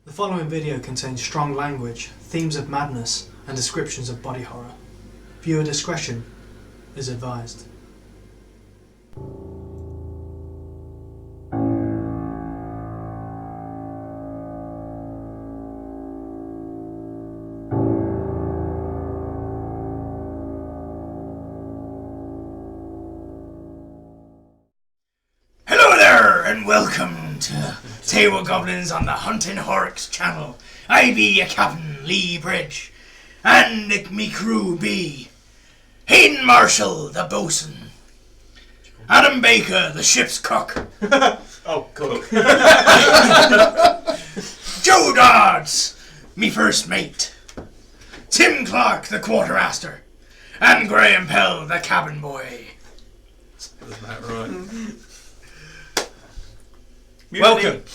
The following video contains strong language, themes of madness, and descriptions of body horror. Viewer discretion is advised. Hello there, and welcome to Table Goblins on the HuntingHawks channel. I be your captain, Leigh Bridge, and me crew be Hayden Marshall, the bosun, Adam Baker, the ship's cook, Oh, cook. Joe Dodds, me first mate, Tim Clark, the quartermaster, and Graham Pell, the cabin boy. Isn't that right? Welcome!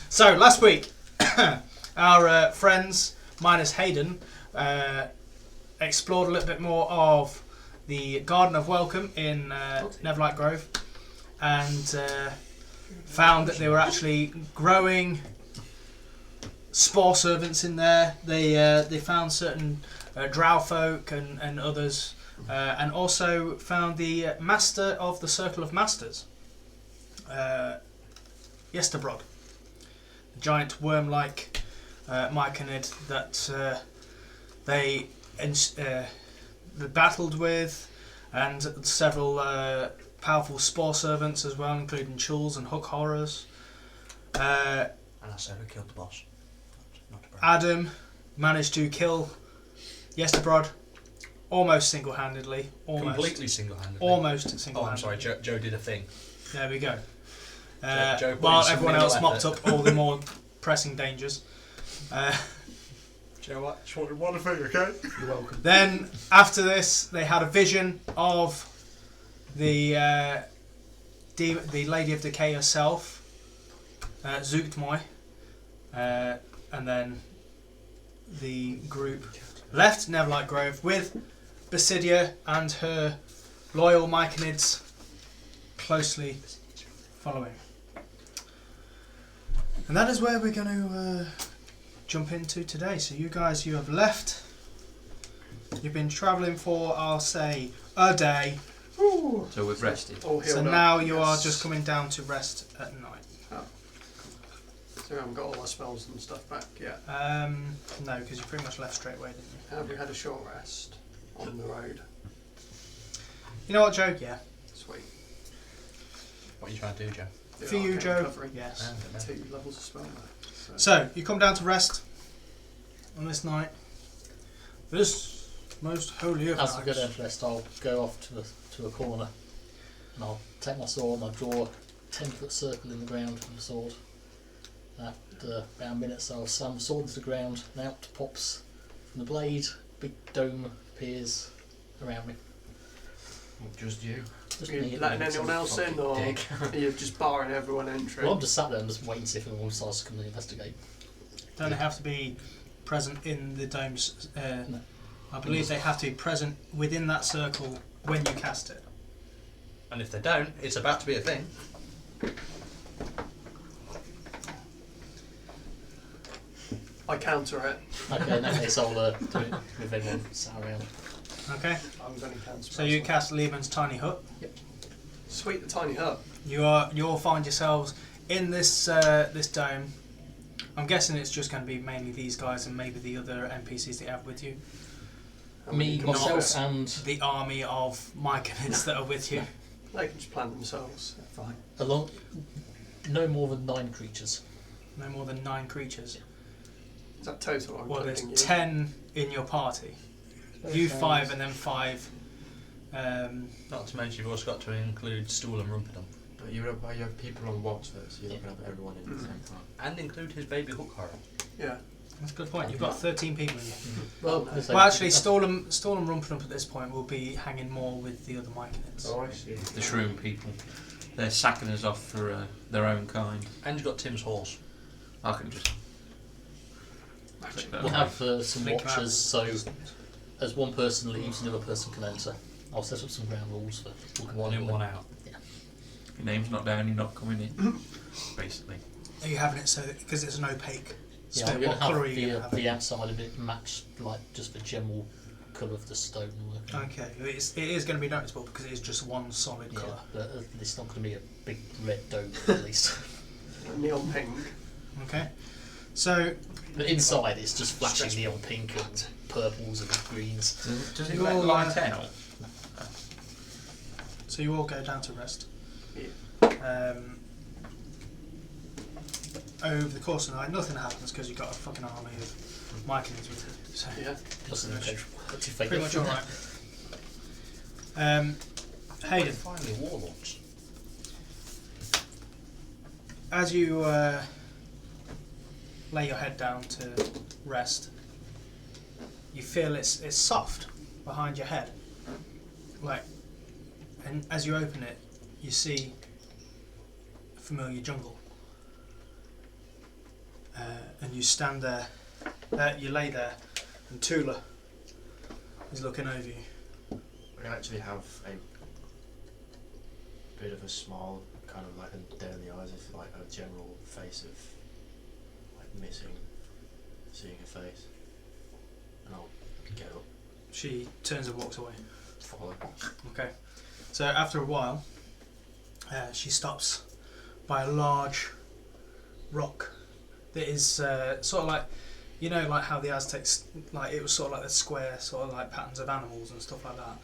So, last week, our friends, minus Hayden, explored a little bit more of the Garden of Welcome in Neverlight Grove and found that they were actually growing spore servants in there. They found certain drow folk and others, and also found the master of the Circle of Masters, Yesterbrod, the giant worm-like myconid that they battled with, and several powerful spore servants as well, including chulls and hook horrors. And I said we killed the boss. Not to brag. Adam managed to kill Yesterbrod almost single-handedly. Completely single-handedly. Almost Oh, single-handedly. I'm sorry, Joe did a thing. There we go. Joe put While in some everyone minimal else mopped effort. up all the more pressing dangers. Joe, what? Just wanted one thing, okay? You're welcome. Then, after this, they had a vision of the Lady of Decay herself, Zootmoy, and then the group left Neverlight Grove with Basidia and her loyal myconids closely following. And that is where we're going to jump into today. So you guys, you have left. You've been travelling for, I'll say, a day. So we've rested. All So healed up. now you are Yes. just coming down to rest at night. So we haven't got all our spells and stuff back yet. No, because you pretty much left straight away, didn't you? Have we had a short rest on the road? You know what, Joe? Yeah. Sweet. What are you trying to do, Joe? Do For you, arcane Joe. recovery. Yes. 2 levels of spell back. So you come down to rest on this night. This most holy of As we go nights. down to rest, I'll go off to a corner and I'll take my sword and I'll draw a 10-foot circle in the ground with the sword. After about a minute, so I'll slam the sword into the ground and out pops from the blade, big dome appears around me. Just you. Just Are you me. letting anyone else in, or Dick. are you just barring everyone entering? Well, I'm just sat there and just waiting to see if anyone decides to come and investigate. Don't they have to be present in the domes? No. I believe they have to be present within that circle when you cast it. And if they don't, it's about to be a thing. I counter it. Okay, in that case I'll do it with everyone sat around. Okay. I'm going to counter. So you cast Lehman's tiny hut. Sweet, the tiny hut. You'll find yourselves in this this dome. I'm guessing it's just going to be mainly these guys and maybe the other NPCs that you have with you. How many Me, can myself offer? and The army of myconids that are with you. They can just plant themselves. They're fine. along no more than 9 creatures. No more than 9 creatures. Is that total? Or Well, there's including you? 10 in your party. You 5 and then 5. Not to mention you've also got to include Stool and Rumperdum. But you have people on watch though, so you're not going to have everyone in at the same time. And include his baby hook horror. Yeah. That's a good point. You've got 13 people in you. Well, no. as I say, Well, actually, Storm and Rumpenump at this point will be hanging more with the other myconids. Oh, I see. The shroom people. They're sacking us off for their own kind. And you've got Tim's horse. I can just... we'll have some Link watchers, so as one person leaves, the other person can enter. I'll set up some ground rules for One in, one out. Your name's not down, you're not coming in. Basically. Are you having it so because it's an opaque? Yeah, stone? I'm going What to have colour are you the, going to have the it? outside of it match like just the general colour of the stonework. Okay, it is going to be noticeable because it is just one solid Yeah, colour. but it's not going to be a big red dome at least. Neon pink. Okay, so But inside it's just flashing neon pink and purples and greens. Does it You're, let light out? so you all go down to rest. Yeah. Over the course of the night, nothing happens because you've got a fucking army of Myconians with you. So Yeah. Plus an what's your pretty favourite? much all right. Hayden, Finally, warlords. as you lay your head down to rest, you feel it's soft behind your head, like, and as you open it, you see a familiar jungle, and you stand there. You lay there, and Tula is looking over you. I actually have a bit of a smile, kind of like there in the eyes, if like a general face of like missing, seeing a face, and I'll get up, She turns and walks away. follow. Okay. So after a while, she stops by a large rock that is sort of like, you know, like how the Aztecs, like it was sort of like the square sort of like patterns of animals and stuff like that.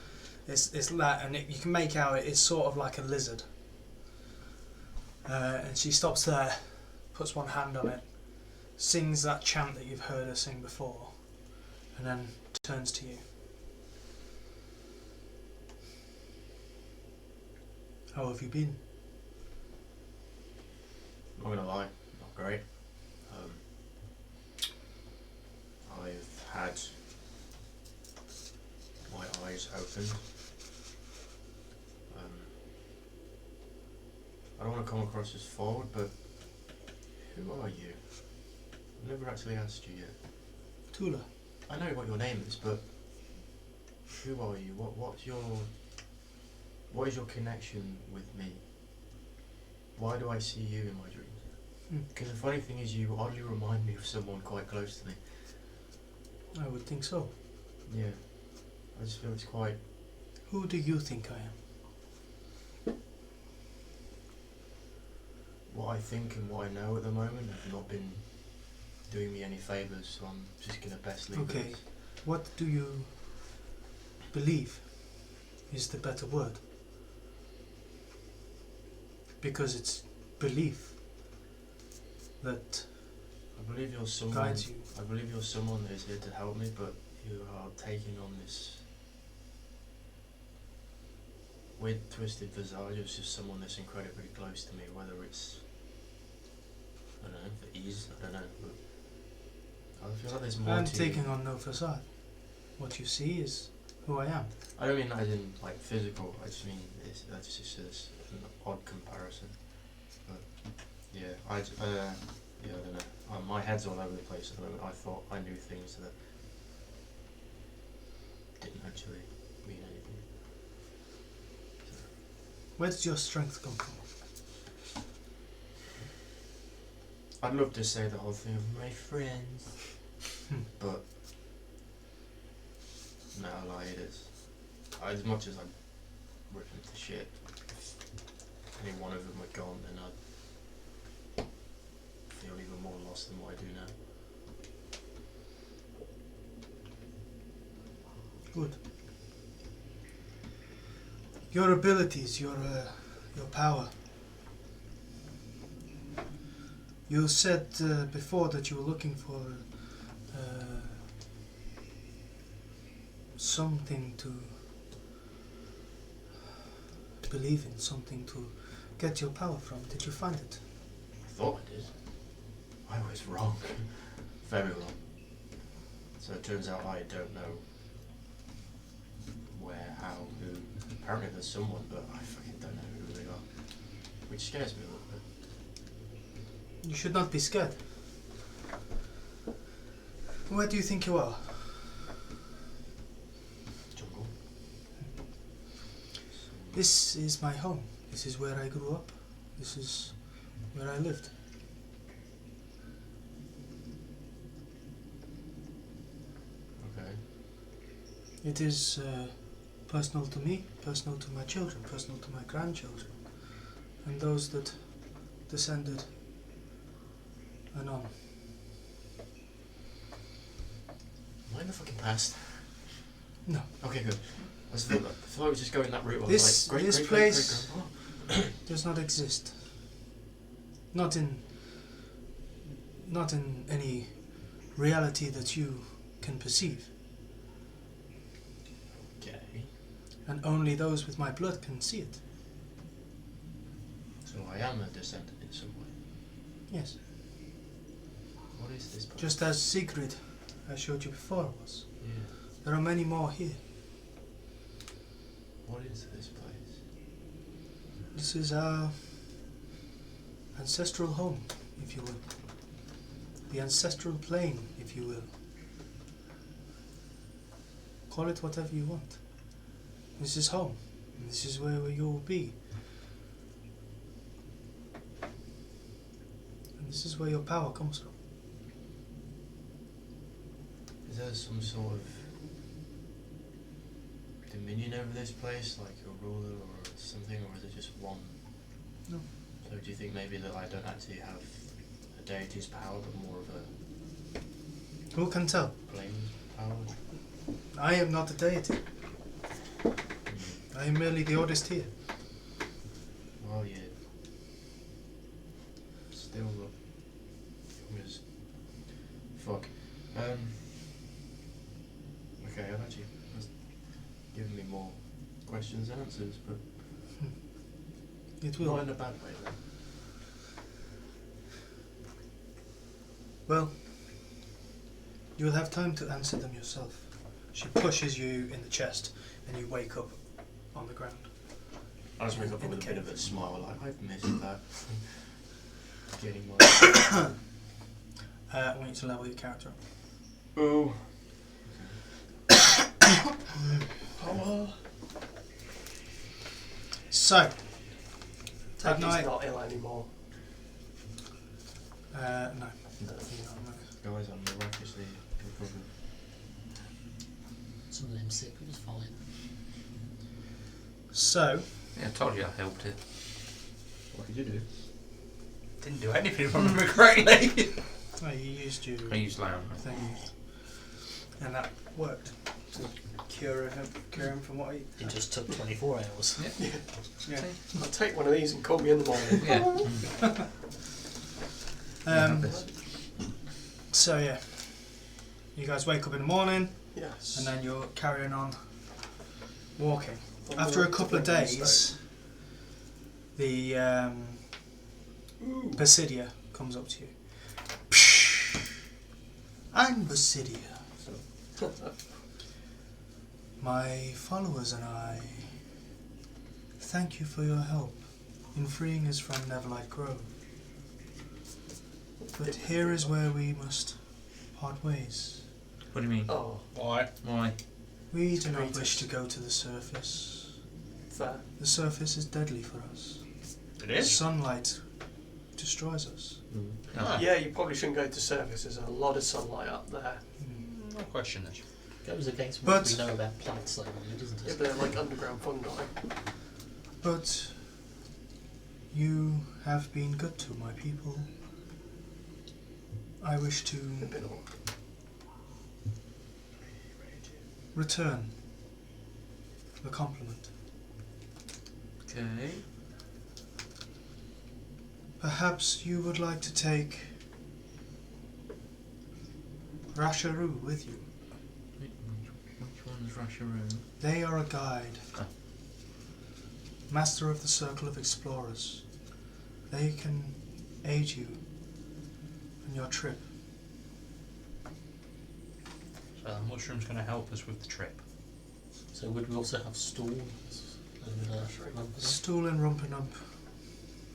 It's that, and you can make out it's sort of like a lizard. And she stops there, puts one hand on it, sings that chant that you've heard her sing before, and then turns to you. How have you been? Not gonna lie, not great. I've had my eyes opened. I don't want to come across as forward, but who are you? I've never actually asked you yet. Tula. I know what your name is, but who are you? What is your connection with me? Why do I see you in my dreams? Because the funny thing is, you oddly remind me of someone quite close to me. I would think so. Yeah, I just feel it's quite. Who do you think I am? What I think and what I know at the moment have not been doing me any favours, so I'm just gonna best leave Okay. this. What do you believe is the better word? Because it's belief that I believe you're someone. guides you. I believe you're someone that is here to help me, but you are taking on this weird, twisted visage of just someone that's incredibly close to me. Whether it's, I don't know, for ease, I don't know, but I feel like there's more I'm to taking on no facade. What you see is who I am. I don't mean that as in like physical. I just mean that's just an odd comparison. But yeah, I don't know. My head's all over the place at the moment. I thought I knew things that didn't actually mean anything. So, Where does your strength come from? I'd love to say the whole thing of my friends, but no, lie, it is. As much as I rip them to shit, if any one of them were gone, then I'd feel even more lost than what I do now. Good. Your abilities, your power. You said before that you were looking for something to believe in, something to get your power from. Did you find it? I thought I did. I was wrong. Very wrong. So it turns out I don't know where, how, who. Apparently there's someone, but I fucking don't know who they are. Which scares me a little bit. You should not be scared. Where do you think you are? Jungle. This is my home. This is where I grew up. This is where I lived. It is personal to me, personal to my children, personal to my grandchildren, and those that descended anon. Am I in the fucking past? No. Okay, good. I thought I was just going that route. I was This like, this great place grandpa. does not exist. Not in any reality that you can perceive. Okay. And only those with my blood can see it. So I am a descendant in some way. Yes. What is this place? Just as Sigrid I showed you before was. Yeah. There are many more here. What is this place? This is our ancestral home, if you will. The ancestral plane, if you will. Call it whatever you want. This is home. And this is where you'll be. And this is where your power comes from. Is there some sort of dominion over this place, like a ruler or something, or is it just one? No. So do you think maybe that I don't actually have a deity's power, but more of a Who can tell? plane's power? I am not a deity. I am merely the oldest here. Well, yeah. Still, just fuck. Okay, I've actually given me more questions and answers, but It will. not in a bad way. Then. Well, you will have time to answer them yourself. She pushes you in the chest, and you wake up on the ground. I just wake up In with the a bit cave. of a smile, like I've missed that. Getting my. I want you to level your character up. Oh. So, at Taki's night. not ill anymore. No. Guys, I'm miraculously recovered. Some of them sick, it was fine. So, Yeah, I told you I helped it. What did you do? Didn't do anything if I remember correctly. oh, you used your I used Lamb. thing, and that worked to cure him from what he. It just took 24 hours. Yeah. I'll take one of these and call me in the morning. Yeah. So yeah, you guys wake up in the morning, Yes. and then you're carrying on walking. On After the a way to couple of Brightman days, the Basidia comes up to you. I'm Basidia. My followers and I thank you for your help in freeing us from Neverlight Grove. But here is where we must part ways. What do you mean? Oh, Why? Why? We do not Greatest. wish to go to the surface. fair. The surface is deadly for us. It Sunlight destroys us. Oh. Yeah, you probably shouldn't go to surface. There's a lot of sunlight up there. No question this. Goes against what But- we know about plants, so doesn't Yeah, it? but they're like underground fungi. But you have been good to my people. I wish to A bit odd. return the compliment. Okay. Perhaps you would like to take Rasharu with you. Which one's Rasharu? They are a guide. Ah. Master of the Circle of Explorers. They can aid you on your trip. So the mushroom's going to help us with the trip. So would we also have stools? And, Stool and Rumpernump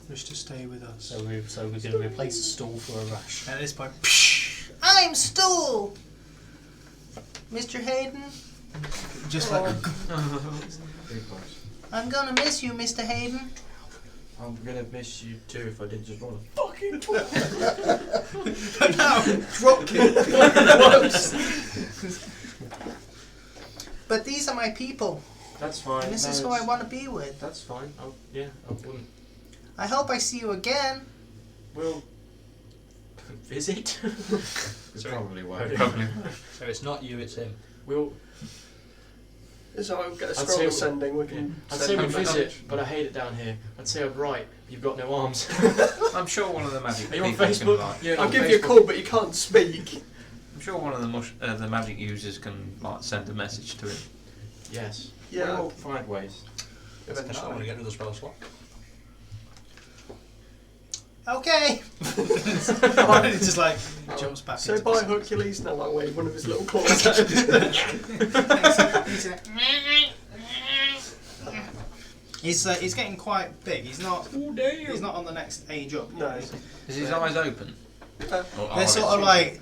wish to stay with us. so we're going to replace a stool for a rush. At this point, I'm Stool! Mr. Hayden? Just like, Big boys. I'm gonna miss you, Mr. Hayden. I'm gonna miss you too if I didn't just want to Fucking Now, drop kick. But these are my people, That's fine. and this no, is who I it's- want to be with. That's fine. I wouldn't. I hope I see you again. We'll visit. We probably won't. Probably. So it's not you, it's him. We'll. So I'll get a I'd scroll say- ascending. We can. I'd send say we him back. visit, but I hate it down here. I'd say I'd write. You've got no arms. I'm sure one of the magic Are you on people Facebook? can, like, Yeah, I'll on give you a Facebook. call, but you can't speak. I'm sure one of the magic users can like send a message to him. Yes. Yeah. We'll find ways. I want to Eventually. get rid of the spell slot. Okay. And he just like jumps back. So into by the- Hercules, now like wave one of his little claws at him. He's getting quite big. He's not. Oh, damn. He's not on the next age up. No. Is his eyes open? Uh, Or They're are sort they- of like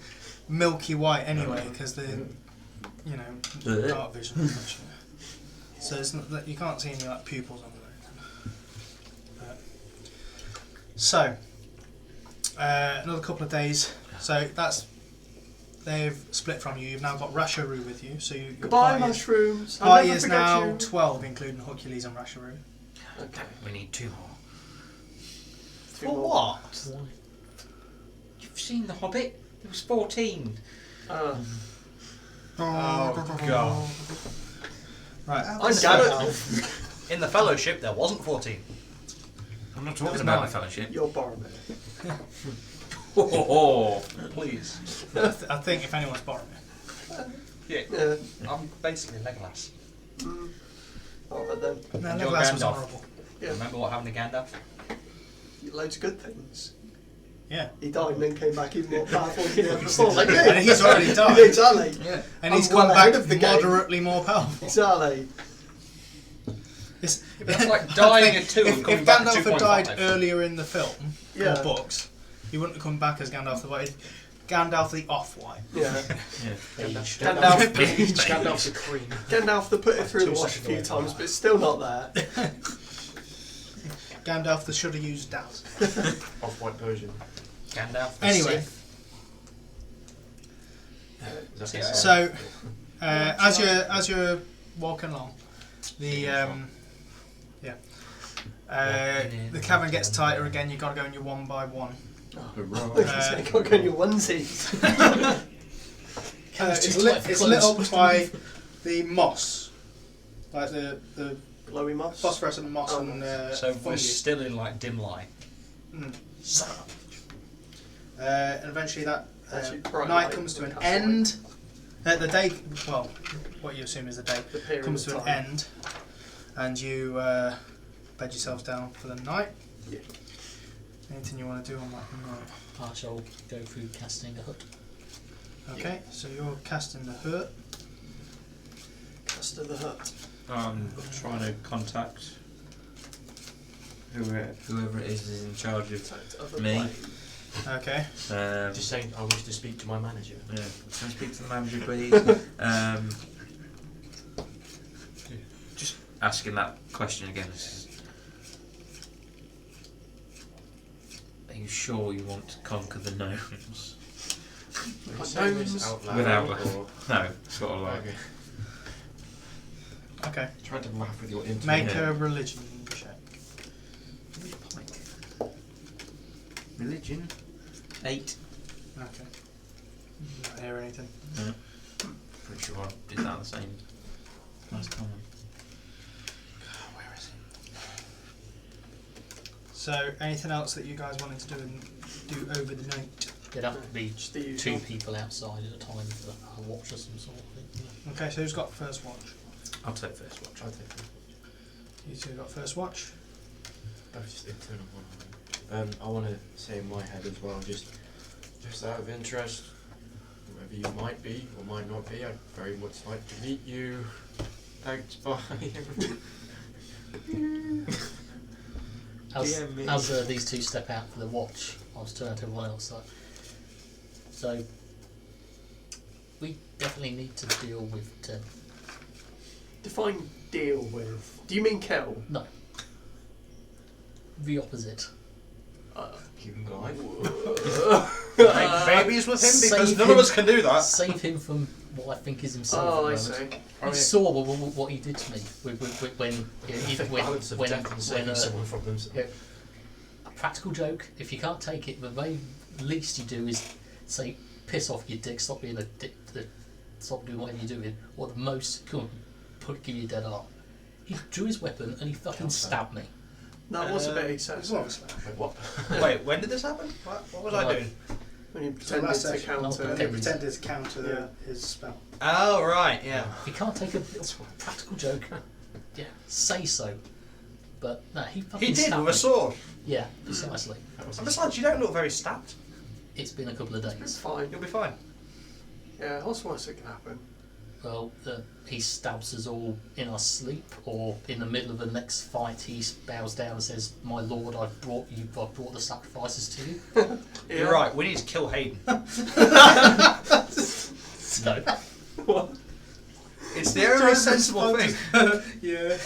milky white anyway, because they're, you know, dark vision. and such. So it's not that you can't see any like pupils on them. So another couple of days. So they've split from you. You've now got Rasharoo with you. So your Goodbye, party mushrooms. I'll party never is forget now you. 12, including Hercules and Rasharoo. Okay. We need 2 more. Two For more. what? You've seen The Hobbit? There was 14. Oh, God. Right. I'm so- Gandalf. In the Fellowship, there wasn't 14. I'm not That talking was about mine. the Fellowship. You're Boromir. Oh, Please. I think if anyone's borrowing it. Yeah. I'm basically Legolas. Alright then. No, And you're Legolas was Gandalf. horrible. Yeah. Remember what happened to Gandalf? Loads of good things. Yeah. He died and then came back even more powerful than he had before. Like me. And he's already died. Exactly. Yeah. And I'm he's well come ahead back of the game. moderately more powerful. Exactly. It's, That's like dying I at 2 and if coming back at Gandalf had died 2.5. earlier in the film Yeah. or books, he wouldn't have come back as Gandalf the White. Gandalf the Off-White. Yeah. Gandalf the cream. Gandalf they put it through the 2 wash a seconds few away from times, that. but it's still not there. Gandalf the should have used Daz. Off-white version. Gandalf. the Anyway, Sith. Is that Yeah. so as you're walking along, the the cavern gets tighter again. You got to go in your one by one. I can't go in your onesies. It's lit up by the moss, like the Glowy moss. phosphorescent moss Oh, and So we're fungi. still in like dim light. Mm. Son of And eventually that Actually, bright night light comes to an castle end. The day, well, what you assume is the day, The period comes of to an time. end, and you bed yourselves down for the night. Yeah. Anything you want to do on that night? I shall go through casting a hut. Okay, so you're casting the hurt. Cast of the hut. I'm trying to contact whoever it is in charge of Attacked other Me. plane. Okay. Just saying, I wish to speak to my manager. Yeah. Can I speak to the manager, please? Just asking that question again. Are you sure you want to conquer the gnomes? Are you saying this out loud? Without or no, sort of like. okay. Okay. Trying to laugh with your intellect. Make Yeah. a religion check. Religion. 8. Okay. Not hear anything. Yeah. Pretty sure I did that the same last time. Where is it? So, anything else that you guys wanted to do over the night? There'd have to be Just the 2 usual. people outside at a time for a watch or some sort of thing. Okay, so who's got first watch? I'll take first watch. I'll take it. You two got first watch. That was just internal one. I want to say in my head as well, just out of interest, whoever you might be or might not be, I'd very much like to meet you. Thanks, bye. As these 2 step out for the watch, I was turning to everyone else like, so we definitely need to deal with Tim. Define deal with. Do you mean kill? No. The opposite. Human life. Make babies with him because Save none of us can do that. Save him from what I think is himself. Oh, I at the moment. see. You saw what he did to me when Balance of death and saving someone from themselves. a practical joke. If you can't take it, the very least you do is say, "Piss off, you dick! Stop being a dick! Stop doing whatever you're doing." Or the most, come on, give you a dead arm. He drew his weapon and he fucking stabbed me. That was a bit It's excessive. not a slash. Wait, what? Wait, when did this happen? What was I doing? When you So pretended last to session, counter. He pretended to counter his spell. Oh, right, yeah. If you can't take a practical joke, yeah, say so. But no, he fucking He did stabbed with a me. sword. Yeah, precisely. And besides, you don't look very stabbed. It's been a couple of It's days. fine. You'll be fine. Yeah, what's worse that can happen? Well, he stabs us all in our sleep, or in the middle of the next fight, he bows down and says, "My lord, I've brought the sacrifices to you." Yeah. You're right, we need to kill Hayden. No. What? It's the only sensible thing. Yeah.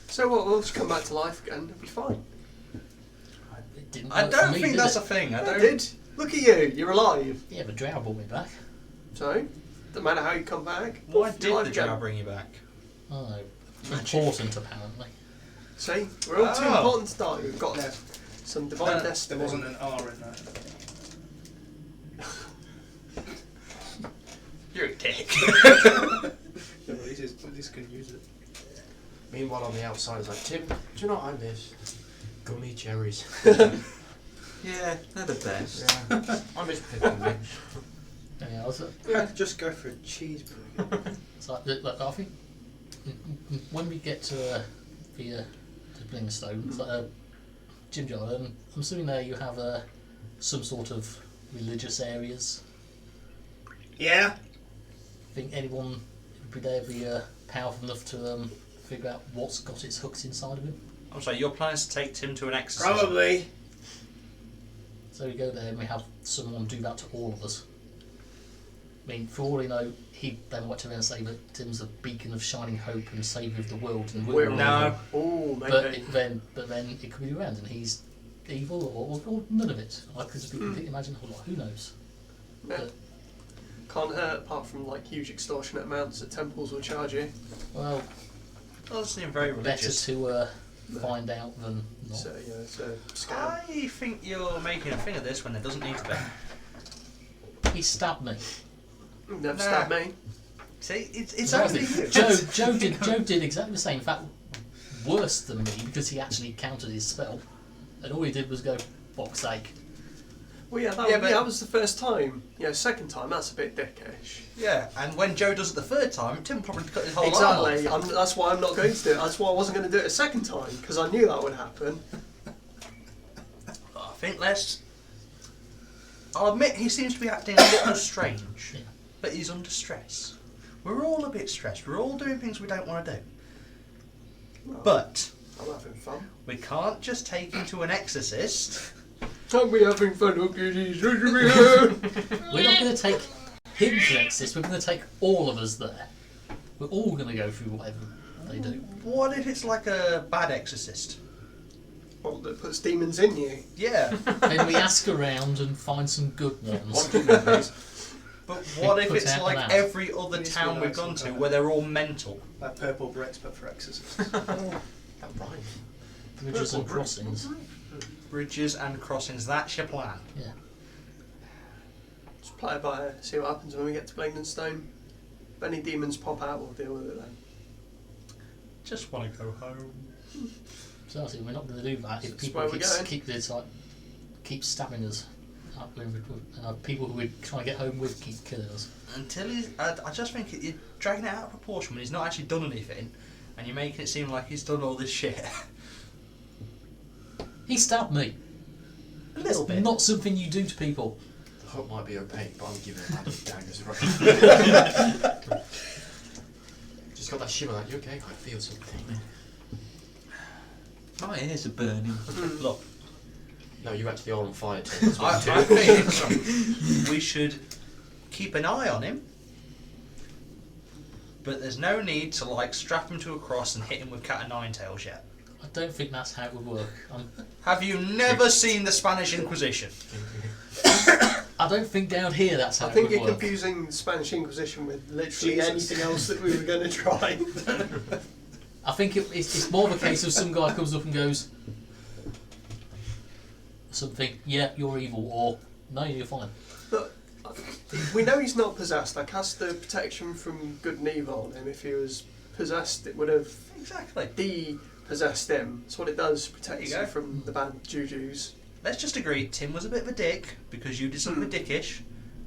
So what? We'll just come back to life again. It'll be fine. It didn't I work for don't me, think did that's it? a thing. I I don't. did. Look at you. You're alive. Yeah, the drow brought me back. So, no matter how you come back. Why you're did alive the again. drow bring you back? Oh, important apparently. See, we're all too Oh. important to die. We've got Yeah. some divine There destiny. wasn't an R in that. You're a dick. Yeah, well, he just couldn't use it. Meanwhile, on the outside, it's like, Tim, do you know what I miss? Gummy cherries. Yeah, they're the best. Yeah. I miss picking them. Anything else? Just go for a cheeseburger. It's like, look, I think when we get to Blingstone, it's like Jim Jordan, I'm assuming there you have some sort of religious areas. Yeah. Think anyone would be there be powerful enough to figure out what's got its hooks inside of him? I'm sorry, your plan is to take Tim to an exorcism? Probably. So we go there and we have someone do that to all of us. I mean, for all we know, he then went to and say that Tim's a beacon of shining hope and saviour of the world, and We're No. Oh, maybe. but then it could be around, and he's evil or none of it. I could be completely imaginable. Who knows? Yeah. Can't hurt apart from like huge extortionate amounts that temples will charge you. Well, Doesn't seem very better religious. to find out than not. So yeah, it's a scam. I think you're making a thing of this when there doesn't need to be. He stabbed me. Never stabbed me. See, it's Exactly. only you. Joe did exactly the same. In fact, worse than me because he actually countered his spell, and all he did was go, "Fuck's sake." Well, yeah, Yeah, but- that was the first time. Yeah, second time, that's a bit dickish. Yeah, and when Joe does it the third time, Tim probably cut his whole arm off. Exactly. That's why I'm not going to do it. That's why I wasn't going to do it a second time, because I knew that would happen. I think I'll admit he seems to be acting a little strange, Yeah. but he's under stress. We're all a bit stressed. We're all doing things we don't want to do. Well, But I'm having fun. we can't just take him to an exorcist. Are we having fun, okay? We're not going to take him to Exorcist. We're going to take all of us there. We're all going to go through whatever they do. What if it's like a bad exorcist? What, that puts demons in you? Yeah, Then we ask around and find some good ones. One demon, please. but what if Put it's out like an ad. every other Needs to town be we've like gone some to kind where they're all mental? Like purple bricks, but for exorcists. That rhymes. Bridges and crossings. Bridges and crossings, that's your plan. Yeah. Just play it by ear, see what happens when we get to Blingdenstone. If any demons pop out, we'll deal with it then. Just want to go home. So I think we're not going to do that if That's people where we're going. keep stabbing us. People who we're trying to get home with keep killing us. Until he's, I just think you're dragging it out of proportion when he's not actually done anything, and you're making it seem like he's done all this shit. He stabbed me. A little bit. Not something you do to people. The hook might be opaque, but I'm giving him magic daggers right. Just got that shimmer like, you okay? I feel something. My ears are burning. Look, No, you actually are on fire, Tim. That's I what you do. think we should keep an eye on him, but there's no need to like strap him to a cross and hit him with cat o' nine tails yet. I don't think that's how it would work. Have you never seen the Spanish Inquisition? I don't think down here that's how I it think would you're work. confusing Spanish Inquisition with literally Jesus. anything else that we were going to try. I think it's more of a case of some guy comes up and goes something, yeah, you're evil, or no, you're fine. But we know he's not possessed. I cast the protection from good and evil on him. If he was possessed, it would have Exactly. de-possessed him. That's what it does, protects There you you go. from the bad jujus. Let's just agree Tim was a bit of a dick because you did something dickish,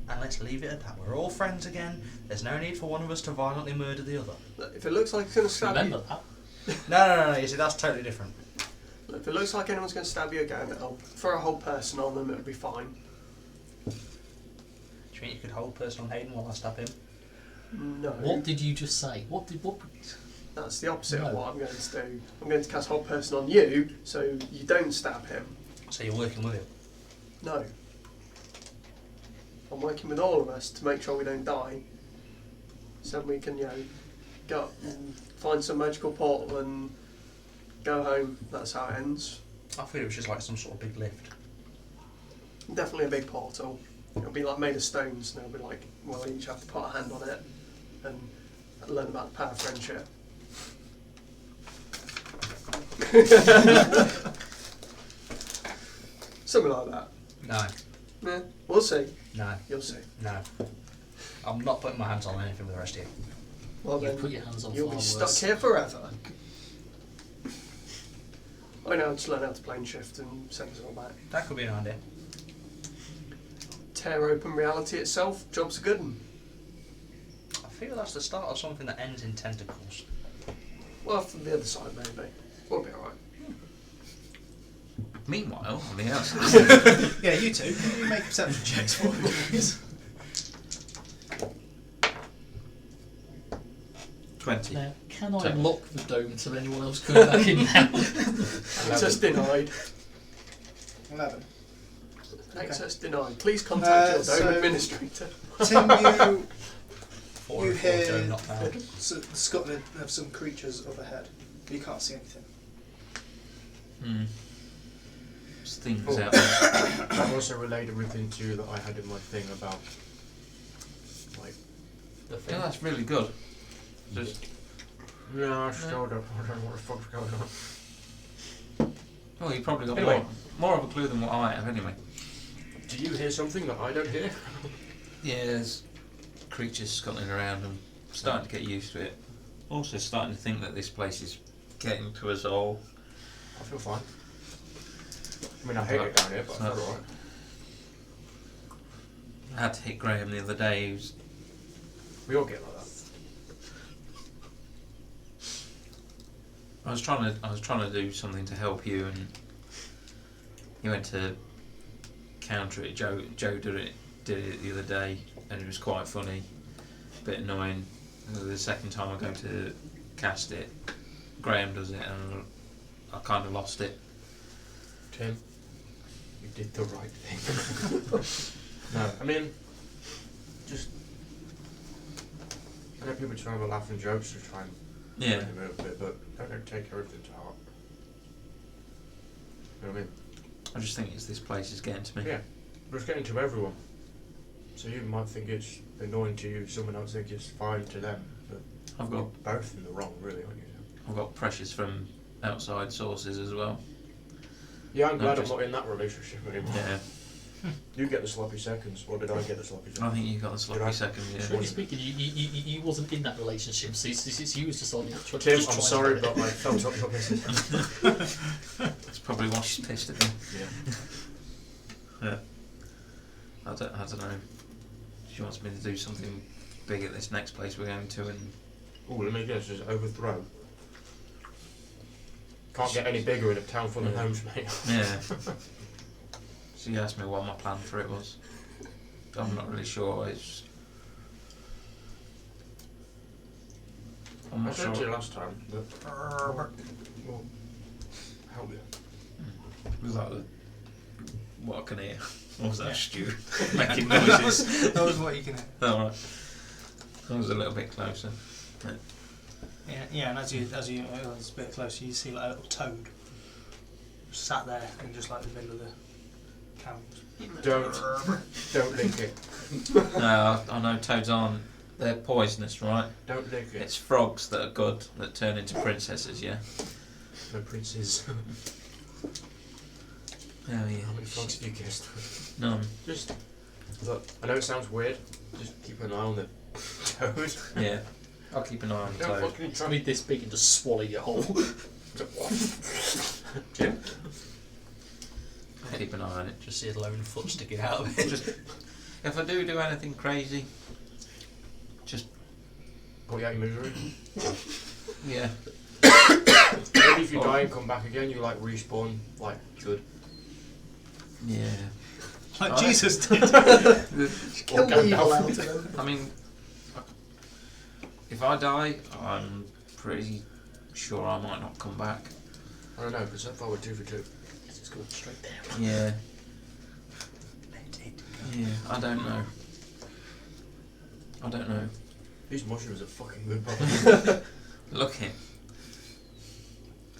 and let's leave it at that. We're all friends again. There's no need for one of us to violently murder the other. Look, if it looks like it's going to stab Remember you, that. No. You see, that's totally different. if it looks like anyone's going to stab you again, I'll throw a whole person on them. It'll be fine. Do you mean you could hold person on Hayden while I stab him? No. What did you just say? What? That's the opposite No. of what I'm going to do. I'm going to cast whole person on you, so you don't stab him. So you're working with him. No. I'm working with all of us to make sure we don't die. So we can, go up and find some magical portal and go home. That's how it ends. I thought it was just like some sort of big lift. Definitely a big portal. It'll be like made of stones, and it'll be like, we'll each have to put a hand on it and learn about the power of friendship. Something like that. No. Yeah, we'll see. No. You'll see. No. I'm not putting my hands on anything with the rest of you. Well You then, put your hands on you'll be fireworks. stuck here forever. I know, just learn how to plane shift and send us all back. That could be an idea. Tear open reality itself, job's a good one. I feel that's the start of something that ends in tentacles. Well, from the other side maybe. We'll be alright. Meanwhile, on the outside. Yeah, you two. Can you make perception checks for me, please? 20. Now, can I Ten. lock the dome so anyone else coming back in now? Access denied. 11. Access denied. Please contact your so- dome administrator. Tim, you Four You and four, hear- Joe, not bad. Scotland have some creatures overhead. But you can't see anything. There's things Oh. out there. I've also relayed everything to you that I had in my thing about, like, The thing. Yeah, that's really good. Just, yeah, I still don't know what the fuck's going on. well, you probably got Anyway. more of a clue than what I have anyway. Do you hear something that I don't hear? Yeah, there's creatures scuttling around and starting to get used to it. Also starting to think that this place is getting to us all. I feel fine. I mean, I hate it down here, but I feel alright. I had to hit Graham the other day. He was, We all get like that. I was trying to do something to help you, and he went to counter it. Joe did it the other day, and it was quite funny, a bit annoying. The second time I go to cast it, Graham does it, and I kind of lost it. Tim, you did the right thing. No, I mean, just I know people try to laugh and jokes to try and Yeah. bring him a bit, but don't take everything to heart. You know what I mean? I just think it's this place is getting to me. Yeah, but it's getting to everyone. So you might think it's annoying to you, someone else thinks it's fine to them, but I've you're got both in the wrong, really, aren't you? I've got pressures from outside sources as well. Yeah, I'm No, glad just- I'm not in that relationship anymore. Yeah, You get the sloppy seconds, or did I get the sloppy I seconds? think you got the Did sloppy I? second. Yeah. Strictly speaking, you wasn't in that relationship, so it's you was just on it. Tim, I'm sorry, but I felt up your business. That's probably why she's pissed at me. Yeah. I don't know. She wants me to do something big at this next place we're going to, and Oh, let me guess, just overthrow. Can't get any bigger in a town full of Yeah. homes, mate. yeah. She asked me what my plan for it was. I'm not really sure. I'm I not said to you sure. last time that. Well, help you. Was that what I can hear? Or was that Yeah. Stu making noises? That was what you can hear. Alright. I was a little bit closer. Yeah, and as you it's a bit closer, you see like a little toad sat there in just like the middle of the caverns. Don't lick it. No, I know toads aren't. They're poisonous, right? Don't lick it. It's frogs that are good, that turn into princesses, yeah? No princes. Oh, yeah. How many frogs have you kissed? None. Just look. I know it sounds weird. Just keep an eye on the toad. Yeah. I'll keep an eye on the Don't toad. fucking I try. mean, this big and just swallow your whole. Jim. I'll keep an eye on it. Just see a lone foot sticking out of it. Just, if I do anything crazy, just, Put you out your misery. yeah. Maybe if you die and come back again, you like respawn like good. Yeah. Like Oh, Jesus did. Kill the evil out of them. I mean, if I die, I'm pretty sure I might not come back. I don't know, because so far we're 2 for 2. It's going straight down. Yeah. Yeah, I don't know. These mushrooms are fucking good, bro. Look it.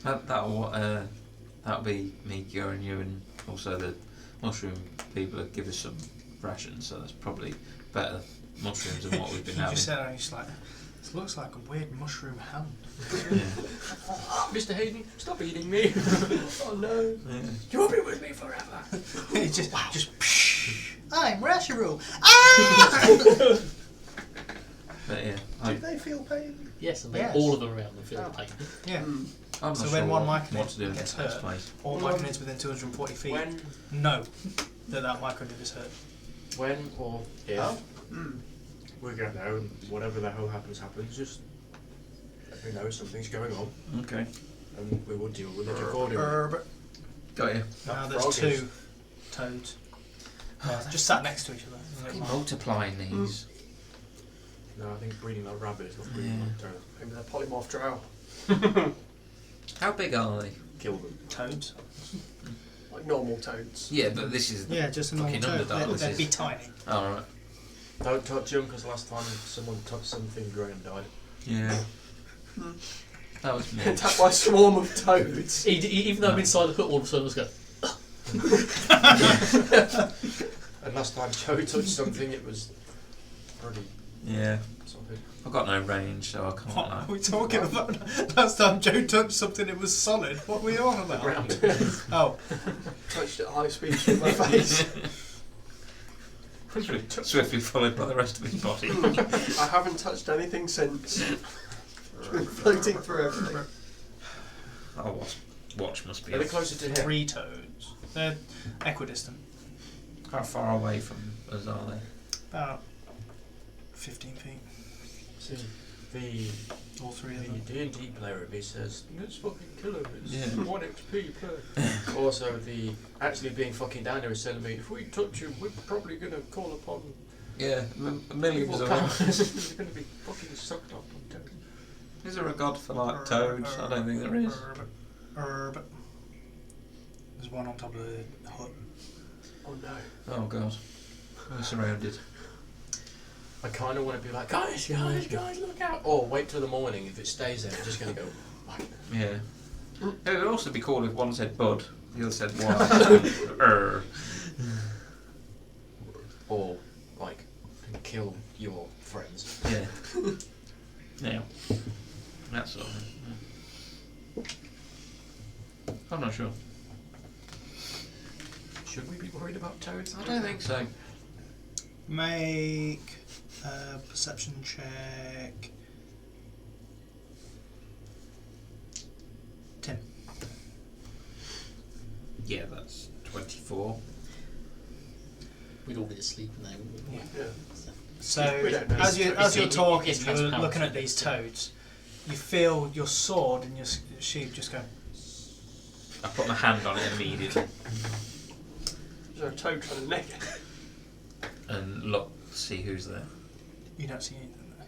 That'll be me going you, and also the mushroom people will give us some rations, so that's probably better mushrooms than what we've been You having. just said, and you're like, this looks like a weird mushroom hound. Yeah. Mr. Hayden, stop eating me. Oh no. Yeah. You won't be with me forever. It's just I'm Rasharoo. But yeah, Do they feel pain? Yes, and Yes. all of them around them feel the pain. Yeah. I'm So not when sure one what Myconid to do in gets this hurt, place. All Myconids within 240 feet When, know that Myconid is hurt. when or if Oh. we get there and whatever the hell happens, just let me know something's going on Okay. and we will deal with it accordingly. Got you. Now That there's frog is- 2 toads. Just sat next to each other. Keep multiplying these. No, I think breeding like rabbits, not breeding Yeah. like toads. Maybe they're polymorph drow. How big are they? Kill them. Toads. Like normal toads. Yeah, but this is. Yeah, just a normal Fucking toad. underdog, this They'd be is. tiny. Alright. Don't touch them because last time someone touched something grey and died. Yeah. That was me. Attacked by a swarm of toads. Even though I'm inside the pit, all of a sudden it's going. And last time Joe touched something, it was pretty Yeah. solid. I've got no range, so I can't. What are we talking about? Last time Joe touched something, it was solid. What were you on about? Ground. Oh, Touched at high speed through my face. Swiftly followed by the rest of his body. I haven't touched anything since. It's been floating through everything. Oh, watch must be Are they off. closer to him? 3 toads. They're equidistant. How far away from us are they? About 15 feet. See, the All 3 of them. D&D player of me says, let's fucking kill him, it's Yeah. 1 XP per. Also, the actually being fucking down there is telling me, if we touch him, we're probably going to call upon Yeah, millions evil of them. powers. He's going to be fucking sucked up on toes. Is there a god for like toads? I don't think there is. Herb. There's one on top of the hut. Oh no. Oh god. We're surrounded. I kind of want to be like, guys, look out! Or wait till the morning. If it stays there, we're just going to go. Like, Yeah. It would also be cool if one said bud, the other said wild. or like, kill your friends. Yeah. Now. That sort of thing. Yeah. I'm not sure. Should we be worried about toads? I don't think so. Make a perception check. Tim. Yeah, that's 24. We'd all be asleep now. wouldn't we? Yeah. So We don't know. as you're It's talking, you're transparent. looking at these toads. You feel your sword and your sheath just go. I put my hand on it immediately Is there a toad trying to neck it? and look, see who's there. You don't see anything there.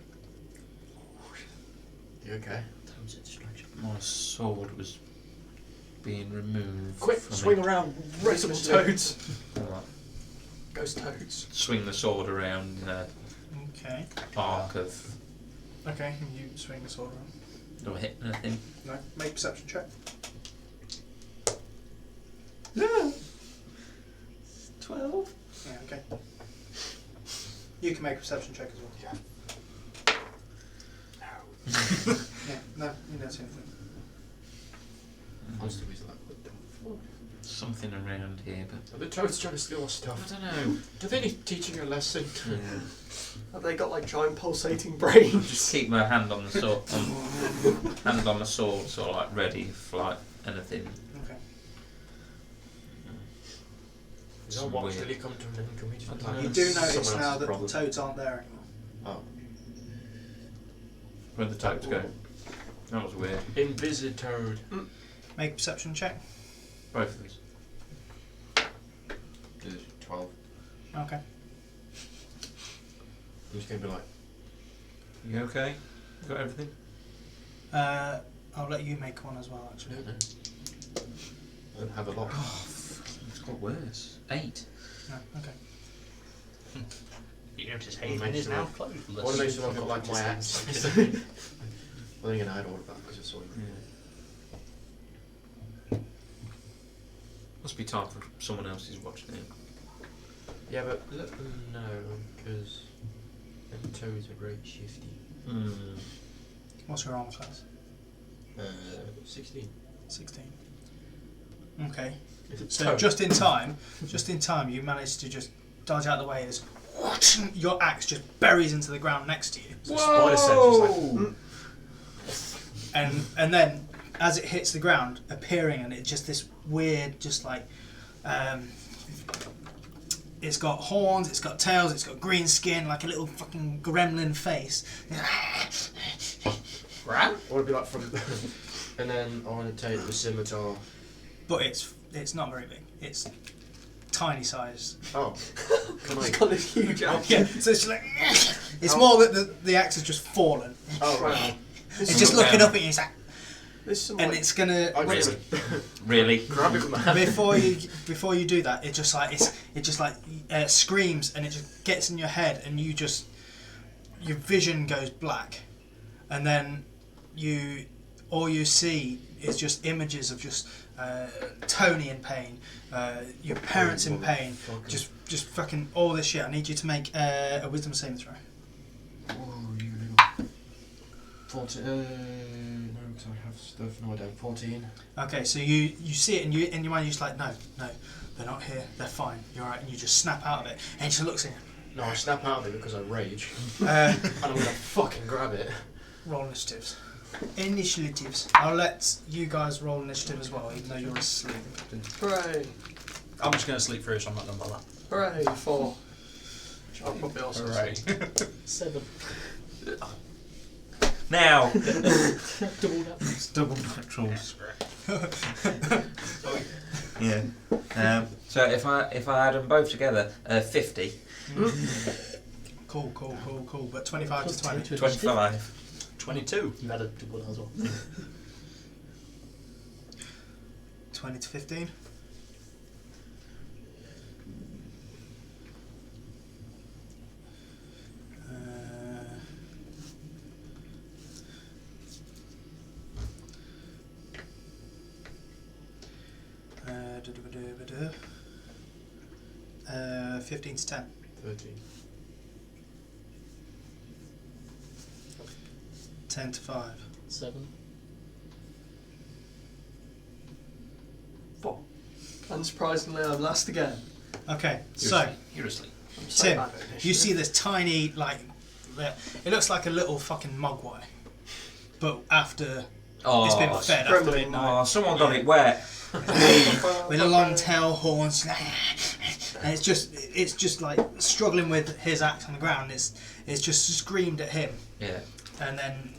You okay? Toads at distraction. My sword was being removed. Quick, from swing it. around, race some toads. Alright. Ghost toads. Swing the sword around in a Okay. arc of. Okay. And you swing the sword around. Do I hit anything? No. Make perception check. No. 12. Yeah. Okay. You can make a perception check as well. Yeah. Yeah. No. You don't see anything. I'm still using that. What the fuck? Something around here, but Are the toads trying to steal our stuff? I don't know. Do they need teaching a lesson? Yeah. Have they got like giant pulsating brains? Just keep my hand on the sword, hand on the sword, sort of like ready for like anything. Okay. Is our Some watch weird- really come to an end? Can we just I don't attack? know. You do Someone notice else's now that problem. the toads aren't there anymore. Oh. Where'd the toads go? That was weird. Invisitoad. Make a perception check. Both of us. 12. Okay. I'm just gonna be like, You okay? You got everything? I'll let you make one as well. Actually. no. I don't have a lot. It's got worse. 8. No. Okay. You notice Well, Hayden is make now sure- clothed. I want to make sure I've got like my axe. Well, then again, I had all of that because I saw you. Must be time for someone else who's watching it. Yeah, but let them know because them toads are very shifty. What's your armor class? 16. 16. Okay. It's a So toad. just in time, you manage to just dodge out of the way as your axe just buries into the ground next to you, So spider sense just like, and then as it hits the ground, appearing, and it's just this weird, just like, it's got horns, it's got tails, it's got green skin, like a little fucking gremlin face. Ram? I want to be like from, and then I want to take the scimitar. But it's not very big. It's tiny size. Oh, can I? It's got this huge axe. Yeah, so it's like it's more that the axe has just fallen. Oh right. It's just looking up at you. It's like, There's some and like, it's gonna I Really? just Really? grab it with my hand. before you do that. It just like screams and it just gets in your head and your vision goes black, and then all you see is just images of just Tony in pain, your parents in pain, just fucking all this shit. I need you to make a wisdom saving throw. Oh, you little. 14. No, because I have stuff. No, I don't. 14. Okay, so you see it and you in your mind you're just like, no, they're not here, they're fine, you're alright, and you just snap out of it, and she looks at you. No, I snap out of it because I rage, Uh, and I'm gonna fucking grab it. roll initiatives. I'll let you guys roll initiative as well, even though you're asleep. hooray, I'm just going to sleep through, so I'm not going to bother. hooray, 4. I'll probably also Alright. 7. Now! Double that. It's double natural. Yeah. So if I add them both together, 50. Cool. But 25 to 20. 25. 22. You had a double that as well. 20 to 15. Uh, 15 to 10. 13. 10 to 5. 7. 4. Unsurprisingly, I'm last again. Okay, so You're asleep. I'm so Tim, bad at initiative. you see this tiny, like, it looks like a little fucking mogwai, but after Oh, it's been fed after Gremlin. midnight. someone got it wet. With a long tail, horns, and it's just like struggling with his axe on the ground. It's just screamed at him, Yeah. and then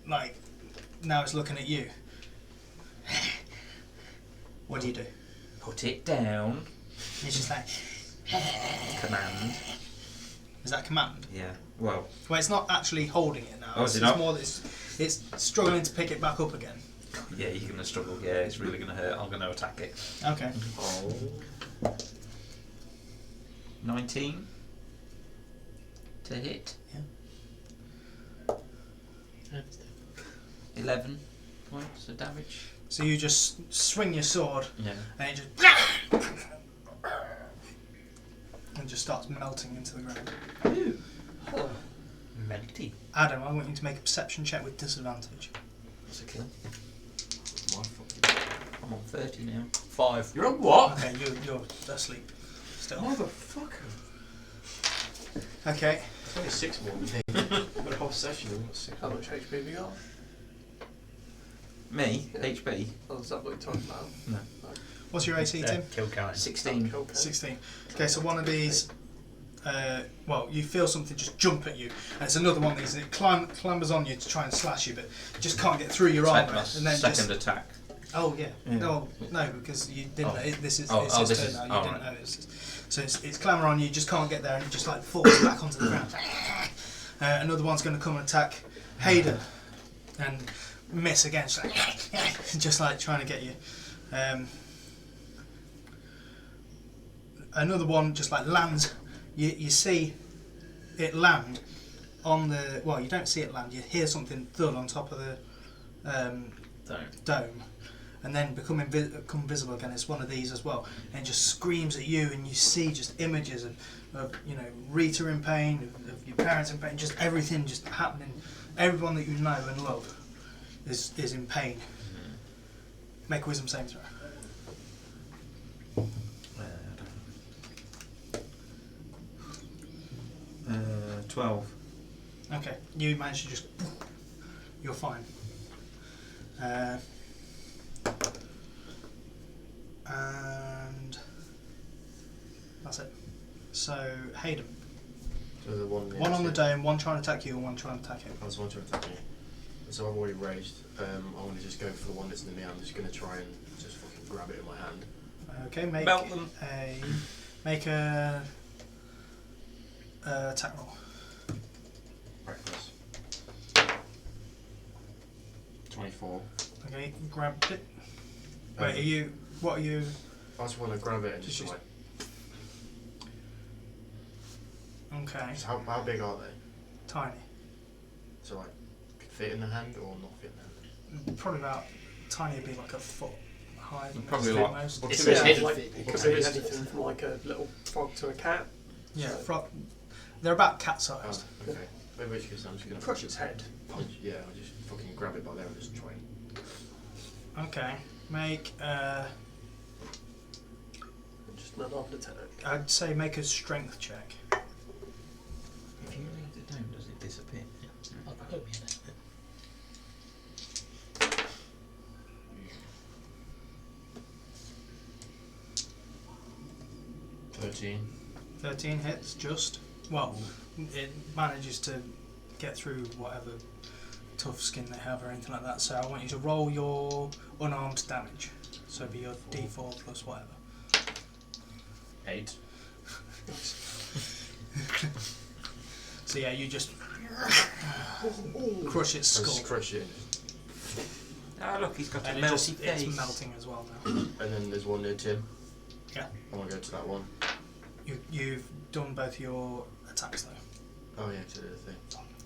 like now it's looking at you. What do you do? Put it down. It's just like, Command. is that command? Yeah. Well, Well, it's not actually holding it now. Oh, is it's it not? more that it's struggling to pick it back up again. yeah, you're going to struggle. Yeah, it's really going to hurt. I'm going to attack it. Okay. Oh. 19 to hit. 11 points of damage. So you just swing your sword Yeah. and it just starts melting into the ground. Melty. Adam, I want you to make a perception check with disadvantage. That's a kill. My fucking... I'm on 30 now. 5. You're on what? Okay, you're asleep still. Motherfucker. Okay. It's only 6 more than me. I've got a whole session and I've got 6 How more. much HP have you got? Me? Yeah. HP? Oh, is that what you're talking about? No. What's your AC, Tim? Kill count. 16. Okay. 16. Okay, so one of these, well, you feel something just jump at you, and it's another one of these, and it clambers on you to try and slash you, but you just can't get through your Take armour. my And then second just, attack. oh yeah. Yeah. No, because you didn't. Oh. This is Oh, it's oh, his this turn is- now. You oh, didn't right. know. So it's clamber on you. You just can't get there, and it just like falls back onto the ground. Another one's going to come and attack Hayden, and miss again. Just like trying to get you. Another one just like lands. You see it land on the. Well, you don't see it land. You hear something thud on top of the dome, and then become visible again. It's one of these as well, and it just screams at you, and you see just images of Rita in pain, of your parents in pain, just everything just happening. Everyone that you know and love is in pain. Make a wisdom saving throw. 12. Okay, you managed to just. You're fine. And that's it. So Hayden, So the one on the dome, one trying to attack you, and one trying to attack him. I was one to attack me. So I've already raged. I want to just go for the one that's near me. I'm just going to try and just fucking grab it in my hand. Okay, make Melt them. a attack roll. Reckless. 24. Okay, grab it. Wait, are you? What are you? I just want to grab it and just Just- like. Okay, So how big are they? tiny. So like, fit in the hand or not fit in the hand? Probably about tiny. Would be like a foot high. Probably most. like- most. Well, It's if it's hidden- like, if it could be it's- anything from like a little frog to a cat. Yeah, So- they're about cat Oh, sized. okay. In which case I'm just going to Crush its head. punch. Yeah, I'll just fucking grab it by there and just try and. Okay, make Just an unarmed attack. I'd say make a strength check. If you leave the dome, does it disappear? I'll put me in it. 13 hits, just. Well, it manages to get through whatever tough skin they have or anything like that. So I want you to roll your unarmed damage. So it'd be your D4 plus whatever. 8. So yeah, you just crush its I'll skull. just crush it. Ah, look, he's got a And melty face. it's melting as well now. And then there's one near Tim. Yeah. I want to go to that one. You've done both your attacks though. Oh yeah, to do the thing.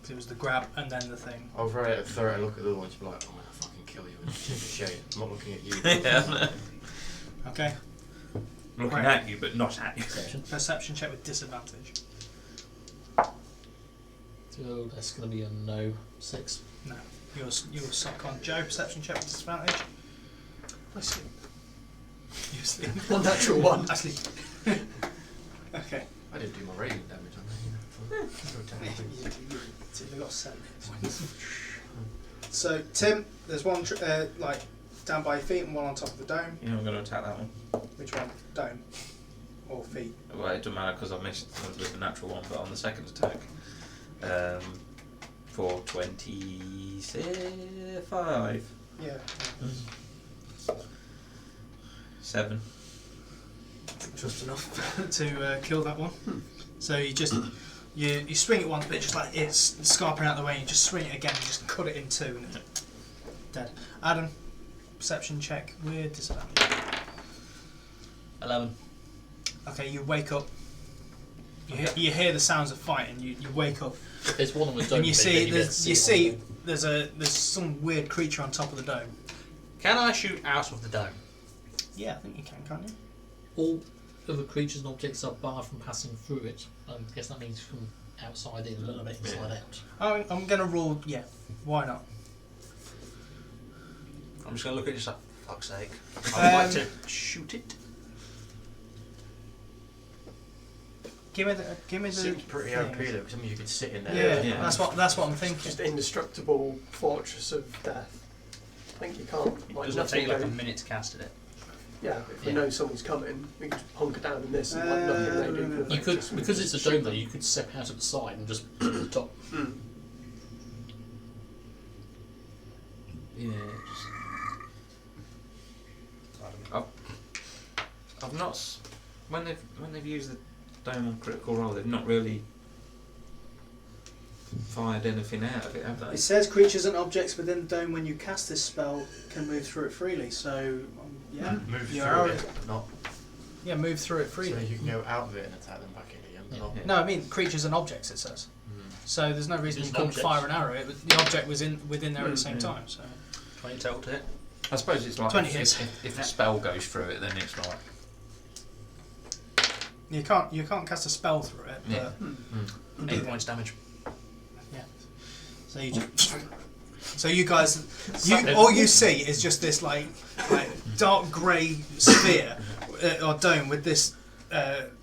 'Cause it was the grab and then the thing. I'll throw it and look at the other one to be like, I'm going to fucking kill you and take a shade. I'm not looking at you. Yeah. Okay. Looking Right. at you, but not at you. Perception check with disadvantage. So that's going to be a no. 6. No. You're suck on. Joe, perception check with disadvantage. I see. You sleep. Unnatural one. I sleep. Okay. I didn't do my radiant damage on that. They've got 7 points. So, Tim, there's one like down by your feet and one on top of the dome. You're not going to attack that one. Which one? Dome or feet? Well, it doesn't matter because I missed the natural one, but on the second attack, for 25. Yeah. 7. Just enough to kill that one. So you just you swing it once, but just like it's scarping out the way. And you just swing it again and just cut it in two, and it's dead. Adam, perception check with disadvantage. 11. Okay, you wake up. You hear the sounds of fighting. You wake up There's one on the dome. and you thing, see then get to one of there's some weird creature on top of the dome. Can I shoot out of the dome? Yeah, I think you can, can't you? them. All other creatures and objects are barred from passing through it. I guess that means from outside in, a little bit inside out. I'm gonna rule. Yeah, why not? I'm just going to look at it just like, fuck's sake. I'd like to shoot it. Give me the. Seems pretty thing. OP though, because I mean you could sit in there. Yeah, Yeah. that's what I'm thinking. Just indestructible fortress of death. I think you can't. Like, Doesn't it nothing take like a goes- minute to cast it? Yeah, if we Yeah. know someone's coming, we can just hunker down in this and like nothing they do. can You could, affect us. because it's a dome though, you could step out at the side and just put the top. Mm. Yeah. I've not when they've used the dome on Critical Role, they've not really fired anything out of it, have they? It says creatures and objects within the dome when you cast this spell can move through it freely. So yeah, Move your through arrow- it, but not move through it so freely. you can go out of it and attack them back in again. But not. Yeah. No, I mean creatures and objects. It says. So there's no reason you Just couldn't objects. fire an arrow. The object was within there at the same time. So 20 total to hit. I suppose it's like 20 if, hits. if a spell goes through it, then it's like you can't cast a spell through it. But yeah. 8 points damage. So you just. So you guys, all you see is just this like dark grey sphere or dome with this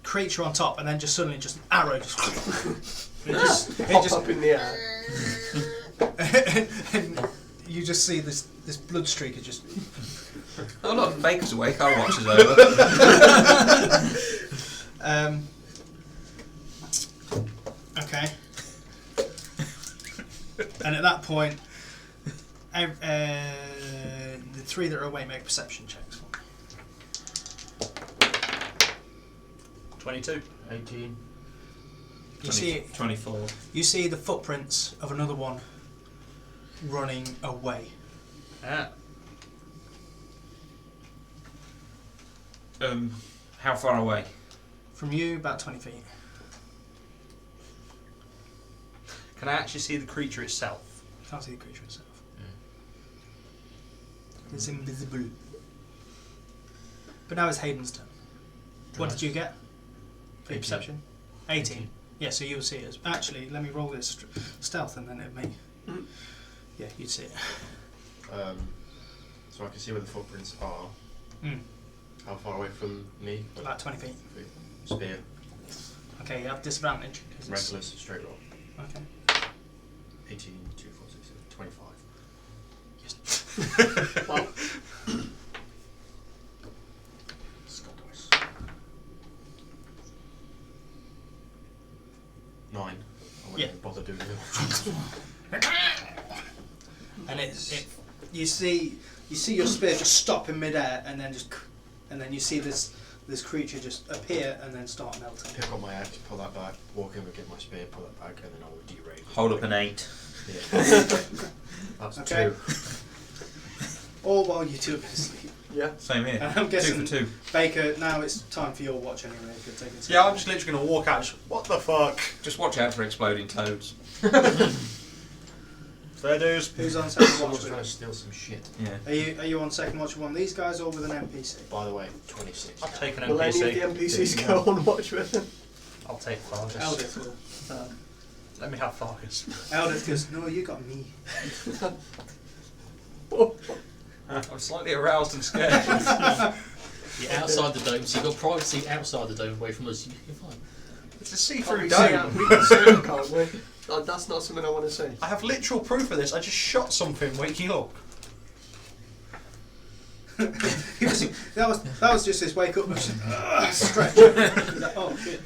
creature on top, and then just suddenly just an arrow just. it Pop just up in the air. and you just see this blood streak. It just. Oh look, Baker's awake. Our watch is over. Okay. And at that point, the three that are awake make perception checks for me. 22. 18. You see, 24. you see the footprints of another one running away. Ah. How far away? From you, about 20 feet. Can I actually see the creature itself? You can't see the creature itself. It's invisible. But now it's Hayden's turn. What did you get? For your 18. perception? 18. Yeah, so you'll see it. Actually, let me roll this stealth and then it may. Yeah, you'd see it. So I can see where the footprints are. Mm. How far away from me? About 20 feet. Spear. Okay, you have disadvantage. 'cause it's- Reckless. Straight roll. Okay. 18, 2, 4, 6, 7, 25. Well, Skull dice. 9. I wouldn't Yeah. even bother doing it. And you see your spear just stop in midair, and then you see this creature just appear and then start melting. Pick up my axe, pull that back, walk in, get my spear, pull that back, and then I will derate. Hold up an 8. Yeah. That's Okay. 2. All while you two are asleep. yeah. Same here. And I'm guessing 2 for 2. Baker, now it's time for your watch anyway. If you're taking some. Yeah, I'm just literally going to walk out and just, what the fuck? Just watch out for exploding toads. Fair dues. Who's on second watch? Someone's with trying it? to steal some shit. Yeah. Are you on second watch with one of these guys or with an NPC? By the way, 26. I'll take an Will any NPC. of the NPCs go on watch with him? I'll take Fargus. Eldith will. Let me have Fargus. Eldith goes, no, you got me. I'm slightly aroused and scared. You're outside the dome, so you've got privacy outside the dome away from us. You're fine. It's a We see-through can dome. see it, can't we? That's not something I want to see. I have literal proof of this. I just shot something waking up. that was just his wake up stretch. He's like, oh shit.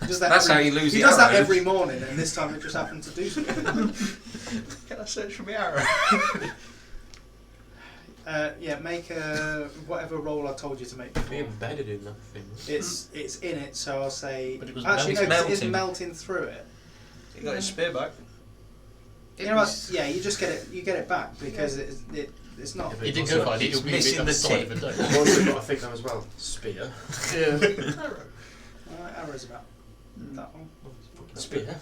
He does that That's every- how you lose He the does that arrows. every morning, and this time it just happened to do something. Can I search for my arrow? Yeah, make whatever roll I told you to make Be before. embedded in that thing. It's in it, so I'll say. But it was Actually, no, melting. 'cause it is melting through it. You got his spear back. You know what? Yeah, you just get it. You get it back because it's not. Yeah, but It didn't also- go far, it'll be missing on the the side tip. of a dome. I've also got to think that as well. Spear. Yeah. Arrow. Arrow's about that long. Spear.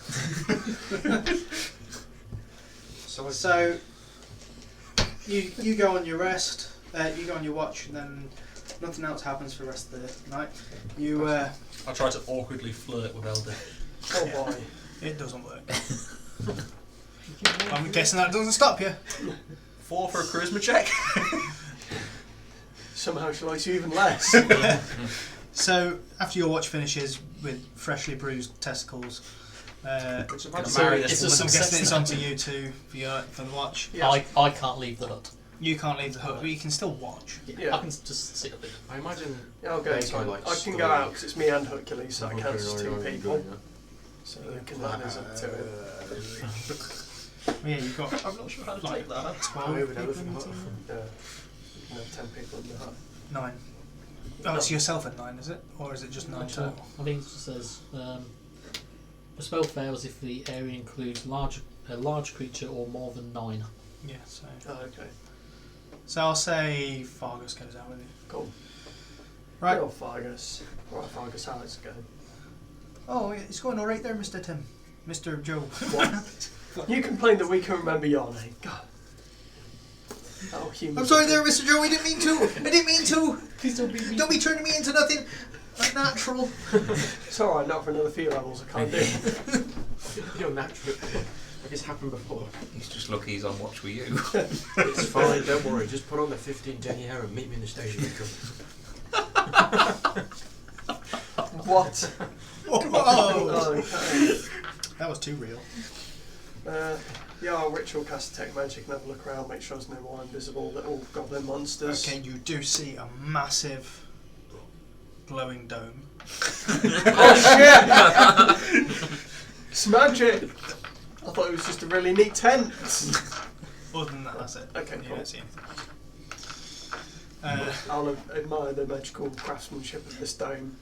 So you go on your rest. You go on your watch, and then nothing else happens for the rest of the night. You. I try to awkwardly flirt with Elder. Oh boy. It doesn't work. I'm guessing that doesn't stop you. 4 for a charisma check. Somehow she likes you even less. So after your watch finishes with freshly bruised testicles, Which Gonna so marry it's this I'm woman. guessing it's onto you two for the watch. Yeah. I can't leave the hut. You can't leave the hut, but you can still watch. Yeah. I can just sit up in. I imagine Yeah, I'll go. They go, like, I can go story. out because it's me and Hercules, so I count as 2 people. So we can let us up to it. Yeah, you've got. I'm not sure how to Like take that. 12 Over people in the elephant team? Yeah. You can have 10 people in the hut. 9. Oh, it's yourself at 9, is it? Or is it just 9 total? I think it just says the spell fails if the area includes a large creature or more than 9. Yeah, so. Oh, okay. So I'll say Fargus goes out with you. Cool. Right. Good old Fargus. Right, Fargus, how it's going? Oh, it's going alright there, Mr. Tim. Mr. Joe. What? You complained that we can remember your name. God. Oh, human. I'm sorry there, Mr. Joe. I didn't mean to. I didn't mean to. Please don't beat me. Don't be turning me into nothing unnatural. It's alright, not for another few levels, I can't do it. You're natural. It's happened before. He's just lucky he's on watch with you. It's fine, don't worry. Just put on the 15 denier and meet me in the station. What? Whoa. Okay. That was too real. Yeah, I'll ritual cast detect magic and have a look around, make sure there's no more invisible little goblin monsters. Okay, you do see a massive glowing dome. Oh shit! It's magic! I thought it was just a really neat tent. Other than that, that's it. Okay, You cool. don't see anything. I'll admire the magical craftsmanship of this dome.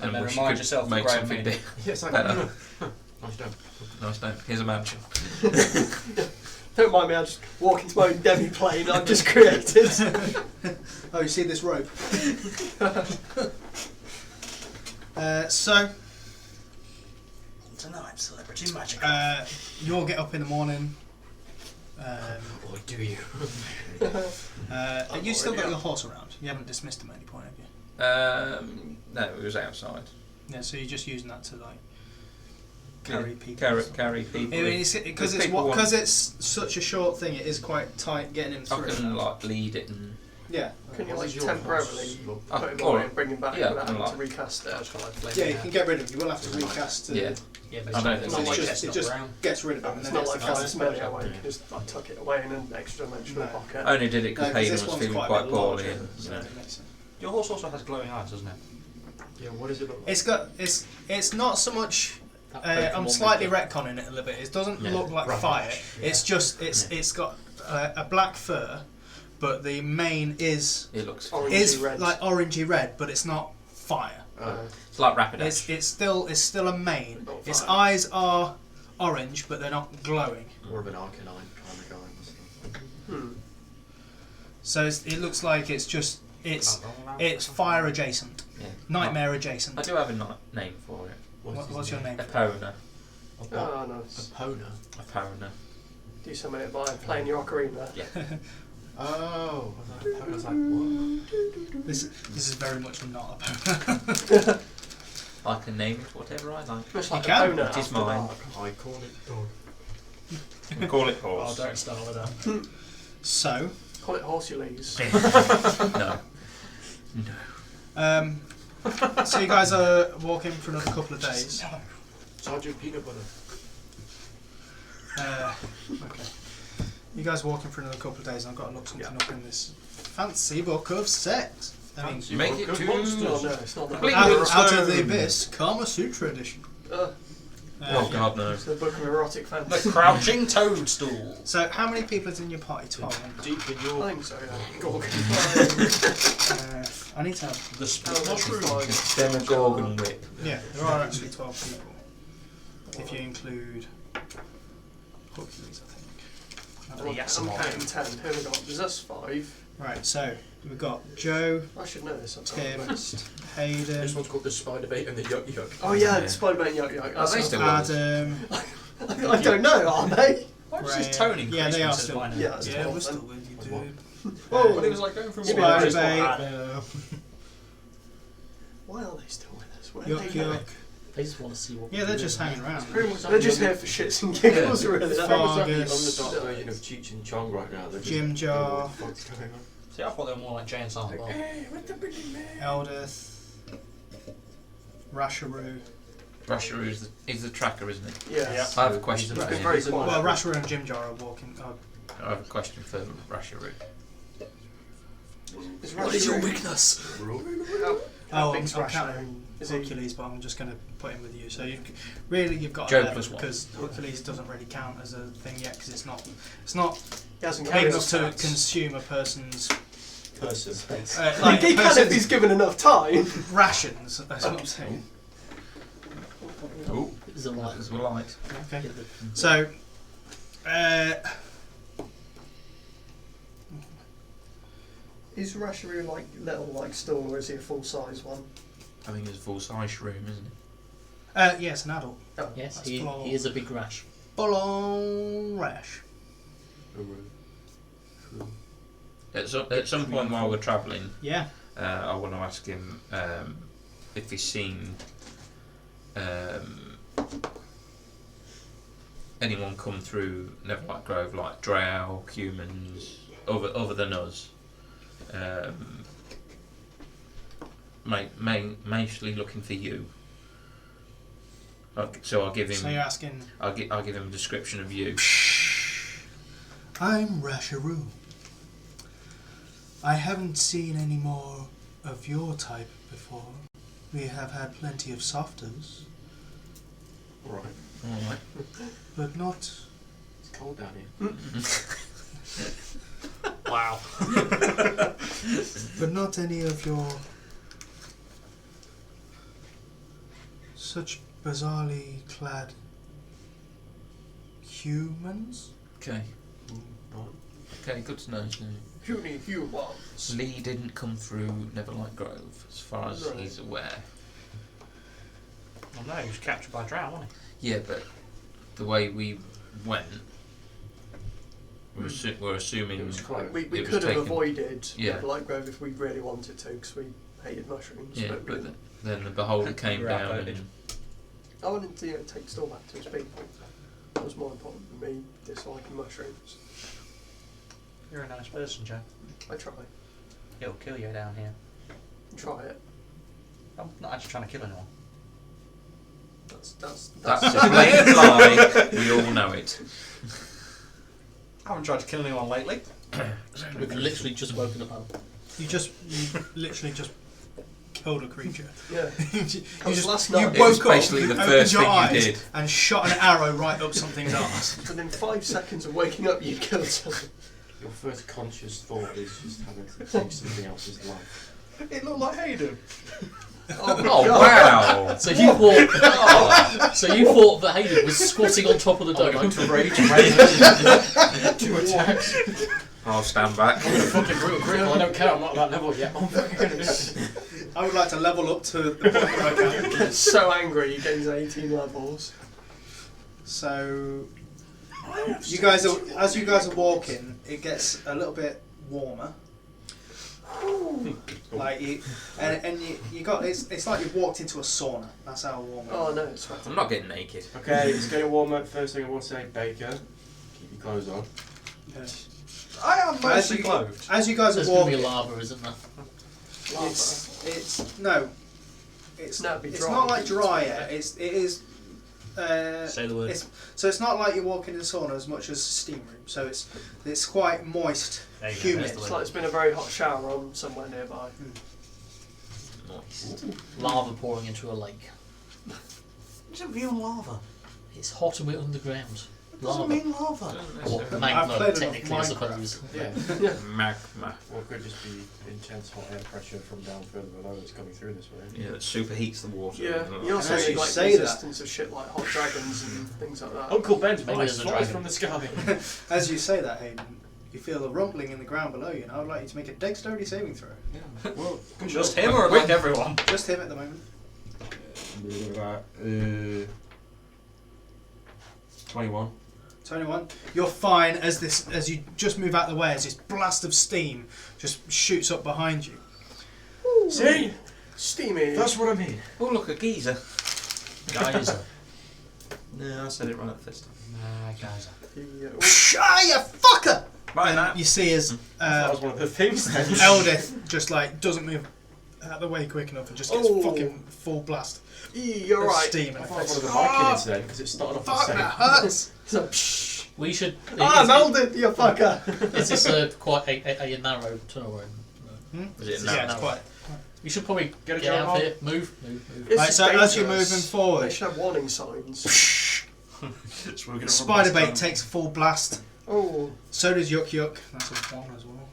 And then wish remind you could yourself make of Graham something Maynard. Yes, I better. Nice done. Nice name. Here's a mansion. Don't mind me, I just walk into my own demi-plane I've just created. Oh, you see this rope? So, Tonight, celebrity magic. you'll get up in the morning. Or do you? You still got your horse around. You haven't dismissed him at any point, have you? No, it was outside. Yeah, so you're just using that to like carry people. Carry people. I mean, because it's such a short thing. It is quite tight getting him I through. can like lead it and Yeah. Can you What like is your temporarily horse? put him or- away and bring him back yeah, without having like- to recast it? Yeah, you can get rid of him. You will have to recast. yeah. Yeah, I don't It's think not it's like it just gets rid of him. It's and not then like it's fast melee away, you can just like tuck it away in an extra dimensional No. pocket. I only did it No, because 'cause Hayden this was one's feeling quite a quite bit poorly. larger, And, so it makes sense. Your horse also has glowing eyes, doesn't it? Yeah, what does it look like? It's not so much. I'm slightly retconning it a little bit. It doesn't Yeah. look like Right. fire. It's just it's got a black fur, but the mane is it looks. Orangey red. like orangey red, but it's not fire. It's like rapid It's still a mane. Not Its fire. eyes are orange, but they're not glowing. More of an arcanine kind of guy. Hmm. So it looks like it's fire adjacent, Yeah. nightmare adjacent. I do have a name for it. What's your name? Epona. Oh, nice. Epona. Epona. Do some of it by playing your ocarina. Yeah. Oh, I was like, what? This is very much not a pona. I can name it whatever I like. Much You like can. a pona It is after mine. dark. I call it dog. You can call it Oh, horse. don't start with that. So, Call it Horseules. No. so you guys are walking for another couple of days. Sergeant Peanut Butter. Okay. You guys are walking for another couple of days, and I've got to look something up in this fancy book of sex. I mean, You make it Good too. monsters. No, no, it's not the Complete book. with out of the stone. abyss, Kama Sutra edition. Oh God, no. It's the book of erotic The fantasy. crouching toadstool. So, how many people is in your party? 12. Deep in I your. think so, yeah. Gorgon. I need to have. The split Oh, mushroom. Demogorgon whip. Yeah, there are actually 12 people. If you include Hercules, I think. The I'm Yasamar. counting 10. Who have we got? There's us 5. Right, so we've got Joe, I should know this. Tim, This Hayden, one's called the spider bait and the yuck yuck. Oh yeah, Yeah. Spider-Man Yuck Yuck. Are they still Adam. I don't know, are they? Why does Right. his tone increase? Yeah, they when are it says still- mine? Yeah, that's Yeah, 12 we're then. still with you, dude. Whoa. But it was like going from Spider one. bait, Why are they still with us? Where are yuck they going? yuck. They just want to see what. Yeah, they're just hanging around. They're just here for shits and giggles, really. It's Far- almost like the Fargus. underdog version of Cheech and Chong right now. They're just- Jim Jar. What the fuck's going on? See, I thought they were more like Jay and Silent Bob. Hey, what the big man? Eldith, Rasharoo. Rasharoo is the tracker, isn't it? Yeah. I have a question He's for been him. very quiet. Well, Rasharoo and Jim Jar are walking. I have a question for Rasharoo. What is your weakness? How I'm big's Rasharoo? counting Is he- Hercules, but I'm just going to put him with you. So you've got Joe 11 plus one. because Hercules doesn't really count as a thing yet because it's not He hasn't big got enough to stats. consume a person's Person. like He a can if person's he's given enough time. rations. That's what I'm saying. Oh, It's a light. there's a light. Okay. So, Is Rasharoo like little like store or is he a full size one? I think it's a full size shroom, isn't it? yeah, it's an adult. Yes, That's he full. is a big rash. Full on rash. At some point while we're travelling, Yeah. I want to ask him if he's seen anyone come through Neverlight Grove, like drow, humans, other than us. Mostly looking for you. So I'll give him. So you're asking. I'll give him a description of you. I'm Rasharoo. I haven't seen any more of your type before. We have had plenty of softers, Right. All right. but not. It's cold down here. Wow. But not any of your such bizarrely clad humans. Okay. Okay. Good to know. So Puny humans. Leigh didn't come through Neverlight Grove, as far as Right. he's aware. Well, no, he was captured by a drow, wasn't Yeah, but the way we went, we're assuming It was close. We it was could have taken- avoided Yeah. Light Grove if we really wanted to because we hated mushrooms. Yeah, but we but didn't. then the beholder came You're down outvoted. and I wanted to take Storm back to his people. That was more important than me disliking mushrooms. he? You're a nice person, Joe. I try. It'll kill you down here. Try it. I'm not actually trying to kill anyone. That's that's a blatant lie. We all know it. I haven't tried to kill anyone lately. We've literally just woken up. You literally just killed a creature. yeah. you was just last you night. It was woke up, basically the opened first your thing you eyes did. and shot an arrow right up something's arse. Within 5 seconds of waking up, you killed someone. Your first conscious thought is just having to take something else's life. It looked like Hayden. Oh wow! So you thought. So you thought that Hayden was squatting on top of the I dome. like to rage and to attack. I'll stand back. Fucking brutal critical. I don't care. I'm not at that level yet. I'm fucking gonna do it. I would like to level up to the point where I can. So angry, he gains 18 levels. So you guys are, as you guys are walking, it gets a little bit warmer. Like you, and you got it's like you've walked into a sauna. That's how warm. it is. Oh no, it's sweating. I'm not getting naked. Okay, it's getting warmer. First thing I want to say, Baker, keep your clothes on. Yeah. I am As mostly you, clothed. as you guys There's are going to be walking, lava, isn't there? it's no, it's No, it'd be it's dry. not like dry yet. It is. Say the word. It's not like you're walking in a sauna as much as a steam room. So it's quite moist, There you go, humid. there's the It's word. like it's been a very hot shower on somewhere nearby. Nice. Lava pouring into a lake. What's a view on lava? It's hot and we're underground. Doesn't Lava. mean lava. Or I've magma, played enough technically, I Minecraft. suppose. Yeah. Magma. Or it could just be intense hot air pressure from down further below that's coming through this way. Yeah, that superheats the water. Yeah, doesn't it? you also And as get you like say that- resistance of shit like hot dragons and things like that. Uncle Ben's Maybe voice there's a flies dragon. from the sky. As you say that, Hayden, you feel a rumbling in the ground below you, and I would like you to make a dexterity saving throw. Yeah. Well, good Just job. him or like everyone? Just him at the moment. 21. 21. You're fine as you just move out of the way as this blast of steam just shoots up behind you. See? Steamy. That's what I mean. Oh, look, a geezer. Geyser. No, I said it right this time. Nah, geyser. Ah, you fucker! Right, And now. you see as That was one of the things then. Eldith just like doesn't move out of the way quick enough and just gets Oh. fucking full blast You're of right. steam in I the thought it was face. one of the Vikings then, because it started off the Fuck, same. that hurts! So, psh. We should. Melded, you fucker. Is this quite a narrow tunnel? Or, Is it Yeah, now? it's quite. we should probably Get a get out job of here. Move. This Right, is so as you're dangerous. moving They forward, should have warning signs. So we're gonna Spider run Bait past takes a full blast. Oh, So does Yuk Yuk. That's a 1 as well.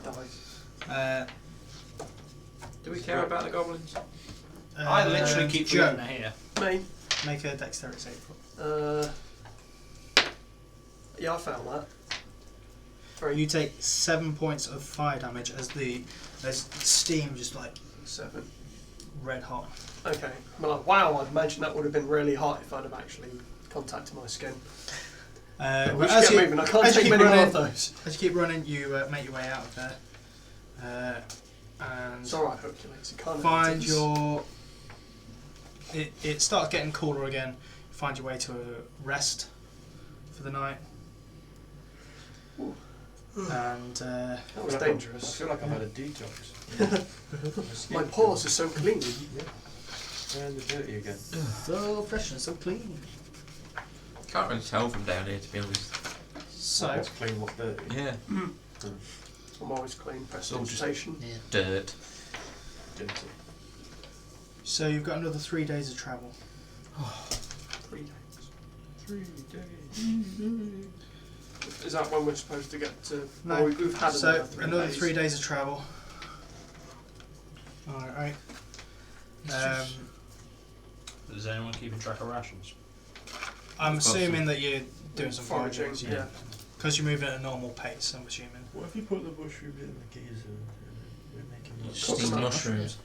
dies. Do we care about the goblins? I literally keep Joe, reading it here. Me. make a dexterity save. For Yeah, I found that. Very You take 7 points of fire damage as there's steam just like 7. red hot. Okay. I'm like, wow, I'd imagine that would have been really hot if I'd have actually contacted my skin. We But should as get you, moving. I can't as you take keep many more running- of those. as you keep running, you make your way out of there. And It's alright, Hercules. You can't find have your. It starts getting cooler again. Find your way to a rest for the night. Ooh. And That was I dangerous. feel like I've had a detox. My paws are so clean. They're in the dirty again. so fresh and so clean. Can't really tell from down here, to be honest. So What's clean, what's dirty? Yeah. I'm always clean. all just- Prestidigitation. Yeah. Dirt. Dirty. So you've got another 3 days of travel. 3 days. 3 days. Is that when we're supposed to get to? No. Or we've had So three another days. 3 days of travel. Alright. Is anyone keeping track of rations? I'm Of course. assuming that you're doing some Foraging, foraging. yeah. Because you're moving at a normal pace, I'm assuming. What if you put the mushroom in the geezer and we're making that? Steamed Coconut mushrooms.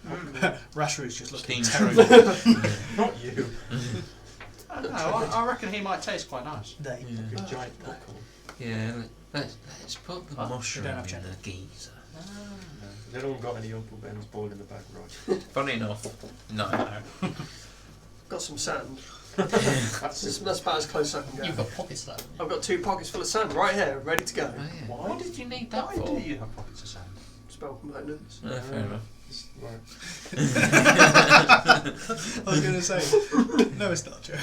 Rashroo's just looking Steamed terrible. Not you. I don't know. I reckon he might taste quite nice. They. Like a giant popcorn. Yeah, let's put the What? mushroom We don't have in gender. the geezer. No. Has anyone got any Uncle Ben's ball in the bag, right? Funny enough, no. Got some sand. That's That's about as close as I can go. You've got pockets though. I've got 2 pockets full of sand right here, ready to go. Oh, yeah. Why? What did you need that Why for? do you have pockets of sand? Spell components. No, fair enough. Right. I was going to say, no, it's not, Joe.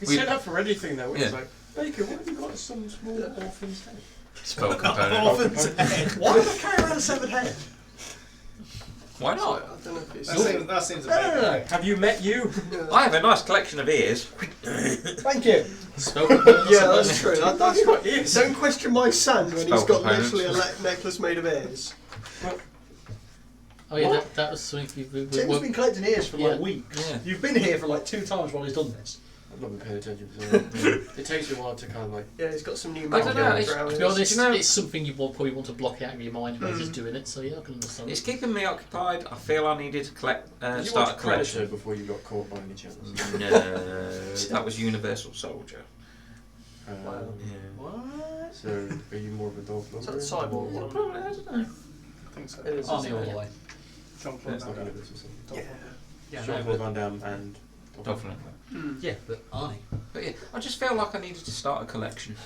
You We- said that for anything though. It's Yeah. like, Baker, what have you got some small orphan's head? Spell component. Orphan's head. Why would I carry around a severed head? Why I not? don't know if it's. That seems a bit. Have you met you? I have a nice collection of ears. Thank you. Spell components. Yeah, that's true. That's got ears. Don't question my son when Spell he's got components. literally a necklace made of ears. Oh yeah, that was something Tim's been collecting ears for Yeah. like weeks. Yeah. You've been here for like 2 times while he's done this. I've not been paying attention to it takes me a while to kind of like. Yeah, he's got some new I don't know, markings it's- around To be his- honest, Do you know- it's something you probably want to block out of your mind when he's doing it. So yeah, I can understand. It's keeping me occupied. I feel I needed to Did you start watch a Predator collection. before you got caught by any chance? No, that was Universal Soldier. Wow. Yeah. What? So, are you more of a dog lover? Is that the cyborg Yeah, one? probably, I don't know. I think so. It is, Army isn't all it? the way. Jean-Claude It's not Van Damme. Universal Soldier. Yeah. Yeah, Jean-Claude Van Damme and. Definitely. Yeah, but Arnie. But yeah, I just feel like I needed to start a collection.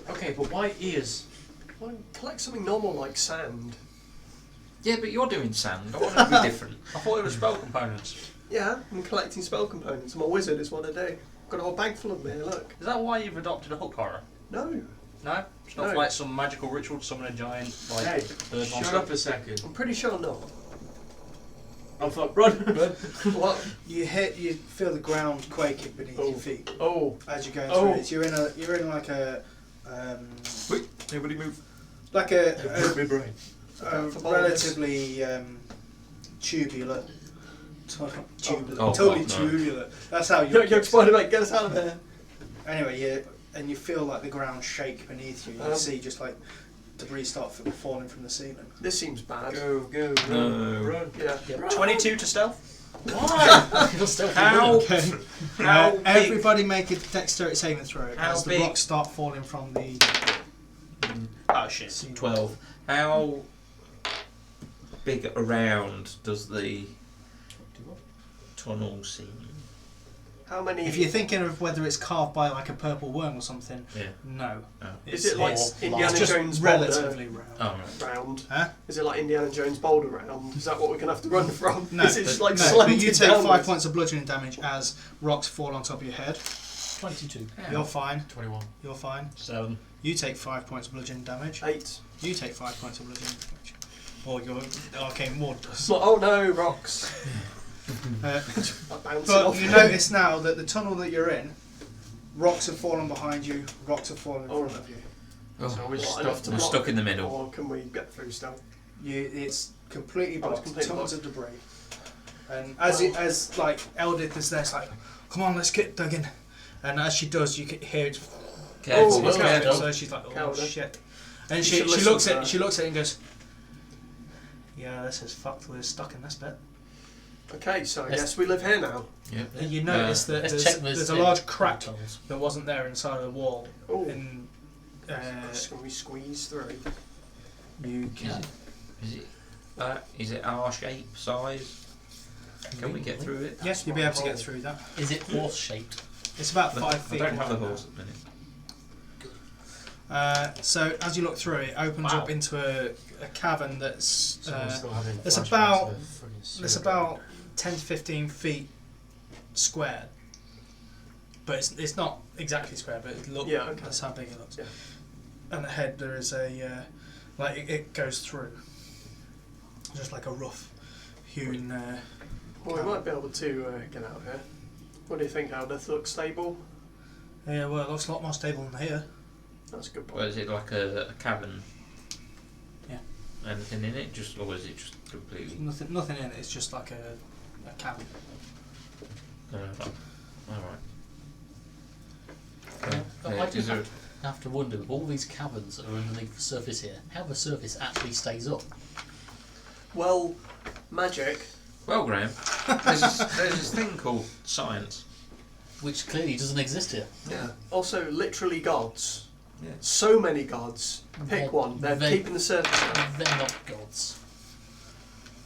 Okay, but why ears? Well, collect something normal like sand. Yeah, but you're doing sand. I want to be different. I thought it was spell components. Yeah, I'm collecting spell components. I'm a wizard, is what I do. I've got a whole bag full of them here, look. Is that why you've adopted a hook horror? No, No? It's not No. like some magical ritual to summon a giant, like, Hey, bird shut monster? up a second. I'm pretty sure not. I thought, run! What? You feel the ground quaking beneath your feet Oh, as you're going Oh. through it. You're in like a Wait, everybody move. like My brain. a For relatively tubular. Tubular. Oh, totally God, no. tubular. That's how yo, you. Spider-Man, get us out of here. Anyway, and you feel like the ground shake beneath you. You see just like debris start falling from the ceiling. This seems bad. Go, No. run. Yeah. 22 to stealth. Why? You're still How? Okay. How big? Everybody make a dexterity saving throw How as the big? rocks start falling from the. Oh shit. ceiling. 12. How big around does the tunnel seem? How many? If you're thinking of whether it's carved by like a purple worm or something, Yeah. no. Oh. Is it like It's Indiana just Jones relatively round. Oh, right. round? Huh? Is it like Indiana Jones boulder round? Is that what we're gonna have to run from? No, Is it just like no, slanted but you take downwards? 5 points of bludgeoning damage as rocks fall on top of your head. 22. You're fine. 21. You're fine. 7. You take 5 points of bludgeoning damage. 8. You take 5 points of bludgeoning damage. Or your arcane ward does. Oh no, rocks! Uh, That bouncing but off. you notice now that the tunnel that you're in, rocks have fallen behind you, rocks have fallen in Oh. front of you. Oh. So we're What, stuck. enough to We're block stuck in the it? middle. Or can we get through still? It's completely Oh, it's blocked, completely tons of debris. And as like Eldith is there, it's like, come on, let's get dug in. And as she does, you can hear it. Careful, Oh, careful. So she's like, oh Coward. shit. And You she should listen looks to at her. it. She looks at it and goes, yeah, this is fucked. We're stuck in this bit. Okay, so I Let's- guess we live here now. Yep. And you notice that Let's there's, check this. there's a large crack tunnels. that wasn't there inside of the wall. Oh, And can we squeeze through? you can. Is it R shape size? Can we get through it? Yes, you'll be able to get through that. Is it horse shaped? It's about I 5 feet. don't have the wide. horse at the minute. So as you look through it, opens Wow. up into a cavern that's Someone's still having it's flashbacks about- to friggin' it's sewer. about 10 to 15 feet square. But it's not exactly square, but it looks Yeah, okay. that's how big it looks. Yeah. And ahead there is a like it goes through, just like a rough hewn. Well, we might be able to get out of here. What do you think, Aldith? Looks stable? Yeah, well, it looks a lot more stable than here. That's a good Or point. is it like a cavern? Yeah. Anything in it? Just or is it just completely? Nothing in it. It's just like a cavern. Alright. I do Is there? have to wonder, with all these caverns that are underneath the surface here, how the surface actually stays up. Well, magic. Well, Graham, there's this thing called science. Which clearly doesn't exist here. Yeah. Also, literally gods. Yeah. So many gods. Pick one. They're They- keeping the surface up. They're not gods.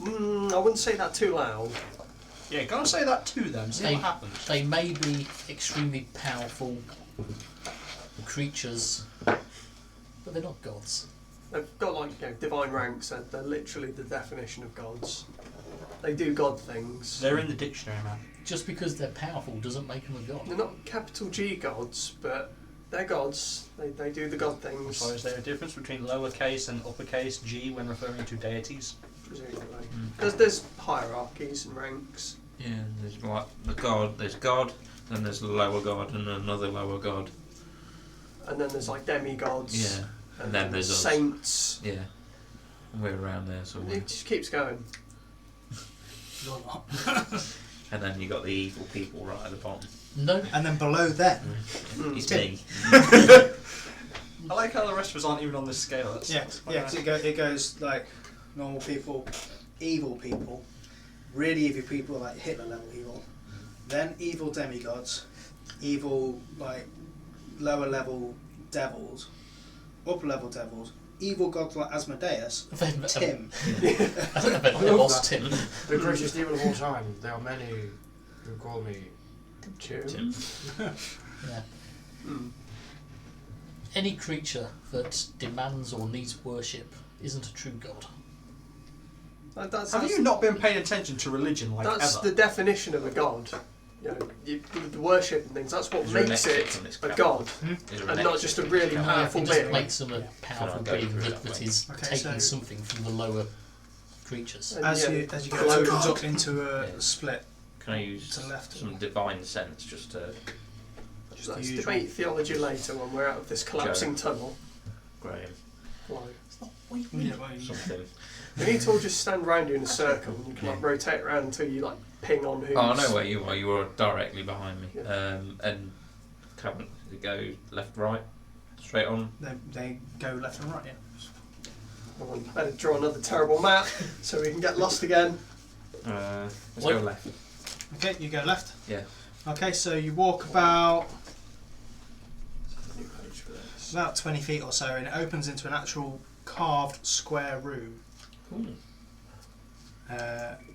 I wouldn't say that too loud. Yeah, go and say that to them. See They- what happens. They may be extremely powerful creatures, but they're not gods. They've got divine ranks. They're literally the definition of gods. They do god things. They're in the dictionary, man. Just because they're powerful doesn't make them a god. They're not capital G gods, but they're gods. They do the god things. So is there a difference between lowercase and uppercase G when referring to deities? Presumably. Mm. There's hierarchies and ranks. Yeah, there's like the god. There's God, then there's a lower god and another lower god. And then there's like demigods. Yeah, and then there's us. saints. Yeah, and we're around there somewhere. It just keeps going. You're not. And then you got the evil people right at the bottom. No, And then below them, It's me. I like how the rest of us aren't even on this scale. That's, yeah, that's quite yeah. nice. 'Cause it goes like normal people, evil people, really evil people like Hitler level evil, then evil demigods, evil like lower level devils, upper level devils, evil gods like Asmodeus, Tim. it was Tim. The greatest evil of all time. There are many who call me Tim. Yeah. Mm. Any creature that demands or needs worship isn't a true god. Have you not been paying attention to religion like That's ever? the definition of a god. The worship and things. That's what Is there an makes exit it from this a cavern? god, Is there and an not exit just a from really this cavern? powerful It just being. makes them a powerful Can I go being through that that way? is Okay, taking so- something from the lower creatures. And As yeah, you go, it below opens God. up into a Yeah. split. Can I use To the left. some divine sense just to Just Let's the usual. debate theology later when we're out of this collapsing tunnel. Graham Yeah, well, you- something? We need to all just stand around you in a circle, and you can like rotate around until you like ping on who's. Oh, I know where you are. You are directly behind me. Yeah. And Does it go left, right, straight on? They go left and right. Yeah. Well, we better draw another terrible map so we can get lost again. Let's What? go left. Okay, you go left. Yeah. Okay, so you walk about New page for this. about 20 feet or so, and it opens into an actual carved square room. Ooh.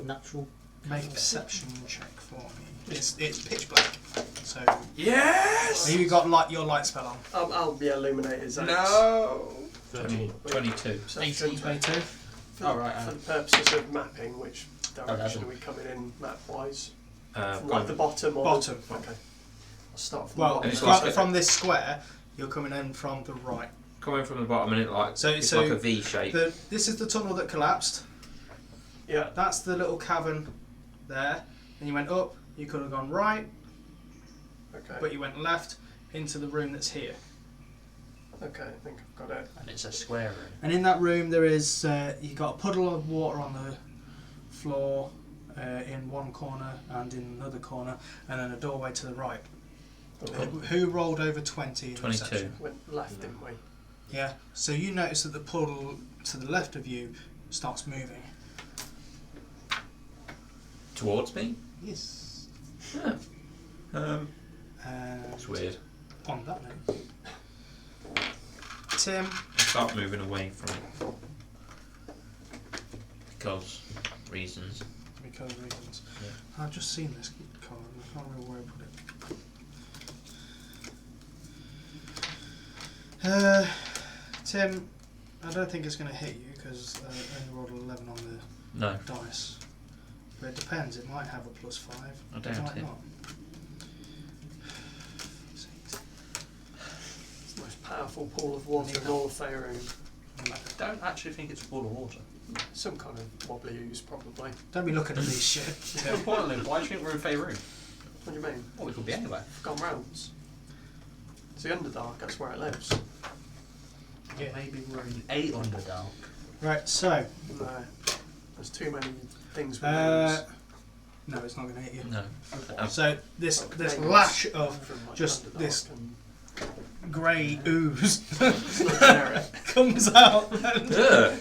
Natural. Make a perception check for me. It's pitch black. So Yes! you got your light spell on. I'll be illuminated. Zach. No! 13. 22. Perception 18, check. 22. For, Oh, right, for the purposes of mapping, which direction that's are we coming in map-wise? From Gone. like the bottom or Bottom. Okay. I'll start from Well, the It's bottom. like- from this square, you're coming in from the right. Coming from the bottom and it's So like a V shape. This is the tunnel that collapsed. Yeah. That's the little cavern there. And you went up. You could have gone right, Okay. but you went left into the room that's here. Okay, I think I've got it. And it's a square room. And in that room, there is you got a puddle of water on the floor in one corner and in another corner, and then a doorway to the right. Who rolled over 20 in 22. perception? Went left, didn't we? Yeah. So you notice that the puddle to the left of you starts moving. Towards me? Yes. Yeah. And It's weird. on that note, Tim. I start moving away from it. Because reasons. Because reasons. Yeah. I've just seen this card and I can't remember where I put it. Tim, I don't think it's going to hit you because I only rolled an 11 on the No. dice. But it depends, it might have a +5. I It doubt might it. not. It's the most powerful pool of water in all of Faerun. I don't actually think it's a pool of water. Some kind of wobbly ooze, probably. Don't be looking at these shit. Tim. Importantly, why do you think we're in Faerun? What do you mean? Well, we could be anywhere. Gone rounds. It's the Underdark, that's where it lives. Yeah. Maybe we're in a Underdark. Right, so No. There's too many things with no, ooze. it's not going to hit you. No. So this Names lash of from, like, just Underdark this and grey ooze it's not generic. comes out. And Ugh.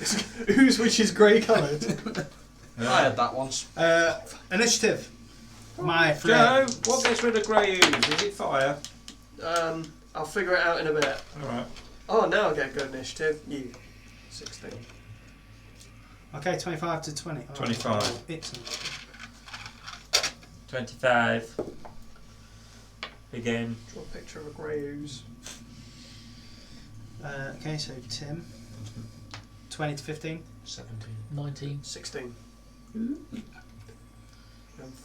ooze which is grey coloured. I had that once. Initiative. My Joe, friend. what gets rid of grey ooze? Is it fire? I'll figure it out in a bit. Alright. Oh, now I get good initiative. You. 16. Okay, 25 to 20. Oh, 25. It's 25. Again. Draw a picture of a grey ooze. okay, so Tim. 20 to 15. 17. 19. 16. And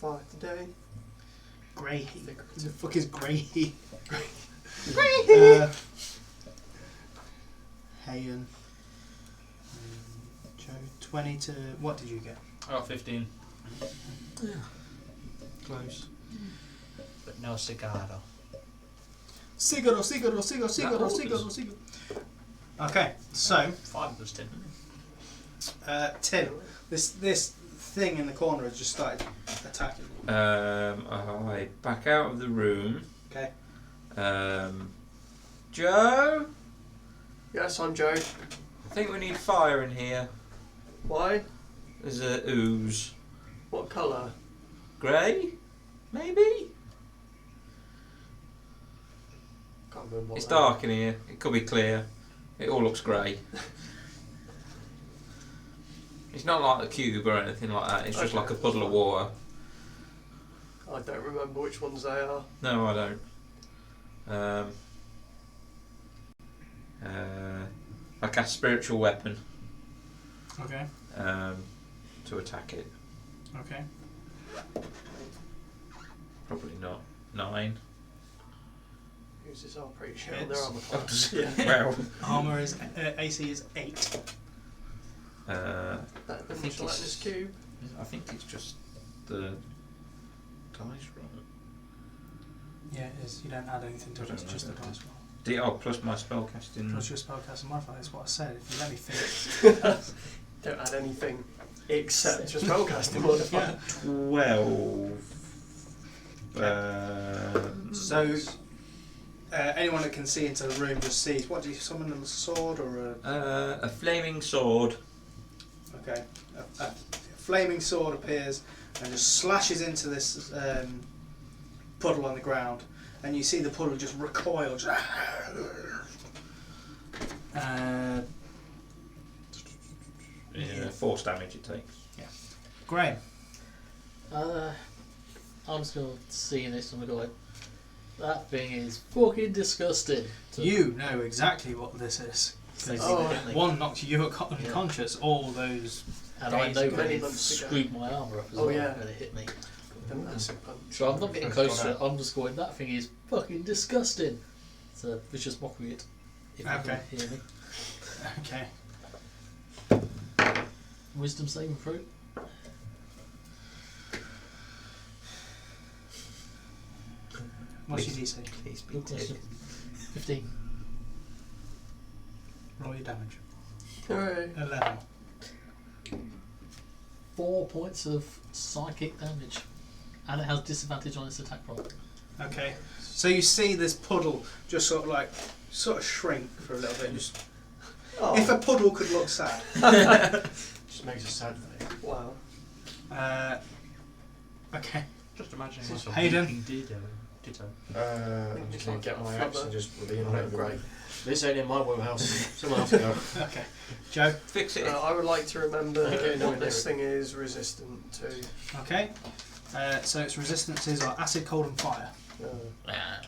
5 today. Grey. Figure What the fuck is grey? Hayden. Joe, 20 to. What did you get? I got 15. Close. But no cigar. Sigaro. Okay, so 5 was 10. Tim, this thing in the corner has just started attacking. I back out of the room. Okay. Joe? Yes, I'm Joe. I think we need fire in here. Why? There's a ooze. What colour? Grey? Maybe? Can't remember what It's that dark in here. It could be clear. It all looks grey. It's not like a cube or anything like that. It's just Okay. like a puddle of water. I don't remember which ones they are. No, I don't. I cast spiritual weapon Okay. to attack it. Okay. Probably not. 9. Oozes are pretty shit on Hits. their armour Oh, class. does- Yeah. Well, Armor is AC is 8. Better I than think gelatinous it's- cube. I think it's just the dice roll. Yeah, it is. You don't add anything to I it. don't It's know just the about dice it. roll. Plus my spellcasting. Plus your spellcasting modifier. That's what I said. If you let me finish. Don't add anything except your spellcasting modifier. 12. So anyone that can see into the room just sees. What do you summon? A sword or a? A flaming sword. Okay. A flaming sword appears and just slashes into this puddle on the ground, and you see the puddle just recoil. Just Force damage it takes. Graham. I'm just going to see this and go like, that thing is fucking disgusting. So You know exactly what this is. significantly. One knocked you unconscious. All those. And I know that many it months ago. screwed my armour up as Oh, well yeah. when it hit me. A massive punch. So I'm not getting First close to it, one I'm just going, that thing is fucking disgusting. It's a vicious mockery it. If you Okay. can hear me. Okay. Wisdom saving throw. What's your DC? Please be Good question. dead. 15. Roll your damage. Hooray. 11. 4 points of psychic damage. And it has disadvantage on its attack roll. Okay. So you see this puddle just sort of shrink for a little bit. Just, Oh, if a puddle could look sad. Just makes a sad face. wow. Okay. Just imagining myself Hayden. eating Ditto. I'm just going to get my axe and just lean on it. Great. This ain't in my wheelhouse. Someone else go. Okay. Joe. Fix it. I would like to remember Okay, no, what this no. thing is resistant to. Okay. So its resistances are acid, cold, and fire.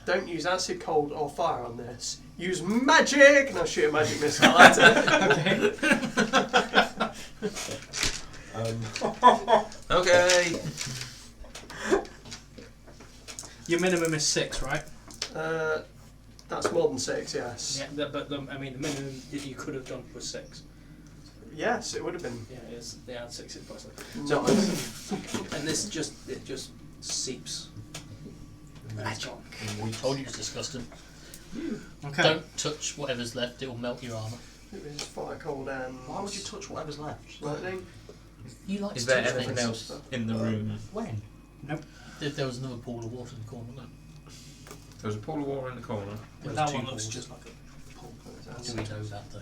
Don't use acid, cold, or fire on this. Use magic! And I'll shoot a magic missile at it. Okay. Okay. Your minimum is 6, right? That's more than 6, yes. Yeah. But the minimum that you could have done was 6. Yes, it would have been. Yeah. It's 6 is possible. No. And this just seeps. Magic. We told you it's disgusting. Okay. Don't touch whatever's left, it will melt your armour. It was fire, cold, and Why would you touch whatever's left? lightning. You like Is to there touch anything things. else in the room? When? There was another pool of water in the corner. Though. There was a pool of water in the corner. But There's that two one looks pools. just like a pool. Do we know that though?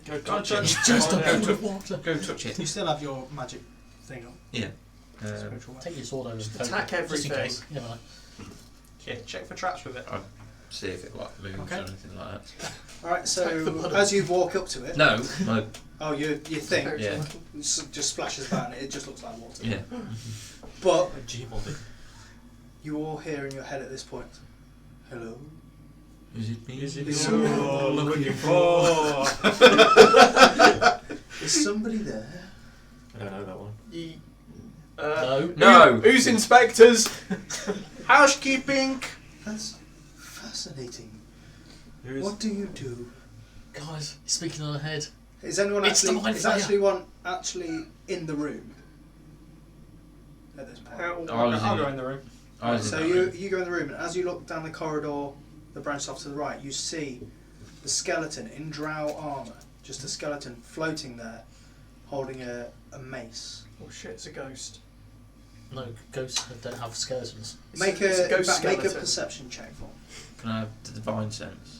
Go touch touch it. it. Just a Go pool to- of water. Go touch it. You still have your magic thing on. Yeah. Spiritual weapon. Take your sword over and poke attack it, just in everything. case. You know. Yeah, check for traps with it. See if it like moves Okay. or anything like that. Alright, Attack the so puddle. as you walk up to it, No. No. oh, your thing Yeah. just splashes about and it just looks like water. Yeah. But A G-body. you all hear in your head at this point, hello? Is it me? Is it Is you you looking for? Is somebody there? I don't know that one. No. No. Who's inspectors? Housekeeping. That's fascinating. Who's What do you do? Guys, he's speaking on the head. Is anyone It's the actually mind is flayer. actually one actually in the room at this point? How? I was I'll in- go in the room. I was in So that you room. go in the room, and as you look down the corridor, the branch off to the right, you see the skeleton in drow armour, just a skeleton floating there, holding a mace. Oh shit, it's a ghost. No, ghosts don't have skeletons. Make It's a a ghost make a skeleton. perception check for me. Can I have the divine sense?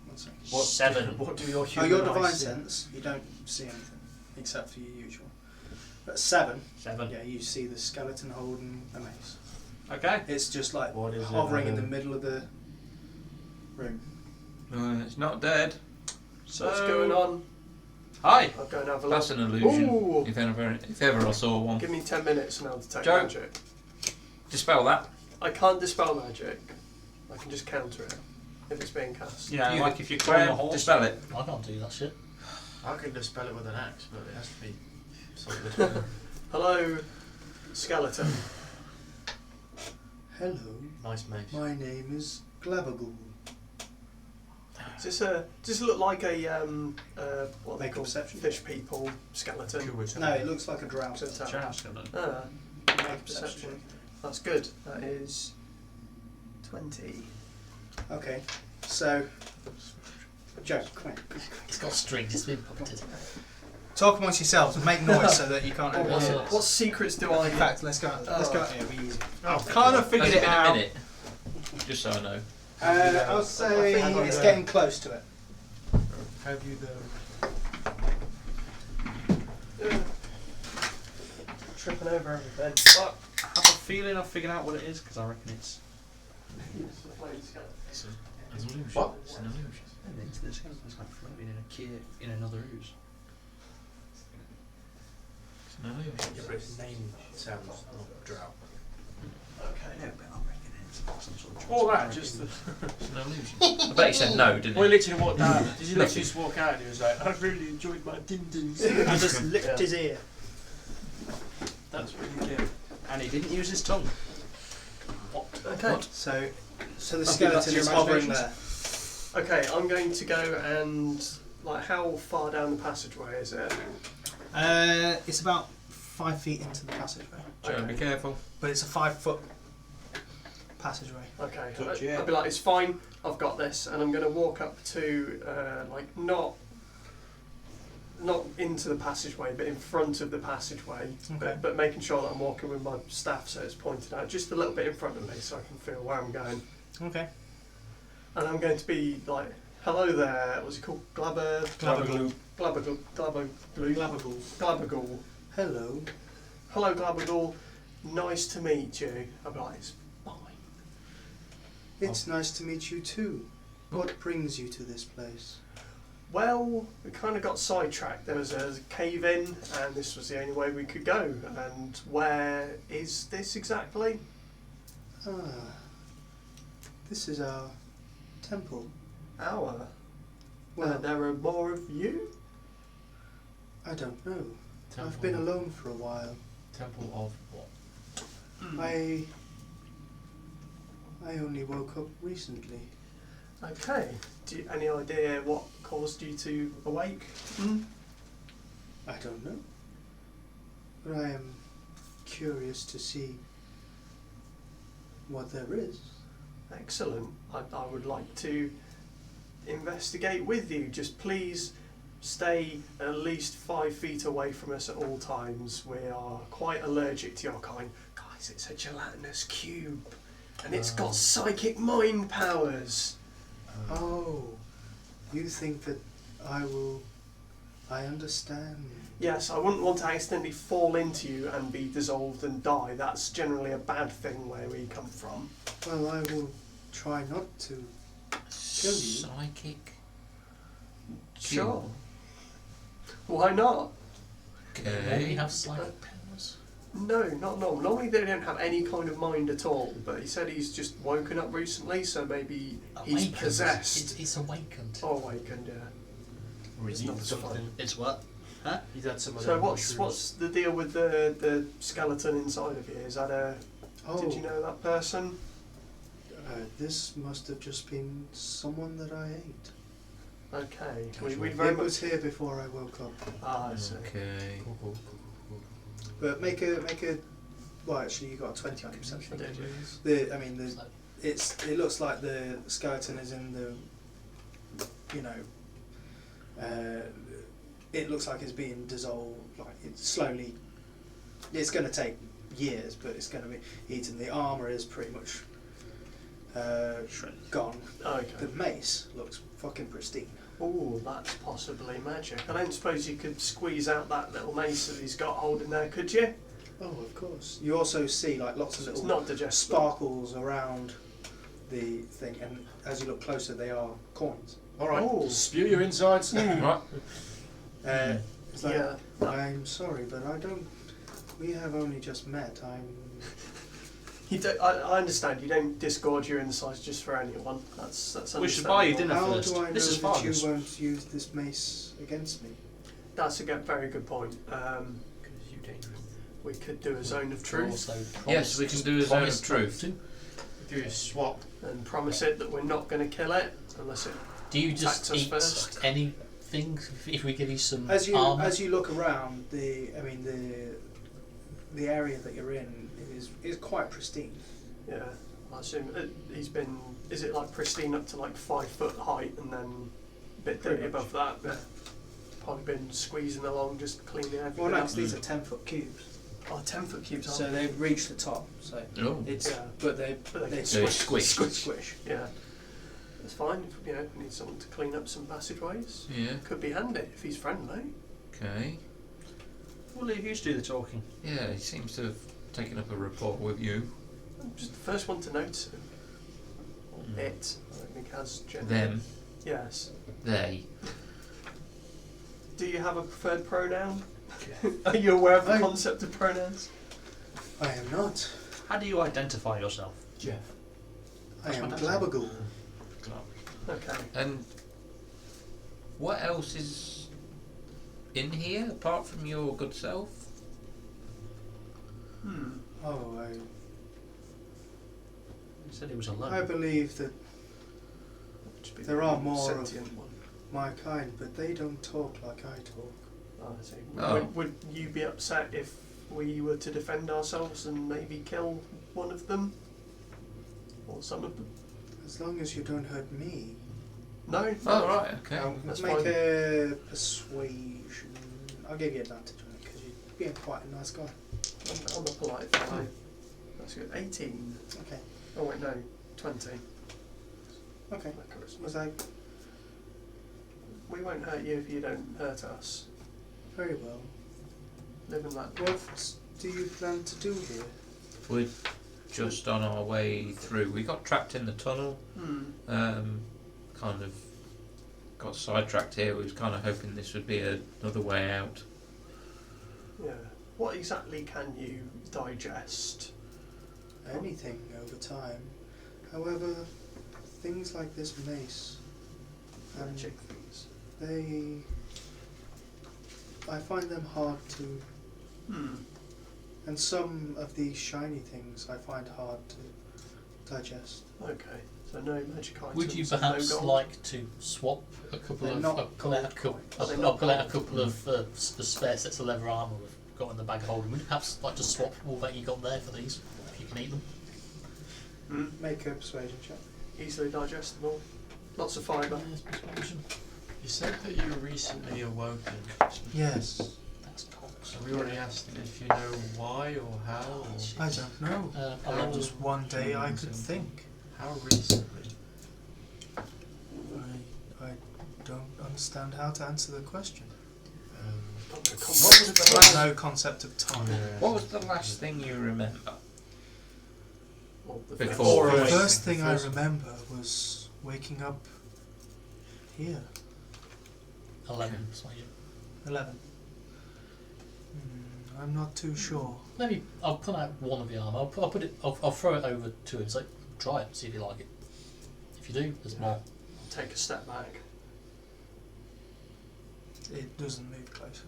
1 second. What, 7. What do your Oh, human your eyes divine see? sense, you don't see anything except for your usual. But 7, 7. yeah, you see the skeleton holding a mace. Okay. It's just like What is it, hovering in the Adam? middle of the room. It's not dead. So What's going on? Hi. I'll go and have a look. That's an illusion. Ooh. If ever I saw one. Give me 10 minutes and I'll detect Joe. magic. Dispel that. I can't dispel magic. I can just counter it if it's being cast. Yeah, You- like if you're calling a Graham, horse. dispel it. I can't do that shit. I could dispel it with an axe, but it has to be something. Hello, skeleton. Hello, Nice mace. my name is Glabagool. Does this look like a what they Make a call perception. fish people skeleton? No, it looks like a drow. So it's It's your house, skeleton. make Make a a perception. That's good. That is 20. Okay, so Joe, come here. It's got strings, it's been puppeted. Talk amongst yourselves and make noise so that you can't Oh, overhear. what secrets do I In fact, let's go. Let's go out here. It'll be easy. I've kind of figured Has it it been a out. minute? Just so I know. I'll say I think it's I'm getting close to it. Have you though? Tripping over everything. But I have a feeling I've figured out what it is because I reckon it's. It's an illusion. What? It's an illusion. It's like floating in a key in another ooze. It's an illusion. Yeah, but its name sounds not drow. Okay. No, but I reckon it's some sort of. All that, transparent just thing. the. It's an illusion. I bet he said no, didn't Well, he he? literally walked out. Did you literally just walk out and he was like, "I've really enjoyed my din-dins." I just licked his ear. That's really good. And he didn't use his tongue. Okay. So the that's skeleton your is hovering there. imaginations. Okay, I'm going to go and like how far down the passageway is it? It's about 5 feet into the passageway, Joe, be careful. but it's a 5-foot passageway. Okay, Touch it. I'll be like, it's fine, I've got this, and I'm going to walk up to like not into the passageway, but in front of the passageway, Okay. but making sure that I'm walking with my staff so it's pointed out just a little bit in front of me so I can feel where I'm going. Okay. And I'm going to be like, hello there, what's it called? Glabberglue. Glabberghoul. Hello. Hello Glabberghoul, nice to meet you. I'll be like, it's fine. It's nice to meet you too. What brings you to this place? Well, we kind of got sidetracked. There was a cave in, and this was the only way we could go. And where is this exactly? Ah, this is our temple. Our. Well, There are more of you? I don't know. Temple. I've been alone for a while. Temple of what? I only woke up recently. Okay. Any idea what caused you to awake? I don't know. But I am curious to see what there is. Excellent. I would like to investigate with you. Just please stay at least 5 feet away from us at all times. We are quite allergic to your kind. Guys, it's a gelatinous cube. And it's got psychic mind powers. Oh, you think that I understand. Yes, I wouldn't want to accidentally fall into you and be dissolved and die. That's generally a bad thing where we come from. Well, I will try not to kill you. Psychic. Sure. Why not? Don't we Okay. have psychic powers? No, not normal. Normally they don't have any kind of mind at all, but he said he's just woken up recently, so maybe he's Awakened. possessed. It's awakened. Or awakened, yeah. Or is It's not he so something? It's what? He's had some of So them what's mushrooms. the deal with the skeleton inside of you? Is that a... Oh, Did you know that person? this must have just been someone that I ate. Okay. We very It much... was here before I woke up. Ah, I see. Okay. Cool. But make a. Well, actually, you got a 20 on perception. I did. It looks like the skeleton is in the. You know. It looks like it's being dissolved. Like it's slowly. It's going to take years, but it's going to be eaten. The armor is pretty much. Gone. Okay. The mace looks fucking pristine. Oh, that's possibly magic. I don't suppose you could squeeze out that little mace that he's got holding there, could you? Oh, of course. You also see like lots of So it's little not digestible. sparkles around the thing, and as you look closer, they are coins. Alright, Oh. spew your insides. Right. It's like, Yeah. I'm sorry, but I don't. We have only just met. You don't, I understand. You don't disgorge your insides just for anyone. That's We should buy you understandable. dinner How first. do I know This is that farmers. you won't use this mace against me? That's a very good point. Because you dangerous. We could do a zone of truth Also Yes, we can do a zone of truth. Do a swap. and promise it that we're not going to kill it unless it. Do you just Attacked us eat first. anything if we give you some as you armor? as you look around, the area that you're in is quite pristine. Yeah, I assume he's been. Is it like pristine up to like 5 foot height and then a bit Pretty dirty much. above that? But probably been squeezing along, just cleaning everything Well, no, up. 'cause these are 10-foot cubes, Oh, 10-foot cubes. so they've reached the top. So Oh. it's Yeah. but they But they they can So squish, it's squished. squish. Yeah. That's fine. If, we need someone to clean up some passageways. Yeah. Could be handy if he's friendly. Okay. We'll leave you to do the talking. Yeah, he seems to have taken up a rapport with you. I'm just the first one to notice him. Or it. I don't think has gender. Them. Yes. They. Do you have a preferred pronoun? Are you aware of the I- concept of pronouns? I am not. How do you identify yourself? Jeff. I am my dad's Glabagool. Okay. And what else is in here apart from your good self? Oh, You said he was I alone. believe that Just be there the are more of sentient one. my kind, but they don't talk like I talk. Oh, I see. Oh. Would you be upset if we were to defend ourselves and maybe kill one of them? Or some of them? As long as you don't hurt me. No? Oh, right, okay. That's Make fine. a persuasion. I'll give you advantage on it because you're being quite a nice guy. I'm a polite fellow. That's good. 18. Okay. Oh wait, no. 20. Okay. Like charisma. Was I We won't hurt you if you don't hurt us. very well? Live and let. What do you plan to do here? We're just on our way through. We got trapped in the tunnel. Kind of got sidetracked here. We was kind of hoping this would be another way out. Yeah. What exactly can you digest? Anything over time. However, things like this mace, Magic things. I find them hard to, Hmm. and some of these shiny things I find hard to digest. Okay. So no magic items. Would you and perhaps no gold? like to swap a couple They're of not pull out a gold couple, coins. Are they I'll not pull out a gold? couple of the spare sets of leather armour we've got in the bag of holding? Would you perhaps like to swap all that you got there for these, if you can eat them? Hmm. Make a persuasion check. Easily digestible. Lots of fibre. Yes, persuasion. You said that you were recently awoken. Yes. That's Cox. So we already asked if you know why or how or I don't know. I'll Just one day I could think. how recently. I don't understand how to answer the question. What was the last? No concept of time. What was the last thing you remember? Well, the Before first- The Wait, first thing I first- remember was waking up here. 11 persuasion. 11. I'm not too sure. Maybe I'll pull out one of the armour. I'll put it. I'll throw it over to him. So try it. See if you like it. If you do, there's more. Take a step back. It doesn't move closer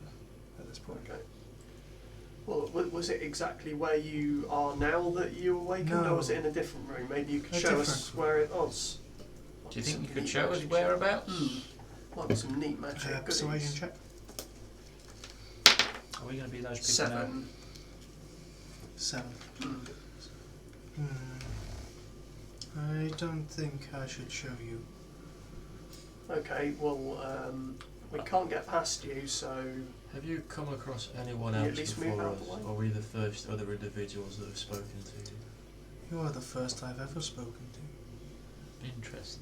at this point. Okay. Well, was it exactly where you are now that you awakened, No. or was it in a different room? Maybe you could A show us different where it was. Do you think you Some could neat show us magic whereabouts? Might be some neat magic. Persuasion goodies. check. Are we going to be those people now? 7. 7. Hmm. I don't think I should show you. Okay. Well, we can't get past you, so Have you come across anyone You at else least move before out us? of the way. Or are we the first other individuals that have spoken to you? You are the first I've ever spoken to. Interesting.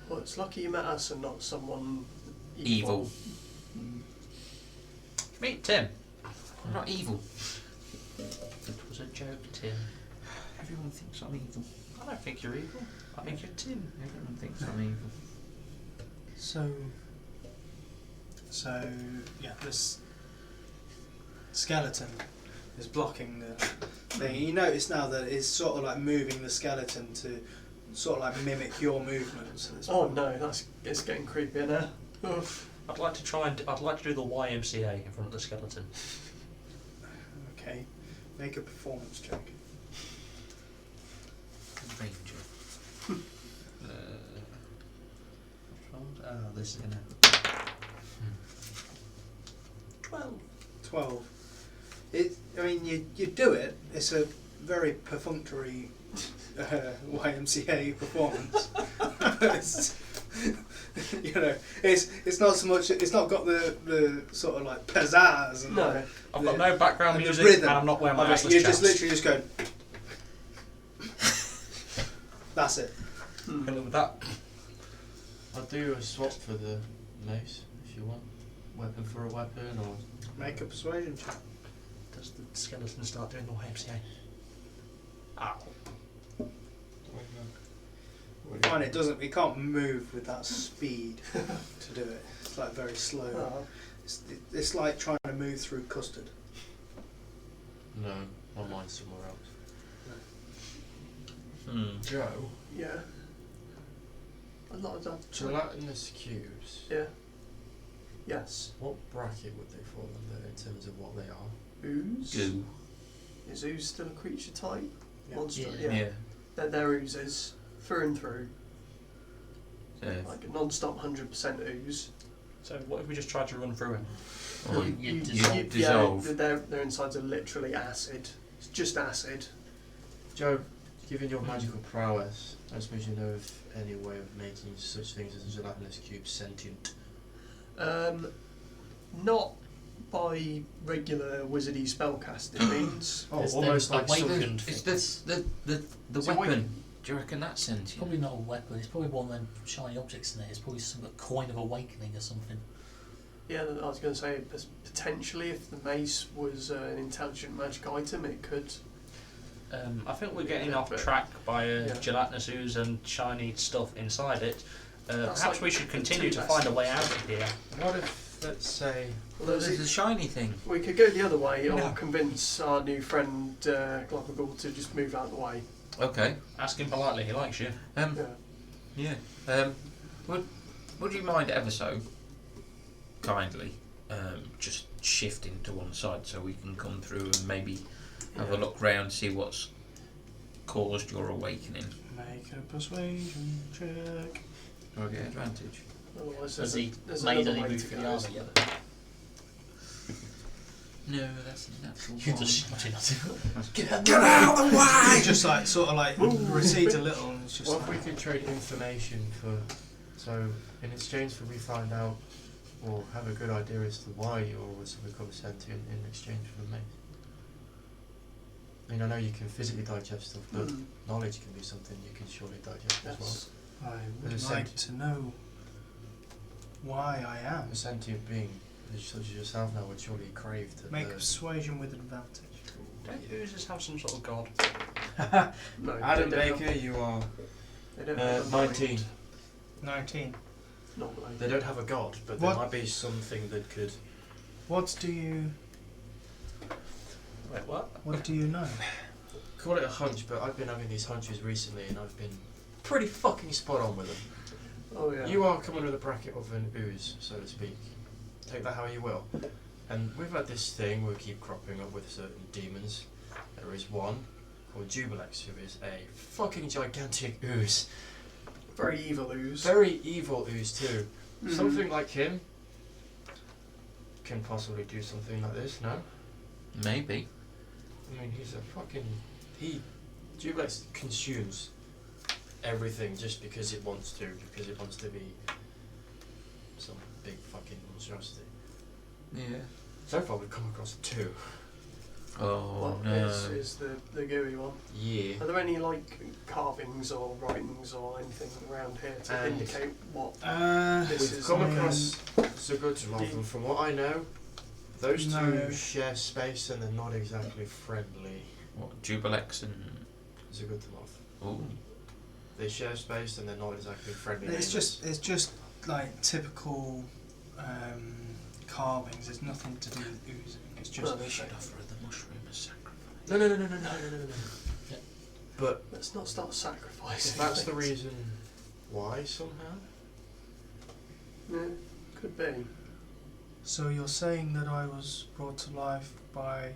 well, it's lucky you met us and not someone Evil. Meet Tim. I'm not evil. It was a joke, Tim. Everyone thinks I'm evil. I don't think you're evil. I think you're Tim. Everyone thinks I'm evil. So, yeah, this skeleton is blocking the thing. You notice now that it's sort of like moving the skeleton to sort of like mimic your movements at this Oh point. no, it's getting creepier now. I'd like to try and I'd like to do the YMCA in front of the skeleton. Okay. Make a performance check. Ranger. Oh, this is gonna. 12. 12. You do it. It's a very perfunctory YMCA performance. It's not so much. It's not got the sort of like pizzazz. And No. I've got no background and the music, rhythm and I'm not wearing my of it. assless You chaps. just literally just go. That's it. And with that, I'll do a swap for the mace if you want. Weapon for a weapon, or Make a persuasion check. does the skeleton start doing the YMCA? Ow. Fine, it doesn't. We can't move with that speed to do it. It's like very slow. Oh. It's like trying to move through custard. no, my mind's somewhere else. Joe. Yeah. A lot of that. Gelatinous cubes. Yeah. Yes. What bracket would they fall under in terms of what they are? Ooze. Goo. Is ooze still a creature type? Yeah. Monster. Yeah. Yeah. They're oozes through and through. So, Like a non-stop 100% ooze. So what if we just tried to run through him? or You you dissolve. dissolve. Yeah, their insides are literally acid. It's just acid. Joe, given your magical prowess, I suppose you know of any way of making such things as a gelatinous cube sentient. Not by regular wizardy spellcasting means. Oh, It's almost the like awakened something. It's the Is it weapon. Do you reckon that's sentient? Probably not a weapon. It's probably one of them shiny objects in there. It's probably some coin of awakening or something. Yeah, I was going to say potentially if the mace was an intelligent magic item, it could. I think we're getting Yeah, off but- track by yeah. gelatinous ooze and shiny stuff inside it. That's Perhaps like we should the continue two to find a lessons. way out of here. What if, let's say, Well, There's a shiny thing. we could go the other way or No. convince our new friend Globagul to just move out of the way. Okay. Ask him politely, he likes you. Yeah. Yeah. Would you mind ever so kindly just shifting to one side so we can come through and maybe have a look round, see what's caused your awakening? Make a persuasion check. Do I get advantage? Otherwise, Has there's, he there's made another any way move to for go. the armor yet? No, that's a natural You one. just shouting at him. Get out of the way! It just like sort of like recedes a little and it's just what if we like, could trade information for, so in exchange for we find out or have a good idea as to why you always become sentient in exchange for the mace? I mean, I know you can physically digest stuff, but knowledge can be something you can surely digest as well. Yes. I would There's a like to know why I am. A sentient being such as yourself now would surely crave to Make a learn. persuasion with advantage. Don't oozes have some sort of god? No, Adam they don't Baker, have- you are They don't have a 19. mind, 19. normally. They don't have a god, but What? there might be something that could. What do you Wait, what? know? Call it a hunch, but I've been having these hunches recently and I've been pretty fucking spot on with them. Oh yeah. You are coming with a bracket of an ooze, so to speak. Take that how you will. And we've had this thing, we'll keep cropping up with certain demons. There is one called Jubilex, who is a fucking gigantic ooze. Very evil ooze. Very evil ooze too. Mhm. Something like him can possibly do something like this, no? Maybe. I mean, he's a fucking... Jubilex consumes everything just because it wants to, because it wants to be some big fucking monstrosity. Yeah. So far we've come across 2. Oh What no. is the gooey one? Yeah. Are there any like carvings or writings or anything around here to And- indicate what this We've is? come like? across Zugudrov, and from what I know, those No. two share space and they're not exactly friendly. What, Jubilex and... Zugudrov. Oh. They share space and they're not exactly friendly. It's neighbours. just like typical carvings. There's nothing to do with oozing. It's just Oh, okay. should offer the mushroom as sacrifice. No. Yeah. But Let's not start sacrificing. if that's the things. reason why somehow, Yeah, could be. So you're saying that I was brought to life by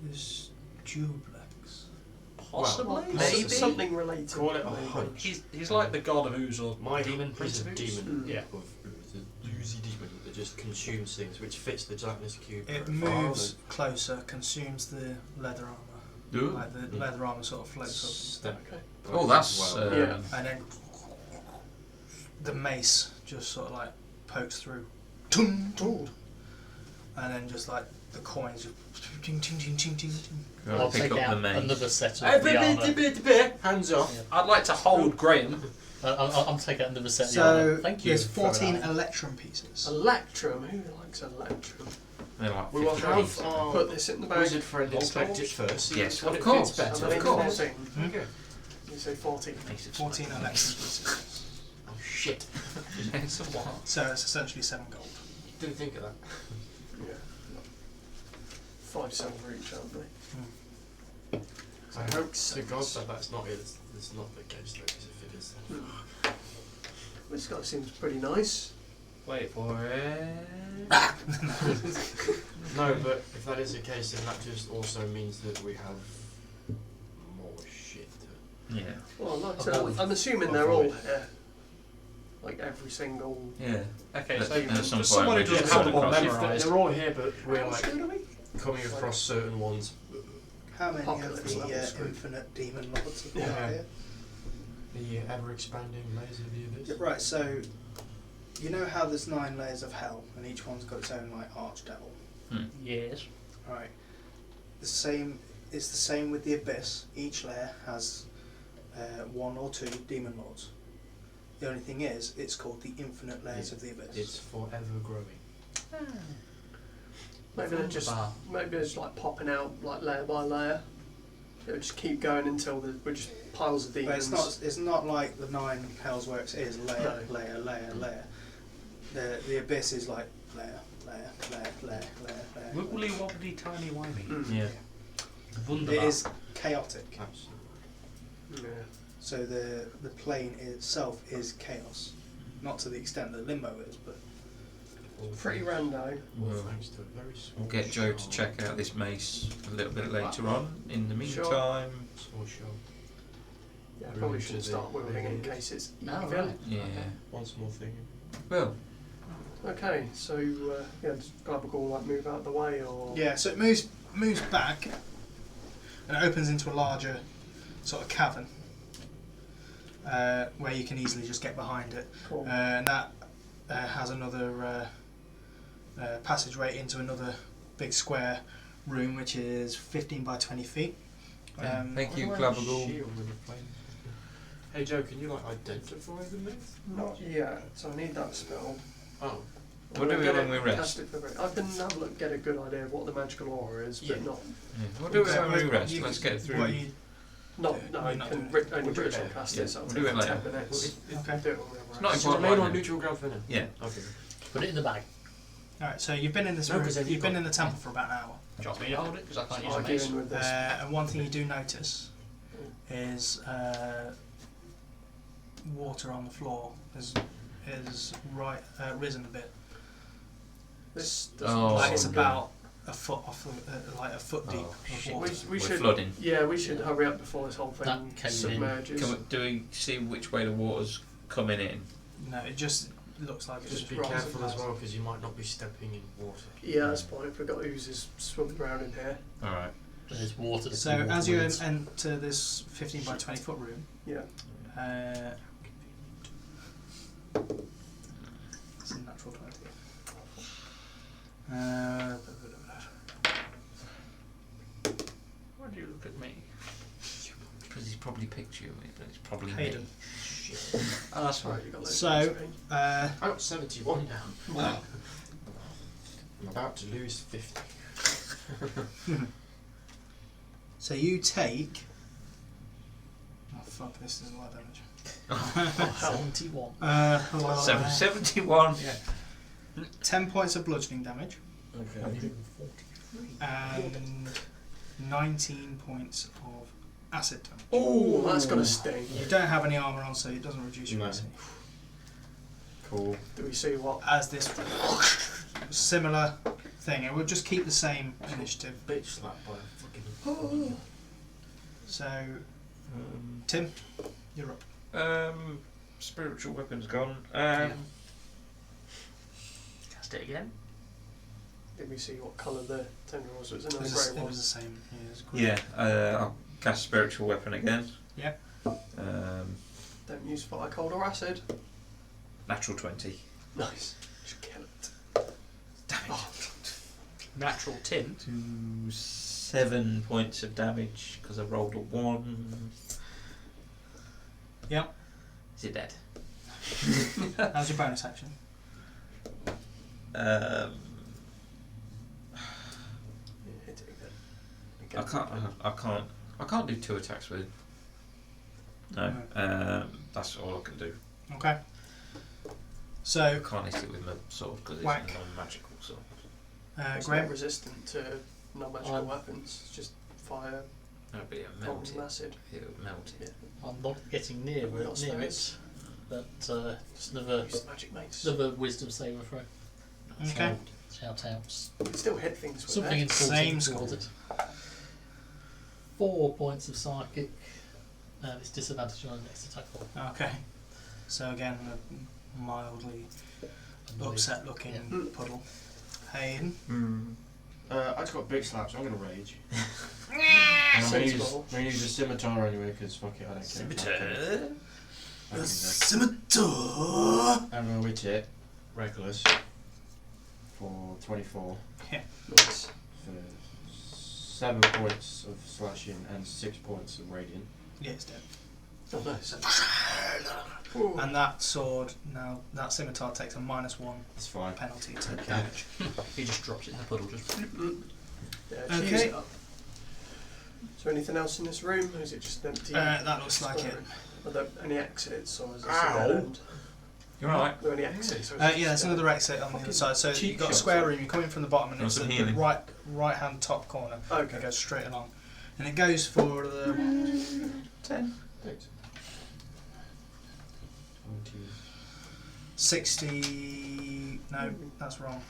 this Jublex? Possibly? Well, Maybe? Something related. call it a maybe. hunch. He's like the god of ooze or My demon is prince a of ooze. demon Yeah. of ooze, a oozy demon that just consumes things, which fits the gelatinous cube. It profile moves closer, consumes the leather armor. Like the leather armor sort of floats Step Okay. Oh, that's... well. Yeah. up, and then the mace just sort of like pokes through, tung, tung, and then just like the coins. Ting, ting, ting, ting, ting, ting. I'll pick take up the out mace. another set of the armour. Hands off. Yeah. I'd like to hold Graham. I'll take out another set of the So armour. Thank you. there's for 14 that. electrum pieces. Electrum. Who likes Electrum? They're like We will 50 have pieces. our Put this in the bag. wizard friend inspect it first. See Yes, what of it course. fits better. And then Of course. 14. Okay. You say 14. 14 electrum pieces. Oh shit. It's a what? So it's essentially 7 gold. Didn't think of that. Yeah. 5 silver each, aren't they? I hope to God that that's not it. It's not the case though, because if it is, then This guy seems pretty nice. Wait for it. no. But if that is the case, then that just also means that we have more shit. Yeah. Well, like, Avoid. I'm assuming they're all here. Like every single. Yeah. Okay, At- so at some for someone who point we doesn't just have come them all across it. If memorised, they're all here, but we're How much like good are we? coming across certain ones. How many Apocalypse of the level screwed. infinite demon lords have Yeah. got here? The ever-expanding layers of the abyss. Yeah, right, so you know how there's 9 layers of hell and each one's got its own like archdevil? Yes. Right. The same it's the same with the abyss. Each layer has 1 or 2 demon lords. The only thing is, it's called the infinite layers of the abyss. It's forever growing. Maybe they're just like popping out like layer by layer. It'll just keep going until we're just piles of But demons. it's not like the 9 hells where it is layer, No. layer, layer, layer. The abyss is like layer, layer, layer, layer, layer, layer. Wibbly wobbly tiny wimey. Mm. Yeah. Wunderbar. It is chaotic. Absolutely. Yeah. So the plane itself is chaos. Not to the extent that limbo is, but Pretty rando. All Well, thanks to a very small We'll get Joe to shard. check out this mace a little bit later on. In the meantime, Small shard. Yeah, Really probably to shouldn't the- start wielding it in the- case it's Oh, evil. right. yeah. One small thing. Well, Okay, so yeah, does Glabagal like move out of the way or? Yeah, so it moves back and it opens into a larger sort of cavern where you can easily just get behind it. Cool. And that has another passageway into another big square room, which is 15 by 20 feet. thank you, Why do I have a Clavigal. shield with a plane? Hey Joe, can you like identify the myth? Not yet. So I need that spell. Oh, We'll do it Get when we rest. cast it for I can have a look, get a good idea of what the magical aura is, but Yeah. not. Yeah. We'll do it So when we rest. you Let's can- get through. what you- Not. Yeah, No, you're I not can doing only We'll do it ritual later. cast Yeah, it. So I'll we'll take do it later. 10 minutes. Okay. Do it when we rest. It's not so important remain on right now. neutral ground for now. Yeah. Okay. Put it in the bag. Alright, so you've been in this No, room, 'cause then you've you've been got- in the temple for about an hour. Do you want me to hold it? Because I can't use a Argue mace. in with this. And one thing you do notice is water on the floor is risen a bit. This Oh, doesn't. Like it's God. about a foot off, like a foot deep Oh, of shit. water. We We're should. flooding. Yeah, we should hurry up before this whole thing That came in. submerges. Do we see which way the water's coming in? No, it just looks like it's Just just be Right. careful as well, because you might not be stepping in water. Yeah, that's fine. If we've got oozes swimming around in here. Alright. There's water. So as you enter this 15 by 20 foot room, Yeah. it's a natural 20. Why do you look at me? Because he's probably picked you, but it's probably Hayden. me. Oh, that's right. You got those So, things, I got 71 now. Wow. I'm about to lose 50. So you take. Oh fuck! This is a lot of damage. 71. 71. Yeah. 10 points of bludgeoning damage Okay. and 19 points of acid damage. Oh, that's gonna sting. You don't have any armour on, so it doesn't reduce your No. AC. Cool. Do we see what? As this similar thing, it will just keep the same initiative. Bitch slapped by a fucking. So, Tim, you're up. Spiritual weapon's gone. Cast it again. Did we see what colour the tendril was? It was It another was, grey it one. was the same. Yeah, it was green. Yeah, I'll cast spiritual weapon again. Yep. Don't use fire, cold, or acid. Natural 20. Nice. Just kill it. Damn it. Natural Tim. Do 7 points of damage because I rolled a 1. Yep. Is it dead? How's your bonus action? Yeah, hit it again. I can't do 2 attacks with. No. That's all I can do. Okay. I So, can't hit it with my sword because it's Whack. a non-magical sword. It's Graham. not resistant to non-magical weapons. It's just fire, No, but it'll melt molten it. acid. It'll melt it. I'm not getting near We're not it, spares. but just another Use magic mace. wisdom saver throw. Okay. Shout outs. You can still hit things with Something it. important Same towards it. 4 points of psychic. It's disadvantage on the next attack roll. Okay. So again, a mildly upset looking Yeah. puddle. Hayden. I just got big slaps, so I'm going to rage. And I'm going Sensible. to use a scimitar anyway, because fuck it, I don't care. Scimitar. Scimitar. I'm going to hit it, reckless, for 24. Nice. For 7 points of slashing and 6 points of radiant. Yeah, it's dead. Oh, nice. And that sword, now that scimitar takes a -1 It's fine. penalty to Okay. damage. He just drops it in the puddle. Just. Yeah, Okay. use it up. Is there anything else in this room, or is it just empty? That looks like it. Are there any exits, or is this Ow. a dead end? You're right. Are there any exits? Or is it Yeah, just there's dead another exit on the other side. So cheek you've got a shots. square room, you come in from the bottom and Want it's some the healing? right hand top corner. Okay. It goes straight along. And it goes for the 10. Thanks. 20. 60... No, that's wrong.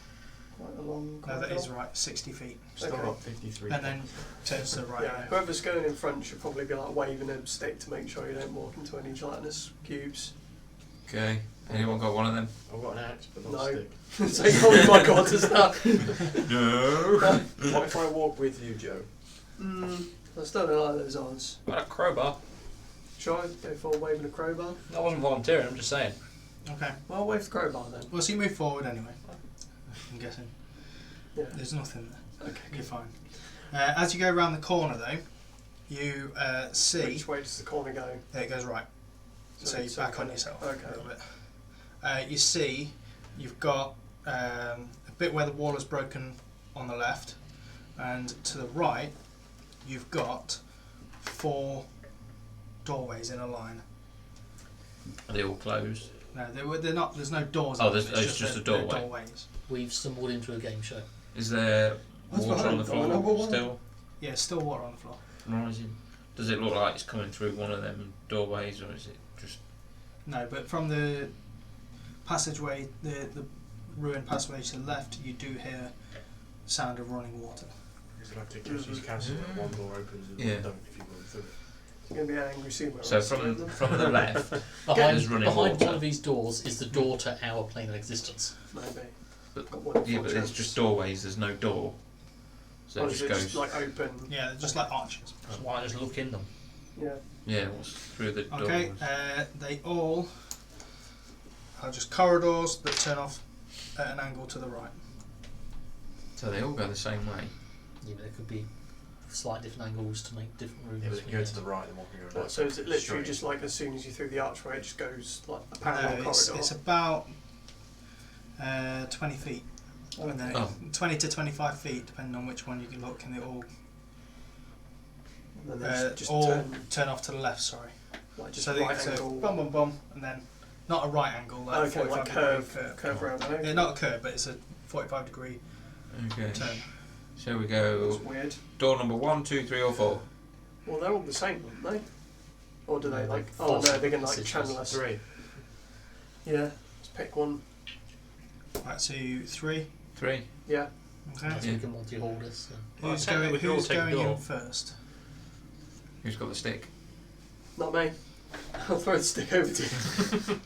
Quite a long No, that corridor. is right. 60 feet. Still Okay. got 53. And then turns to the right Yeah, again. whoever's going in front should probably be like waving a stick to make sure you don't walk into any gelatinous cubes. Okay. Anyone got one of them? I've got an axe, but not No. a stick. So you probably might go on to start. No. What if I walk with you, Joe? I still don't like those odds. What a crowbar. Shall I go for waving a crowbar? I wasn't volunteering. I'm just saying. Okay. Well, I'll wave the crowbar then. Well, so you move forward anyway. I'm guessing. Yeah. There's nothing there. Okay. You're fine. As you go around the corner though, you see... Which way does the corner go? It goes right. So you're back on yourself Okay. a little bit. You see, you've got a bit where the wall is broken on the left, and to the right, you've got 4 doorways in a line. Are they all closed? No, they're not. There's no doors. Oh, in them, there's- it's just a they're doorway. doorways. We've stumbled into a game show. Is there What's water on the behind? Oh, number floor one. still? Yeah, still water on the floor. Rising. Does it look like it's coming through one of them doorways, or is it just... No, but from the passageway, the ruined passageway to the left, you do hear sound of running water. Is it like to catch these cancel that one door opens and Yeah. don't if you run through it? It's going to be an angry super. So from the left, Behind, there's running behind water. one of these doors is the door to our plane of existence. Maybe. But- Got one in Yeah, four but it's chance. just doorways, there's no door. So Or it is just it goes... just like open? Yeah, they're just like arches. That's why I just look in them. Yeah. Yeah, what's through the doors? Okay, they all are just corridors that turn off at an angle to the right. So they all go the same way. Yeah, but there could be slight different angles to make different rooms. Yeah, but if you go to the right, then walking around. So is it literally straight. just like as soon as you through the archway, it just goes like a parallel It's corridor? about 20 feet. And then Oh. 20 to 25 feet, depending on which one you can look, and they all And then there's just all turn, off to the left. Sorry. like just So right they angle. bum bum bum, and then not a right angle, like Okay, 45 like degree curve round. Okay. Yeah, not a curve, but it's a 45 degree Okay. turn. So we That's go weird. door number 1, 2, 3 or 4. Well, they're all the same, aren't they? Or do they No, like? like Oh no, four they can like passages. channel us. 3. Yeah. Let's pick one. Right, so 3. 3. Yeah. Okay. So we can multi-hold us. Well, Who's technically going, we could all who's take a going in door. first? Who's got the stick? Not me. I'll throw the stick over to you. Fine.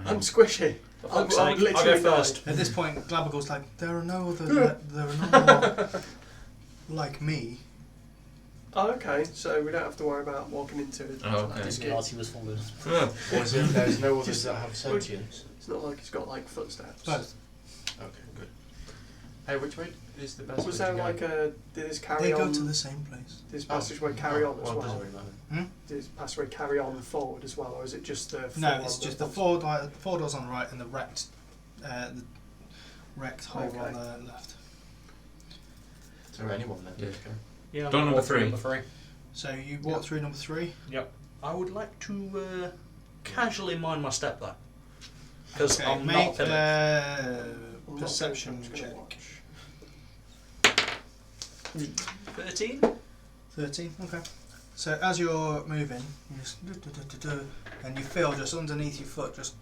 I'm squishy. I fuck's would sake, I'll go literally die. first. At this point, Glabagor's like, there are no more like me. Oh, okay. So we don't have to worry about walking into it. Oh, okay. I didn't realise he was following us. Oh, There's no others that have sentience. It's not like it's got like footsteps. Both. Okay, good. Hey, which way is the best Was way there to go? like a... Did this carry They on... go to the same place. Did this passageway carry on as Well, it doesn't well? really matter. Did this passageway carry on forward as well, or is it just the... No, four it's on just the bottom? four doors on the right and the wrecked hole Okay. on the left. So anyone then? Yeah. Okay. Yeah, I'm Door gonna number walk through 3. Number 3. So you walk through number 3. I would like to casually mind my step though, because Okay, I'm not make feeling. I'm not perception I'm just gonna check. watch. 13. 13. Okay. So as you're moving, you just and you feel just underneath your foot, just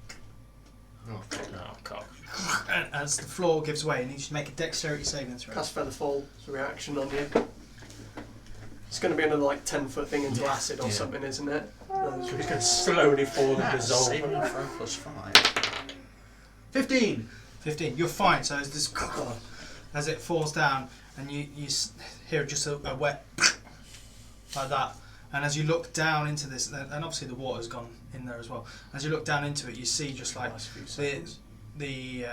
Oh, cock. and as the floor gives way, you need to make a dexterity saving throw. Cast Feather Fall as a reaction on you. It's going to be another like 10-foot thing into acid or Yeah. something, isn't it? so he's going to slowly fall and dissolve. Saving throw plus 5. 15. 15. You're fine. So as this as it falls down, and you hear just a wet like that, and as you look down into this, and obviously the water's gone in there as well. As you look down into it, you see just like Last few seconds. the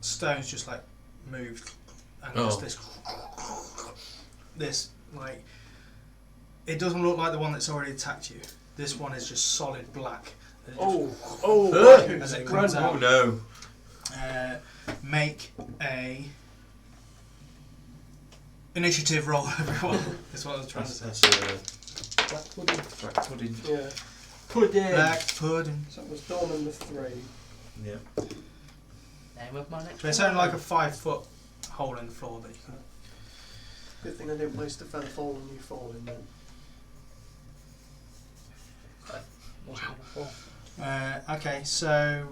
stones just like moved, and Oh. there's this like it doesn't look like the one that's already attacked you. This one is just solid black. As it comes Oh out, no. make a initiative roll, everyone. That's what I was trying to say. That's Black pudding. black pudding. Yeah. Black pudding. So that was door number 3. Yeah. Name of my next So it's one. only like a 5-foot hole in the floor that you can. Good thing I didn't waste a feather fall on you falling then. What's number 4? Okay, so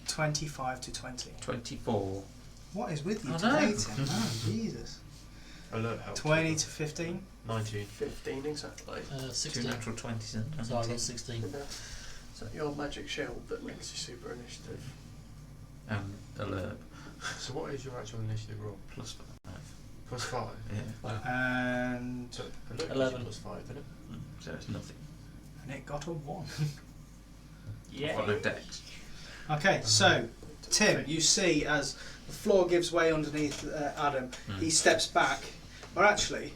25 to 20. 24. What is with you I today, know. Tim? Man, Jesus. Alert help. 20 to 15. 19. 15 exactly. 16. Two natural 20s then. So I got 16. Is that your magic shield that makes you super initiative? And alert. So what is your actual initiative roll? Plus 5. Plus 5. Yeah. And So alert gives you 11. plus 5, isn't it? So it's nothing. it got a 1. Yeah. Follow Dex. Okay, so Tim, you see as the floor gives way underneath Adam, he steps back. Or actually,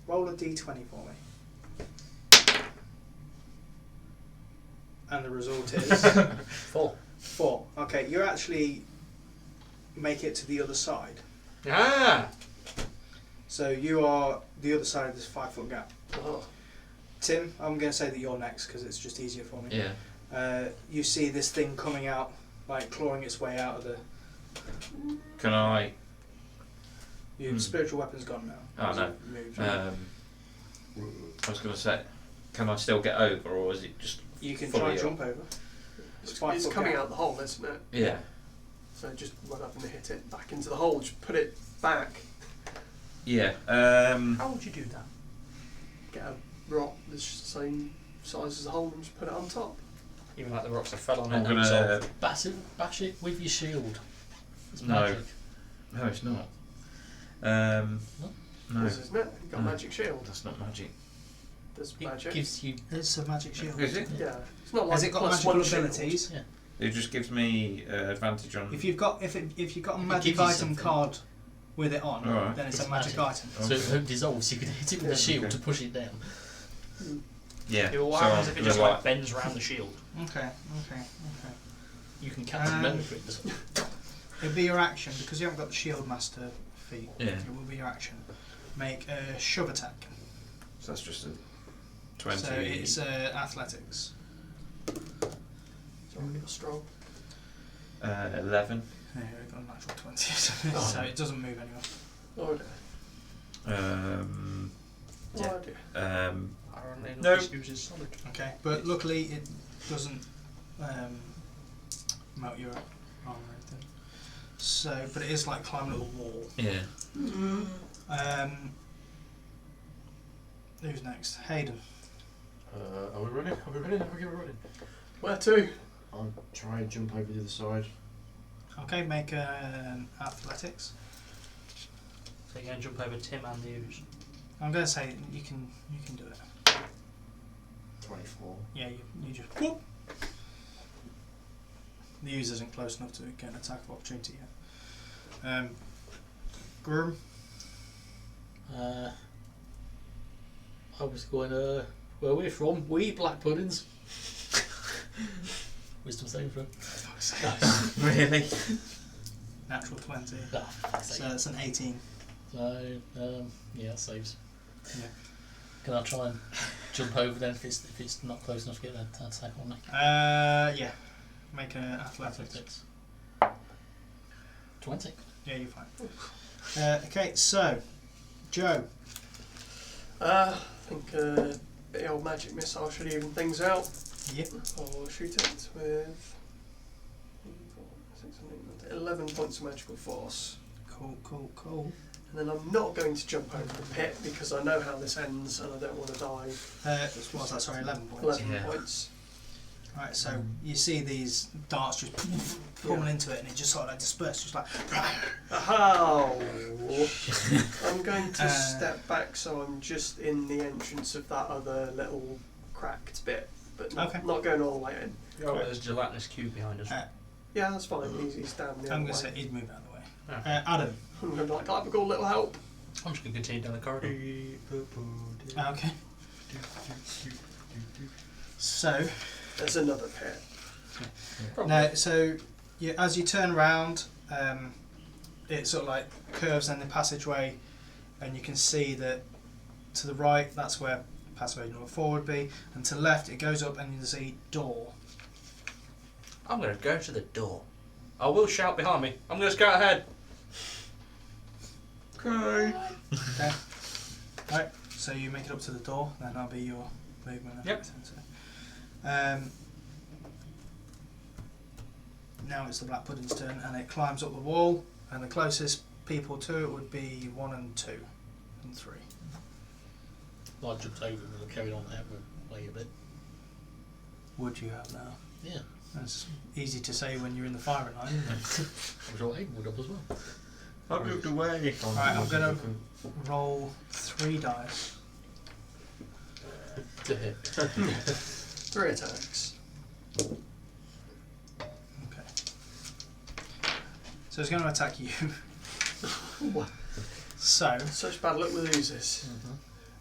roll a d20 for me. And the result is 4. 4. Okay, you actually make it to the other side. Ah! So you are the other side of this 5-foot gap. Oh. Tim, I'm going to say that you're next because it's just easier for me. Yeah. You see this thing coming out, like clawing its way out of the. Can I? Your spiritual weapon's gone now. Oh, As no. it moved. I was going to say, can I still get over, or is it just You can fully try and up? jump over. It's 5-foot coming gap. out the hole, isn't it? Yeah. So just run up and hit it back into the hole. Just put it back. Yeah. How would you do that? Get a rock that's the same size as the hole and just put it on top. Even like the rocks that fell on I'm it. gonna. Bash it with your shield. It's No. magic. No, it's not. No, This, isn't it? You've got No. magic shield. that's not magic. There's It magic. gives you. It's a magic shield. Is it? Yeah. It's not like Has it got plus magical one shield. abilities? Yeah. It just gives me advantage on. If you've got if you've got a It magic gives you item something. card with it on, Alright. then it's It's a magic magic. item. So if it dissolves, you can hit it with Yeah. a shield Okay. to push it down. Yeah. Yeah, what so happens I'm if it gonna just like bends around the shield? Okay. You can cast a memory for it. It'll be your action because you haven't got the shield master feat. Yeah. It will be your action. Make a shove attack. So that's just a 20. So it's athletics. So you're strong. 11. Yeah, we've got a natural 20, so it doesn't move anymore. Oh dear. Yeah. Oh dear. Apparently No. enough uses solid. Okay, but luckily it doesn't melt your armor or anything. So, but it is like climbing a little wall. Yeah. Who's next? Hayden. Are we running? Are we running? Are we running? Where to? I'll try and jump over the other side. Okay, make an athletics. So you're going to jump over Tim and the ooze. I'm going to say you can do it. 24. Yeah, you just whoop. The ooze isn't close enough to get an attack of opportunity yet. Gurm. I was going, where we're from, we black puddings. Wisdom saving throw. Really? Natural 20. Oh, So that's an 18. So, yeah, that saves. Yeah. Can I try and jump over then if it's not close enough to get an attack on me? Yeah. Make an athletics. 20. Yeah, you're fine. Okay, so Joe. I think the old magic missile should even things out. Yep. I'll shoot it with 11 points of magical force. Cool. And then I'm not going to jump over the pit because I know how this ends and I don't want to die. What's that? Sorry, 11 points. 11 Yeah. points. Right, so you see these darts just pulling into it, and it just sort of like disperses, just like. Ow! I'm going to step back so I'm just in the entrance of that other little cracked bit, but not going all the way in. Oh, there's a gelatinous cube behind us. Yeah, that's fine. He's down the I'm other going to way. say he'd move out of the way. Okay. Adam. I'm going to be like, I've got a little help. I'm just going to continue down the corridor. Okay. So. There's another pit. Now, so as you turn around, it sort of like curves in the passageway, and you can see that to the right, that's where passageway number 4 would be, and to the left, it goes up and there's a door. I'm going to go to the door. I will shout behind me. I'm going to scout ahead. Okay. Right, so you make it up to the door, then that'll be your movement. Yep. Now it's the Black Pudding's turn, and it climbs up the wall, and the closest people to it would be 1 and 2 and 3. I jumped over and we'll carry on there way a bit. Would you have now? Yeah. That's easy to say when you're in the firing line, isn't it? I'm sure Hayden would up as well. I moved away. Right, I'm going to roll 3 dice. To hit. 3 attacks. Okay. So it's going to attack you. What? So Such bad luck with oozes.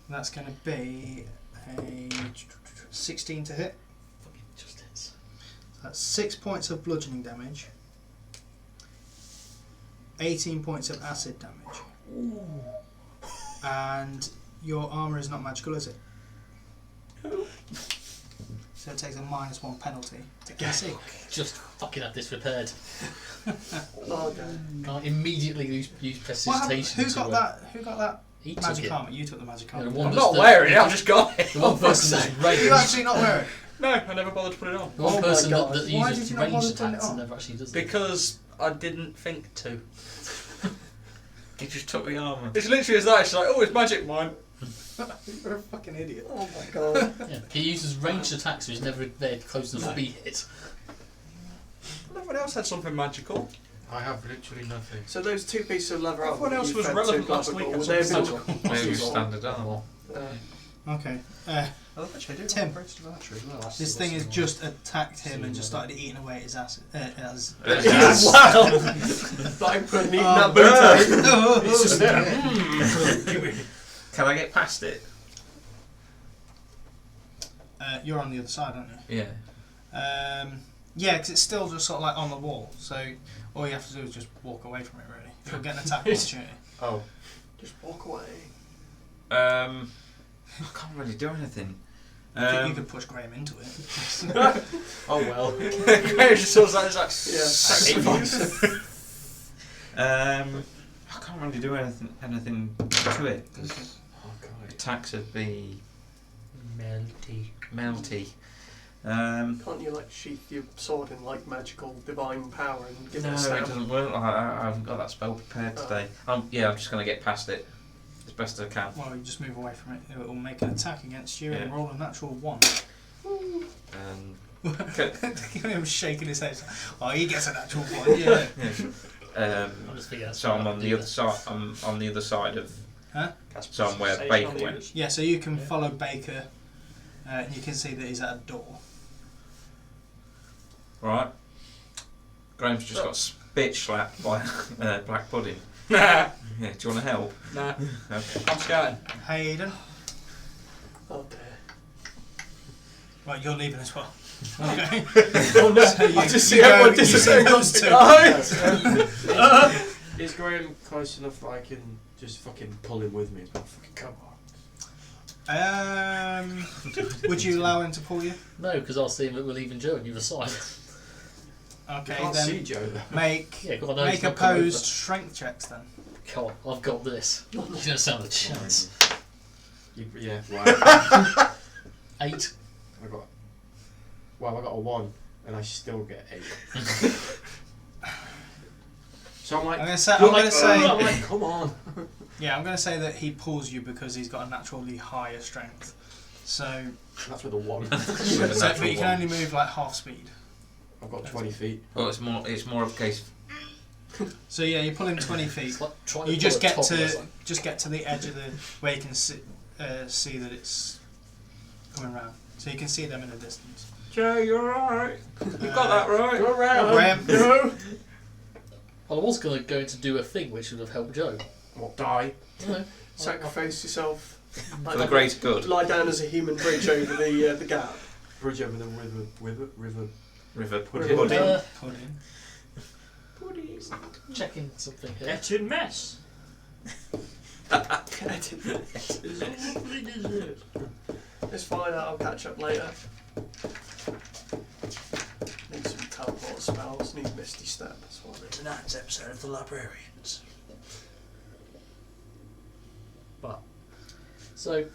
that's going to be a 16 to hit. Fucking just hits. So that's 6 points of bludgeoning damage. 18 points of acid damage. Ooh. And your armour is not magical, is it? So it takes a -1 penalty to AC. Just fucking have this repaired. Oh, okay. Can't immediately use What happened? prestidigitation. Who got that He took magic it. armour? You took the magic Yeah, armour. the one I'm that's not the- wearing it, I've just got it. The one person that's You ranged. actually not wear it? No, I never bothered to put it on. The one Oh my person God. that Why uses did you not bother ranged putting it attacks and on? never actually does it. Because I didn't think to. He just took the armour. It's literally as that, it's like, oh, it's magic mine. You're a fucking idiot. Oh my god. Yeah, he uses ranged attacks, so he's never there close enough to be hit. Everyone else had something magical. I have literally nothing. So those 2 pieces of leather Everyone armour else you was fed relevant to last week Gabagool, and they've something been- Maybe standard armour. Okay. Tim, this thing has just attacked him and just started eating away at his acid. Wow! Like putting eating that booty. It's just Can I get past it? you're on the other side, aren't you? Yeah. Yeah, because it's still just sort of like on the wall. So all you have to do is just walk away from it. Really, you'll get an attack opportunity. Oh. Just walk away. I can't really do anything. You could push Graham into it. Oh well. Graham's just sort of like, Yeah. I can't really do anything to it. Oh god. Attacks would be melty. Can't you like sheath your sword in like magical divine power and give No, it a it stab? doesn't work. I haven't got that spell prepared today. I'm just going to get past it as best I can. Well, you just move away from it. It will make an attack against you and Yeah. roll a natural 1. Um, Him shaking his head. Oh, he gets a natural 1. Yeah. I'm just thinking that's so I'm what on I'd the do other side. I'm on the other side of. Huh? So I'm where Baker went. Yeah. So you can Yeah. follow Baker, and you can see that he's at a door. Right. Graham's just got spit slapped by Black Pudding. Nah, Yeah, do you want to help? nah. Okay. I'm scouting. Hayden. Oh dear. Right, you're leaving as well. Okay. Oh no! So you- I just you see everyone go- you see disappearing. those two. Is Graham close enough that I can just fucking pull him with me? It's like, fucking come on. Would you allow him to pull you? No, because I'll see him that we're leaving Joe on either side. Okay, I can't see then Joe though. make Yeah, God, I know he's make not come opposed over. strength checks then. Come on, I've got this. You don't stand a chance. Yeah, wow. 8. I got a 1 and I still get 8. So I'm like, I'm gonna say, I'm like, come on. yeah, I'm gonna say that he pulls you because he's got a naturally higher strength. So, That's with a 1. but you can only move like half speed. I've got 20 feet. Well, it's more of a case. So yeah, you pull him 20 feet. It's like trying You to just pull a get top or to something. the edge of the where you can see that it's coming round. So you can see them in the distance. Joe, you're alright. You got that right. Go around. Graham. No. Well, I was going to do a thing which would have helped Joe. What, die? No. Sacrifice yourself. For the greater good. Lie down as a human bridge over the gap. Bridge over the river. River Pudding. Pudding. Pudding. Checking something here. Getting mess. It's fine, I'll catch up later. Need some teleport spells, need Misty Step, that's what I need. Tonight's episode of The Librarians. But so,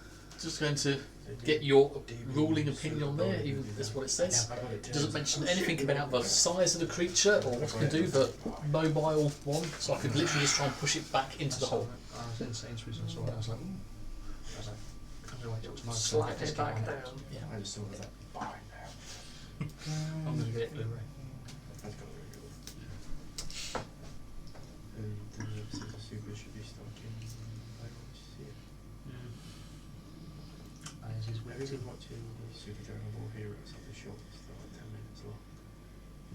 just going to get your ruling opinion on there, even if that's what it says. Doesn't mention anything about the size of the creature or what it can do, the mobile one, so I could literally just try and push it back into the hole. I was in Sainsbury's and saw it. I was like, ooh. I was like, I'm going to wait till tomorrow. to Slap get it discount back on it. down. Yeah, I just saw that. Buy now. I'm going to get it Blu-ray. That's got really good. And the episode of Super should be starting. I want to see it. Where is We've it? been watching the Super Dragon Ball Heroes of the shorts. They're like 10 minutes long.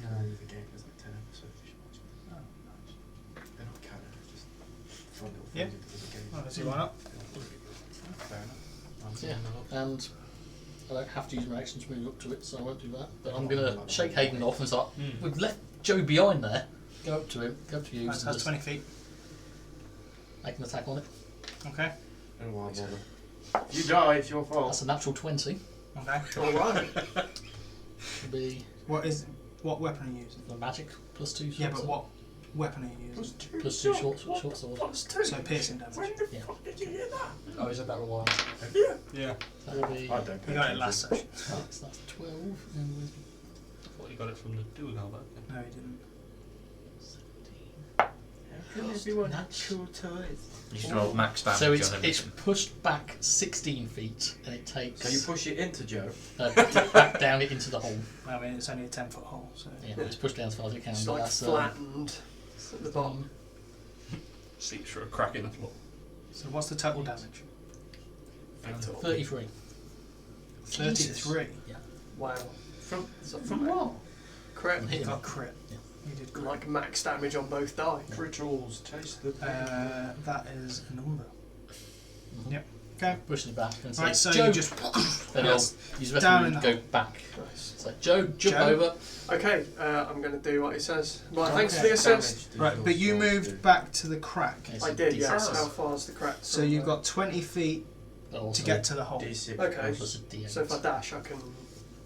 No. And the game is like 10 episodes. You should watch them. Oh, nice. They're not canon, it's just fun little Yeah. things into the game. Oh, does he line up? Fair enough. Yeah, and I don't have to use my action to move up to it, so I won't do that. But I'm going to shake Hayden off and start. We've left Joe behind there. Go up to him, go up to you. That's and just 20 feet. make an attack on it. Okay. And why bother? If you die, it's your fault. That's a natural 20. Okay. Alright. It'll be What weapon are you using? the magic plus 2 short Yeah, but sword. what weapon are you using? Plus 2 short sword. So piercing damage. Yeah. Oh, is it Battle Royale? Yeah. That'll be. I don't pay You got it attention. last session. That's 12. And where's I thought you got it from the Dougal back then. No, you didn't. 17. Natural toys. You should roll max damage So on it's everything. pushed back 16 feet and it takes. So you push it into Joe. back down it into the hole. I mean, it's only a 10-foot hole, so. Yeah, it's pushed down as far as it can. It's but like that's, flattened at the bottom. Seeps through a crack in the floor. So what's the total damage? 33. 33. Wow. From what? Crit. I'm hitting Got it. crit. You did crit. Like max damage on both die. Rituals, taste the That is a number. Yep. Okay. Pushing it back and say, Right, so Joe, you just then I'll use the rest down of in it the to go back. Nice. It's like, Joe, jump Joe? over. Okay, I'm going to do what he says. Right, thanks for Okay. the assist. right, but you moved back to the crack, Okay, I so did, D6 yes. How far is the crack? so you've got 20 feet also to get to the hole. D6. Okay. plus a D8. So if I dash, I can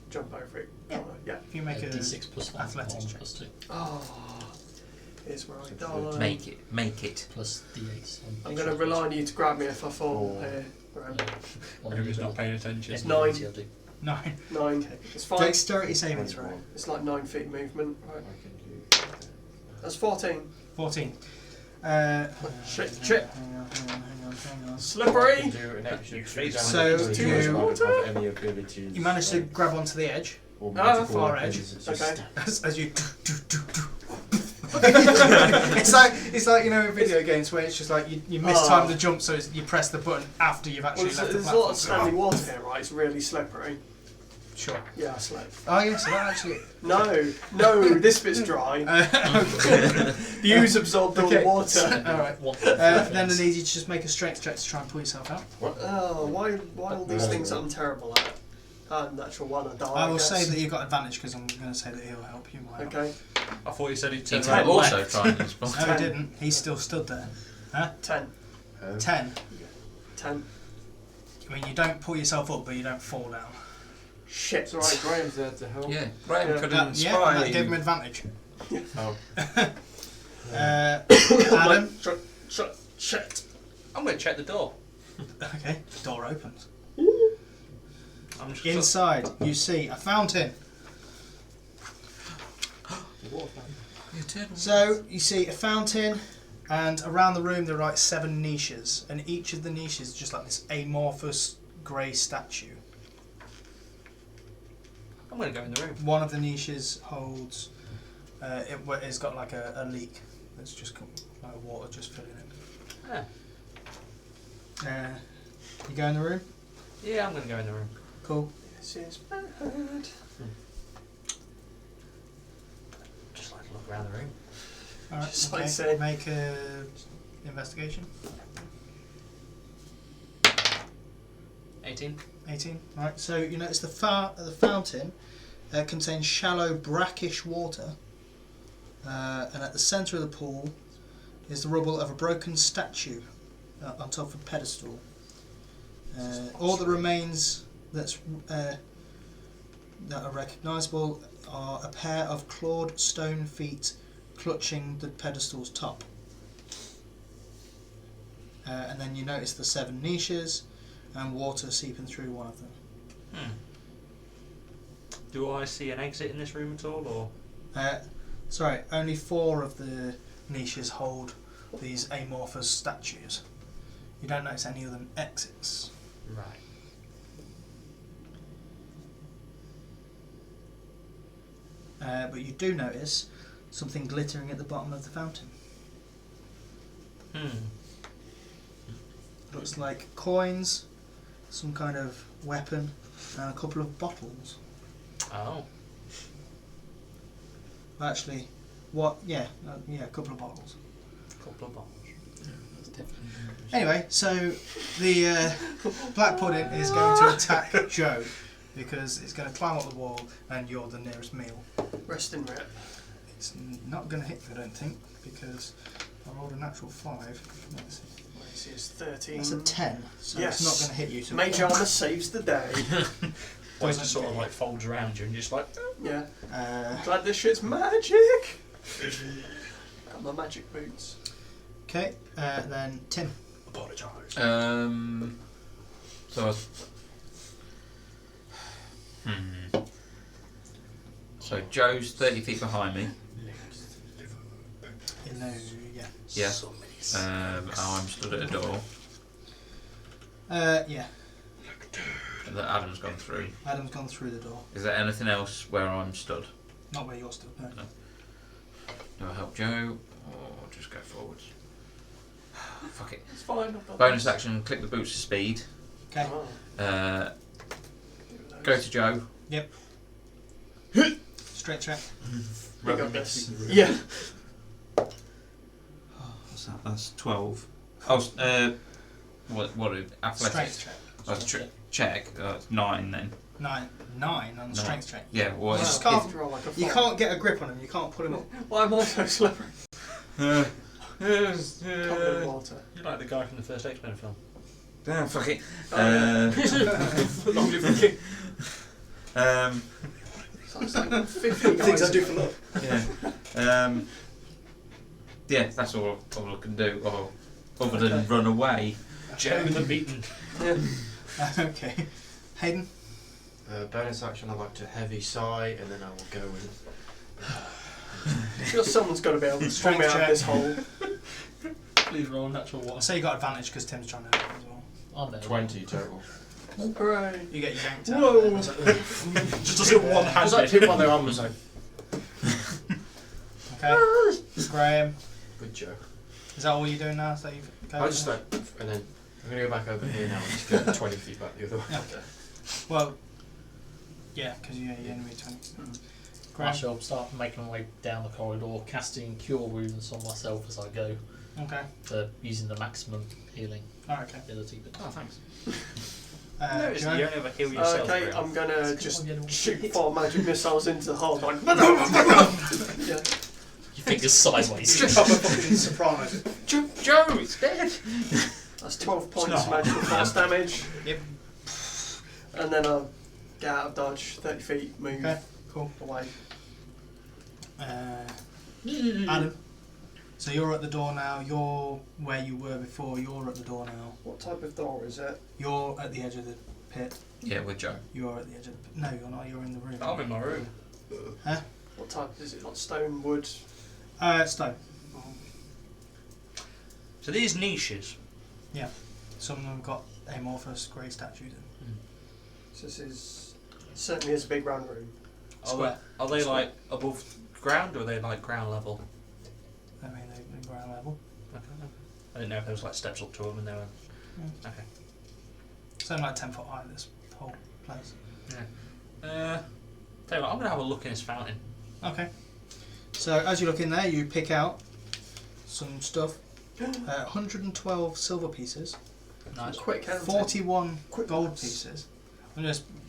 jump over it. Yeah. Yeah. If you make a D6 plus 1, athletics 1 check. plus 2, Oh, here's where I die. Make it. plus D8. I'm going to rely on you to grab me if I fall Oh. here. Graham. Nobody's not paying attention. It's 9. 9. 9. It's fine. Dexterity saving throw. It's like 9 feet movement. I Right. can do That's 14. 14. Shit, chip. Hang on. Slippery. do an extra So you managed to grab onto the edge, far edge. Okay. as you. it's like you know in video games where it's just like you mistime the jump, so you press the button after you've Well, actually left the there's a lot platform. of standing water here, right? It's really slippery. Sure. Yeah, I slept. Oh yeah, so that actually. No, this bit's dry. The ooze absorbed all the Okay. water. All right. Then I need you to just make a strength check to try and pull yourself out. Oh, why all these things that I'm terrible at? Natural one, I die. I will guess. say that you've got advantage because I'm going to say that he'll help you. Okay. I thought you said he'd He turn can around also left. try and respond. No, he didn't. He still stood there. 10. 10. 10. I mean, you don't pull yourself up, but you don't fall down. Shit. It's alright, Graham's there to help. Yeah, Graham Yeah. could Yeah, inspire that you. gave him advantage. Oh. Adam. Shit. I'm going to check the door. Okay. Door opens. I'm just Inside, you see a fountain. So you see a fountain, and around the room there are like 7 niches, and each of the niches is just like this amorphous grey statue. I'm going to go in the room. One of the niches holds. It's got like a leak. That's just like water just filling it. Ah. You go in the room. Yeah, I'm going to go in the room. Cool. This is bad. Just like to look around the room. All right. Just Okay. like saying- Make a investigation. 18. 18. Right. So you notice the fountain contains shallow, brackish water, and at the centre of the pool is the rubble of a broken statue on top of a pedestal. All that remains that are recognisable are a pair of clawed stone feet clutching the pedestal's top. And then you notice the 7 niches and water seeping through one of them. Do I see an exit in this room at all, or? Sorry, only 4 of the niches hold these amorphous statues. You don't notice any of them exits. Right. But you do notice something glittering at the bottom of the fountain. Looks like coins, some kind of weapon, and a couple of bottles. Oh. Actually, what? Yeah, a couple of bottles. Couple of bombs. Anyway, so the black pudding is going to attack Joe because it's going to climb up the wall and you're the nearest meal. Rest in rep. It's not going to hit you, I don't think, because I rolled a natural 5. Let's see. This is 13. That's a 10, so Yes. it's not going to hit you. So Mage armor saves the day. Well, it just sort of like folds around you and just like. Yeah. Uh, Glad this shit's magic. Got my magic boots. okay, then Tim. Apologise. So I was, So Joe's 30 feet behind me. No, yeah. Yeah. I'm stood at a door Yeah. that Adam's gone through. Adam's gone through the door. Is there anything else where I'm stood? Not where you're stood, no. No. Do I help Joe or just go forwards? Fuck it. It's fine. I've got Bonus this. action, click the boots to speed. Okay. Oh. Go to Joe. Straight check. You got this. Yeah. What's that? That's 12. Oh, what athletics? Strength check. Oh, check. It's 9 then. 9 on the strength check. Yeah, well, You just Wow, can't. draw like a You fox. can't get a grip on him. You can't pull him up. Why am I so slippery? Covered in yeah. water. You're like the guy from the first X-Men film. Damn, fuck it. Long live the king. Sounds like 50 Things guys. I do for love. Yeah. Yeah, that's all I can do. Other than run away. Joe the Beaten. Okay. Hayden. Bonus action, I like to heavy sigh, and then I will go and. Sure, someone's got to be able to swing me Strength out of check. this hole. Please roll natural I one. say you got advantage because Tim's trying to help as well. I'm there. 20 total. Hooray. You get yanked out. Whoa. Just does it one hand. Just like hit one of their arms like. Okay. Graham. Good Joe. Is that all you're doing now? Is that you've I just like, and then I'm going to go back over here now and just go 20 feet back the other way. Okay. Well, Yeah, because you only need 20. I Graham? shall start making my way down the corridor, casting cure wounds on myself as I go, Okay. using the maximum healing Oh, okay. ability. But Oh, thanks. Notice Joe? that you only ever heal yourself. Okay, Graham. I'm gonna It's just good one, shoot 4 magic missiles into the hole. Like, yeah. your fingers sideways. Proper fucking Sopranos. Joe, it's dead. That's 12 points not. magical force damage. Yep. And then I'll get out of dodge, 30 feet, move Okay, cool. away. Adam. So you're at the door now. You're where you were before. You're at the door now. What type of door is it? You're at the edge of the pit. Yeah, with Joe. You're at the edge of the pit. No, you're not. You're in the room. I'm in my room. What type is it? Like stone, wood? Stone. So these niches. Some of them have got amorphous grey statues in. So this is certainly is a big round room. Square. Are they like above ground or are they like ground level? I mean, they're ground level. Okay. I didn't know if there was like steps up to them and they were. Okay. It's only like 10 foot high, this whole place. Tell you what, I'm gonna have a look in this fountain. Okay. So as you look in there, you pick out some stuff. 112 silver pieces. Nice. Quick counting. 41 Quick gold maths. pieces.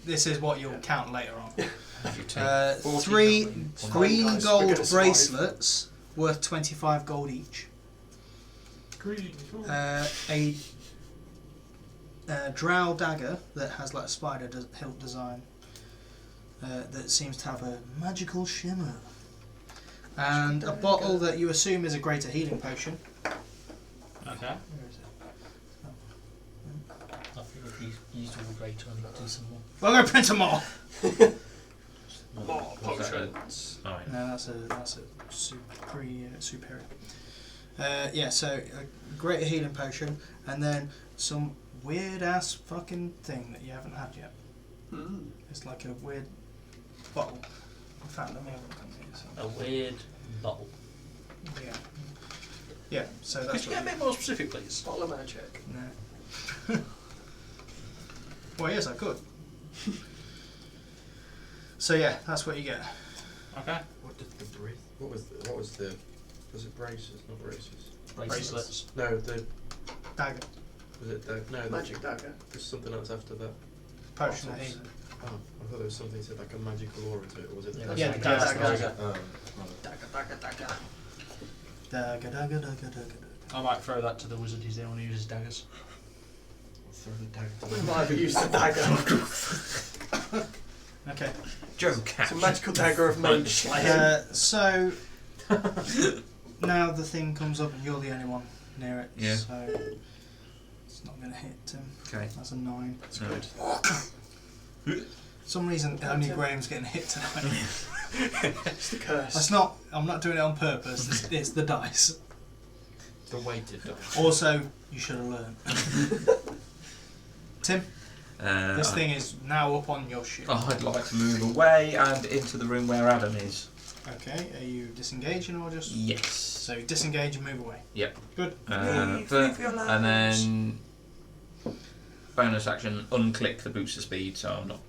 This is what you'll count later on. You take 3 green guys, we're gold gonna survive. bracelets worth 25 gold each. A drow dagger that has like a spider hilt design that seems to have a magical shimmer. And a bottle that you assume is a greater healing potion. Okay. Where is it? I think if you used all the greater and do some more. We'll go print some more. More What's that? potions. Oh, yeah. No, that's a superior. Yeah, so a greater healing potion, and then some weird ass fucking thing that you haven't had yet. Mm. It's like a weird bottle. In fact, let me have a look at it. A weird bottle. Yeah. Yeah, so Could that's you get a bit more specific, please? Bottle of magic. No. Well, yes, I could. So yeah, that's what you get. Okay. What did the brace? What was the? Was it braces? Not braces. Bracelets. No, the Dagger, was it the, no Magic dagger. There's something else after that. potion of Bottles. healing. Oh, I thought there was something that said like a magical aura to it, or was it? Yeah, Yeah, that's dagger. dagger. Oh, Dagger, dagger, dagger. Dagger, dagger, dagger, dagger. I might throw that to the wizard. He's the one who uses daggers. I'll throw the dagger to We the might have used the dagger. Okay. Joe Cat. It's a magical dagger of mage slaying. So now the thing comes up and you're the only one near it. Yeah. So it's not going to hit him. Okay. That's a 9. That's good. For some reason only Graham's getting hit tonight. It's the curse. That's not. I'm not doing it on purpose. It's the dice. The weighted dice. Also, you should have learned. Tim, this thing is now up on your ship. I'd like to move away and into the room where Adam is. Okay. Are you disengaging or just? Yes. So you disengage and move away. Yep. Good. And then bonus action, unclick the booster speed, so I'm not.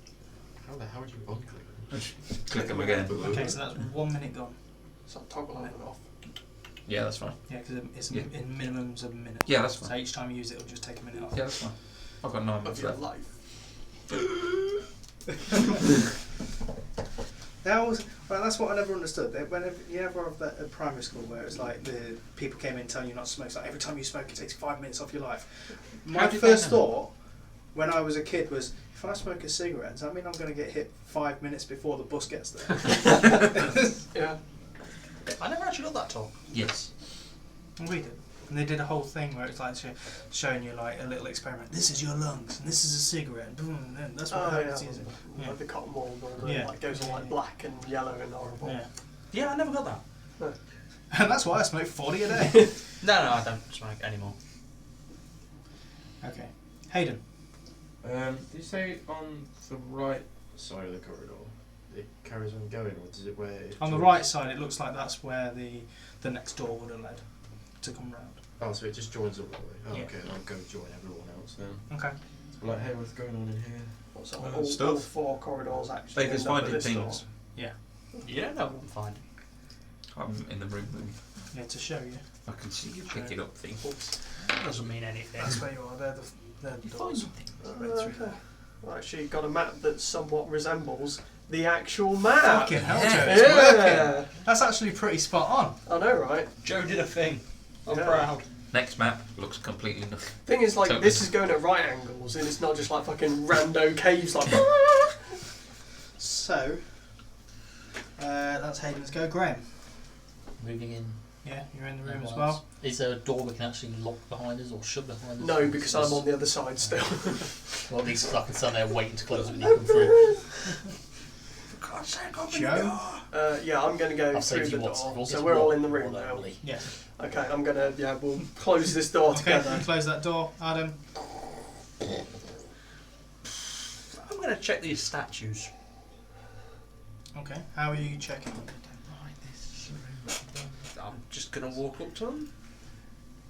How the hell would you unclick? Click them again. Okay, so that's 1 minute gone. So I'll toggle on and off. Yeah, that's fine. Yeah, because it's Yeah. in minimums of a minute. Yeah, that's So fine. each time you use it, it'll just take a minute off. Yeah, that's fine. I've got 9 Of minutes your left. life. That's what I never understood. Whenever you ever have that at primary school where it's like the people came in telling you not to smoke, it's like every time you smoke it takes 5 minutes off your life. My How did first they know? thought when I was a kid was, if I smoke a cigarette, does that mean I'm going to get hit 5 minutes before the bus gets there? Yeah. I never actually got that talk. Yes. And we did. And they did a whole thing where it's like showing you like a little experiment. This is your lungs, and this is a cigarette. Boom, and that's what Oh yeah. happens. Yeah. Like the cotton ball, and Yeah. like goes all like black and yellow and horrible. Yeah. Yeah, I never got that. And that's why I smoke 40 a day. No, I don't smoke anymore. Okay. Hayden. Did you say on the right side of the corridor it carries on going, or does it where it On the joins? right side, it looks like that's where the next door would have led to come round. Oh, so it just joins all the way. Oh, Yeah. okay. I'll go join everyone else then. Okay. So like, hey, what's going on in here? So Well, all stuff. 4 corridors actually Baker's end up at finding this door. things. You don't know what I'm finding. I'm in the room. Yeah, to show you. I can see you picking up things. Doesn't mean anything. That's where you are. They're the doors. Okay. Well, actually, got a map that somewhat resembles the actual map. Fucking hell, Joe, Yeah. it's working. That's actually pretty spot on. I know, right? Joe did a thing. I'm Yeah. proud. Next map looks completely nothing. Thing is, like, Totally. this is going at right angles, and it's not just like fucking rando caves, like. So, that's Hayden's go. Graham. Moving in. Yeah, you're in the room at as once. well. Is there a door we can actually lock behind us or shut behind us? No, because I'm on the other side still. Well, at least I can stand there waiting to close it when you come through. For God's sake, open Joe? the door. Yeah, I'm going to go I'll through save the you once. door. We'll So get we're all one in the room more now. early. Yeah. Okay, I'm going to, we'll close this door Okay, together. you close that door, Adam. I'm going to check these statues. Okay, how are you checking? I'm just going to walk up to them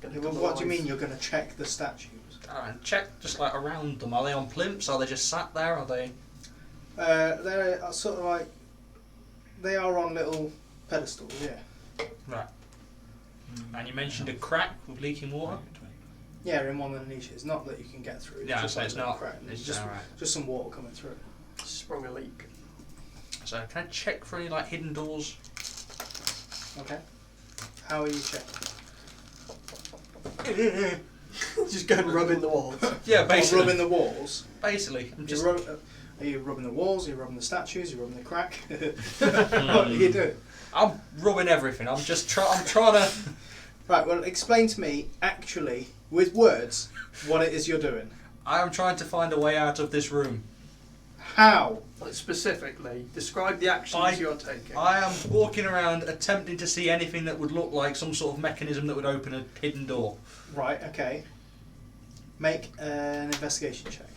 Gonna Well, come what do you alive. mean you're going to check the statues? and check just like around them. Are they on plimps? Are they just sat there? Are they? They're sort of like, they are on little pedestals, yeah. Right. And you mentioned a crack with leaking water? Yeah, in one of the niches. Not that you can get through. Yeah, just so like it's a little not. crack. It's just alright. just some water coming through. Sprung a leak. So can I check for any like hidden doors? Okay. How are you checking? Just go and rub in the walls. Yeah, Or basically. rubbing the walls. Basically, I'm just. Are you rubbing the walls? Are you rubbing the statues? Are you rubbing the crack? What are you doing? I'm rubbing everything. I'm just I'm trying to. Right. Well, explain to me actually with words what it is you're doing. I am trying to find a way out of this room. How? Like specifically, describe the actions you're taking. I am walking around attempting to see anything that would look like some sort of mechanism that would open a hidden door. Right. Okay. Make an investigation check.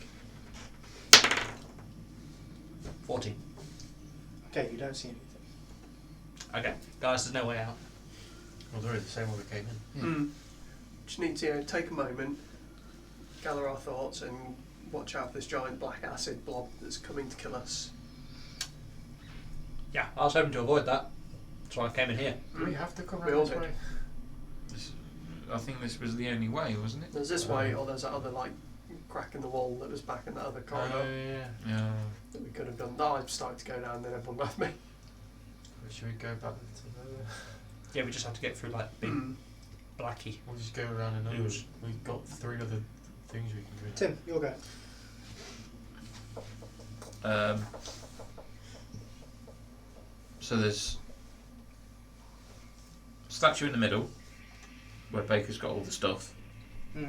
14. Okay. You don't see anything. Okay, guys, there's no way out. Well, they're the same way we came in. Just need to take a moment, gather our thoughts, and watch out for this giant black acid blob that's coming to kill us. Yeah, I was hoping to avoid that. That's why I came in here. Do we have to come We around all this did. way? I think this was the only way, wasn't it? There's this way, or there's that other like crack in the wall that was back in that other corridor yeah. Yeah. that we could have done. No, I started to go down, then everyone left me. Should we go back to the... Yeah, we just have to get through like big blacky. We'll just go around another... Ooze. We've got 3 other things we can do. Tim, you'll go. So there's a statue in the middle where Baker's got all the stuff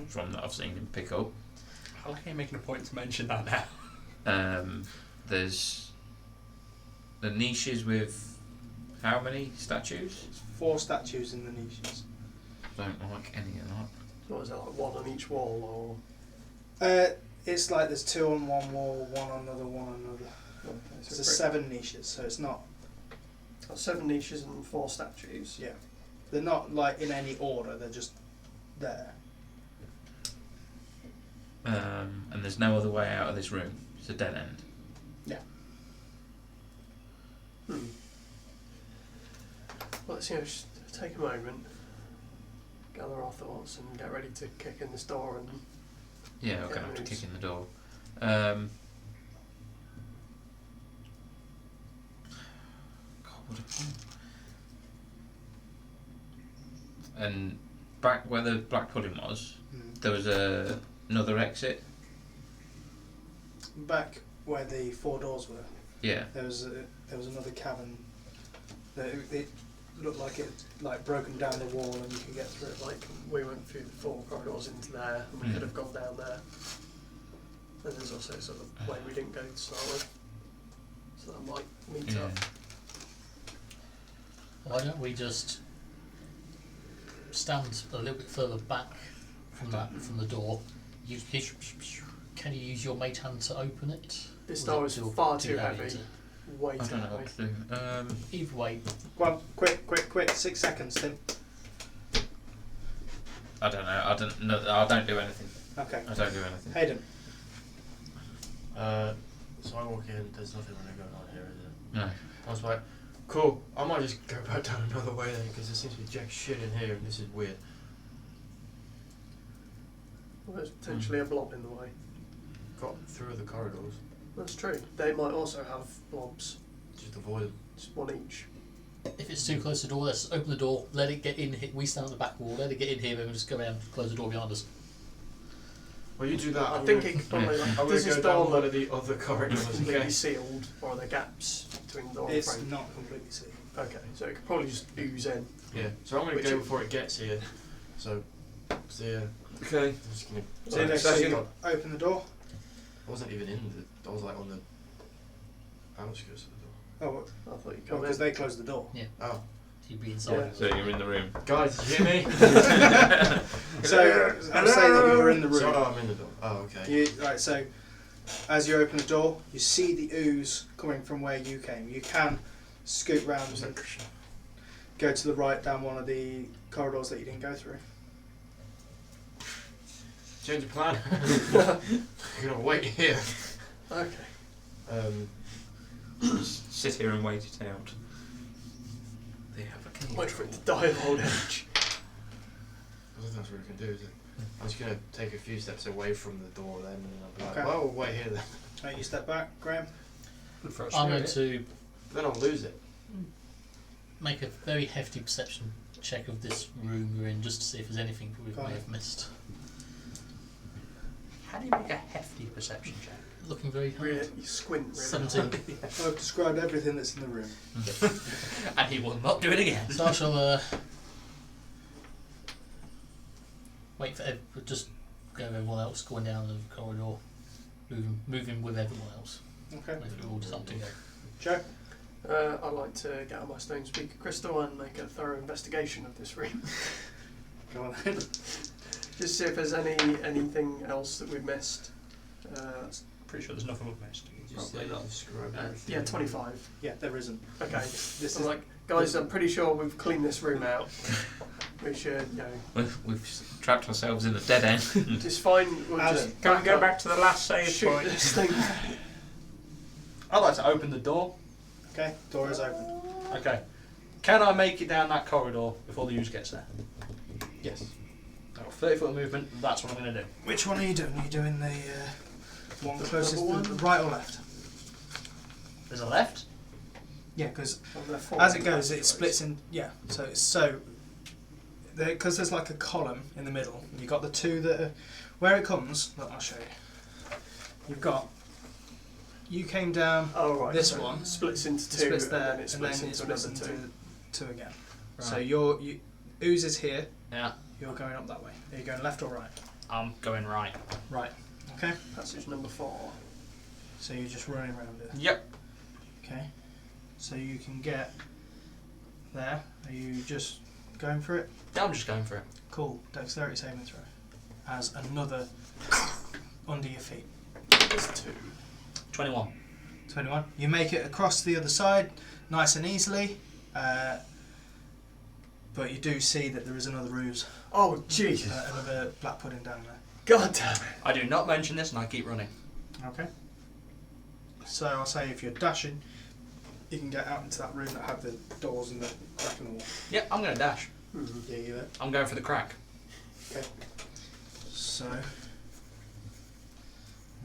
from that I've seen him pick up. I like how you're making a point to mention that now. There's the niches with how many statues? 4 statues in the niches. Don't like any of that. What is it, like one on each wall, It's like there's 2 on one wall, 1 on another, 1 on another. or... Okay, So so there's 7 niches, so it's not. got 7 niches and 4 statues. Yeah. They're not like in any order. They're just there. And there's no other way out of this room. It's a dead end. Well, let's just take a moment, gather our thoughts, and get ready to kick in this door. And Yeah, we're Yeah, gonna have to moves. kick in the door. God, what a pain. And back where the black pudding was, there was another exit. Back where the 4 doors were, Yeah. there was another cavern. It looked like it like broken down the wall and you could get through it. like we went through the 4 corridors into there, and we could have gone down there. And there's also sort of way we didn't go to start with, so that might meet Yeah. up. Why don't we just stand a little bit further back from the door? Can you use your mate hand to open it? This Or door is is it far too too heavy heavy. to- Way I too don't know heavy. what to do. Either way, Go on, quick, 6 seconds, Tim. I don't know. I don't do anything. Okay. I don't do anything. Hayden. So I walk in, there's nothing really going on here, is it? No. I was like, cool, I might just go back down another way then, because there seems to be jack shit in here, and this is weird. Well, there's potentially a blob in the way. Got through the corridors, That's true. They might also have blobs. just avoid them. Just one each. If it's too close to the door, let's open the door, let it get in here. We stand at the back wall, let it get in here, and we'll just go around and close the door behind us. Well, you do that. I think it could probably I'm going does to this go down door one look of the other corridors, completely okay? sealed, or are there gaps between the door and It's frame? not completely sealed. Okay, so it could probably just ooze in. Yeah, so I'm going Which to go it- before it gets here. So, see ya. Okay. I'm just gonna, So next so you open the door. I wasn't even in the. I was like on the outskirts of the door. Oh, I thought you'd come because in. they closed the door. Oh, You'd be inside. So you're in the room. guys, did you hear me? So I'll say that you're in the room. So, oh, I'm in the door. Oh, okay. Right, so as you open the door, you see the ooze coming from where you came. You can scoot round and go to the right down one of the corridors that you didn't go through. Change of plan. I'm gonna wait here. Okay. Just sit here and wait it out. They have a key. Wait for it to die of old age. I don't think that's what we can do, is it? I'm just gonna take a few steps away from the door then, and I'll be like, Okay. well, we'll wait here then. Right, you step back, Graham. Good for I'm going to Then I'll lose it. make a very hefty perception check of this room we're in, just to see if there's anything we Go may on. have missed. How do you make a hefty perception check? Looking very hard. Really, you squint really 17. hard. I've described everything that's in the room. And he will not do it again. So I shall wait for just go with everyone else going down the corridor, moving with everyone else. Okay. If we all decide to go. Joe? I'd like to get out my stone speaker crystal and make a thorough investigation of this room. Go on then. Just see if there's anything else that we've missed. Pretty sure there's nothing we've missed. Just Probably not. describe Uh, everything. yeah, 25. Yeah, there isn't. Okay. This I'm is like, guys, I'm pretty sure we've cleaned this room out. We should, We've trapped ourselves in a dead end. just fine. We'll Alan, just Can we go up, back to the last save shoot point? this thing. I'd like to open the door. okay. Door is open. Okay. Can I make it down that corridor before the ooze gets there? Yes. I've got 30 foot of movement, that's what I'm going to do. Which one are you doing? Are you doing the one closest, double one? the right or left? There's a left. Yeah, because Well, they're four as it left, goes, I it suppose. splits in. Yeah, because there's like a column in the middle. And you've got the two that are where it comes. Look, I'll show you. You've got. You came down. Oh right. this so one it splits into It two, splits and there, then it splits into another two. two again. So Right. you ooze is here. Yeah. You're going up that way. Are you going left or right? I'm going right. Right. Okay. Passage number 4. So you're just running around it. Yep. Okay. So you can get there. Are you just going for it? Yeah, I'm just going for it. Cool. Dexterity saving throw. As another under your feet. There's 2. 21. 21. You make it across the other side, nice and easily. But you do see that there is another ooze, Oh jeez. another black pudding down there. God damn it. I do not mention this and I keep running. Okay. So I'll say if you're dashing, you can get out into that room that had the doors and the crack in the wall. Yep, I'm going to dash. Yeah, you there. I'm going for the crack. Okay. So let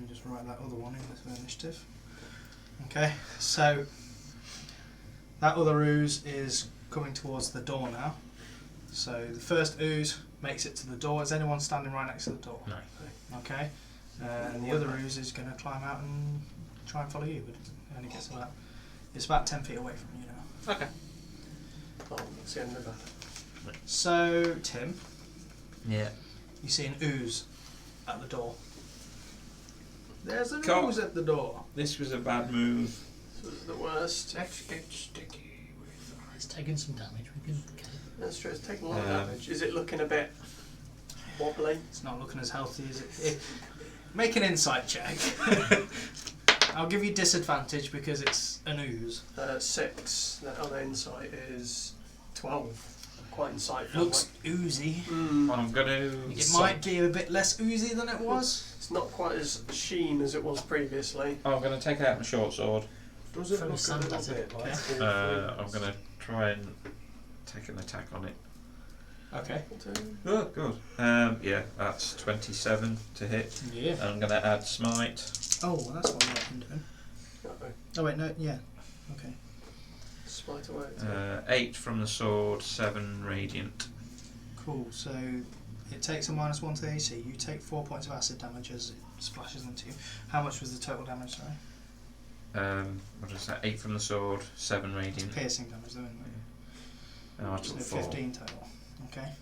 me just write that other one in this initiative. Okay. So that other ooze is coming towards the door now. So the first ooze makes it to the door. Is anyone standing right next to the door? No. Okay. And the other ooze is going to climb out and try and follow you, but it only gets about. It's about 10 feet away from you now. Okay. Oh, that's the end of that. So Tim, Yeah. you see an ooze at the door. There's an Can't- ooze at the door. This was a bad move. This is the worst. Let's get sticky with It's taken some damage. We can get it. That's true, it's taking a lot of Um, damage. Is it looking a bit wobbly? It's not looking as healthy as it. Make an insight check. I'll give you disadvantage because it's an ooze. 6. The other insight is 12. quite insightful. Looks oozy. Well, I'm gonna. It might be a bit less oozy than it was. It's not quite as sheen as it was previously. I'm gonna take out my short sword. Does it Throw look a sand little at it, bit like okay. I'm gonna try and take an attack on it. Okay. Oh, good. Yeah, that's 27 to hit. Yeah. And I'm gonna add smite. Oh, well, that's what I can do. Oh wait, no, yeah. Okay. Smite away. 8 from the sword, 7 radiant. Cool. So it takes a -1 to the AC. You take 4 points of acid damage as it splashes into you. How much was the total damage? Sorry. What is that? 8 from the sword, 7 radiant. Piercing damage, though, isn't it? Oh, I So took 4. 15 total. Okay.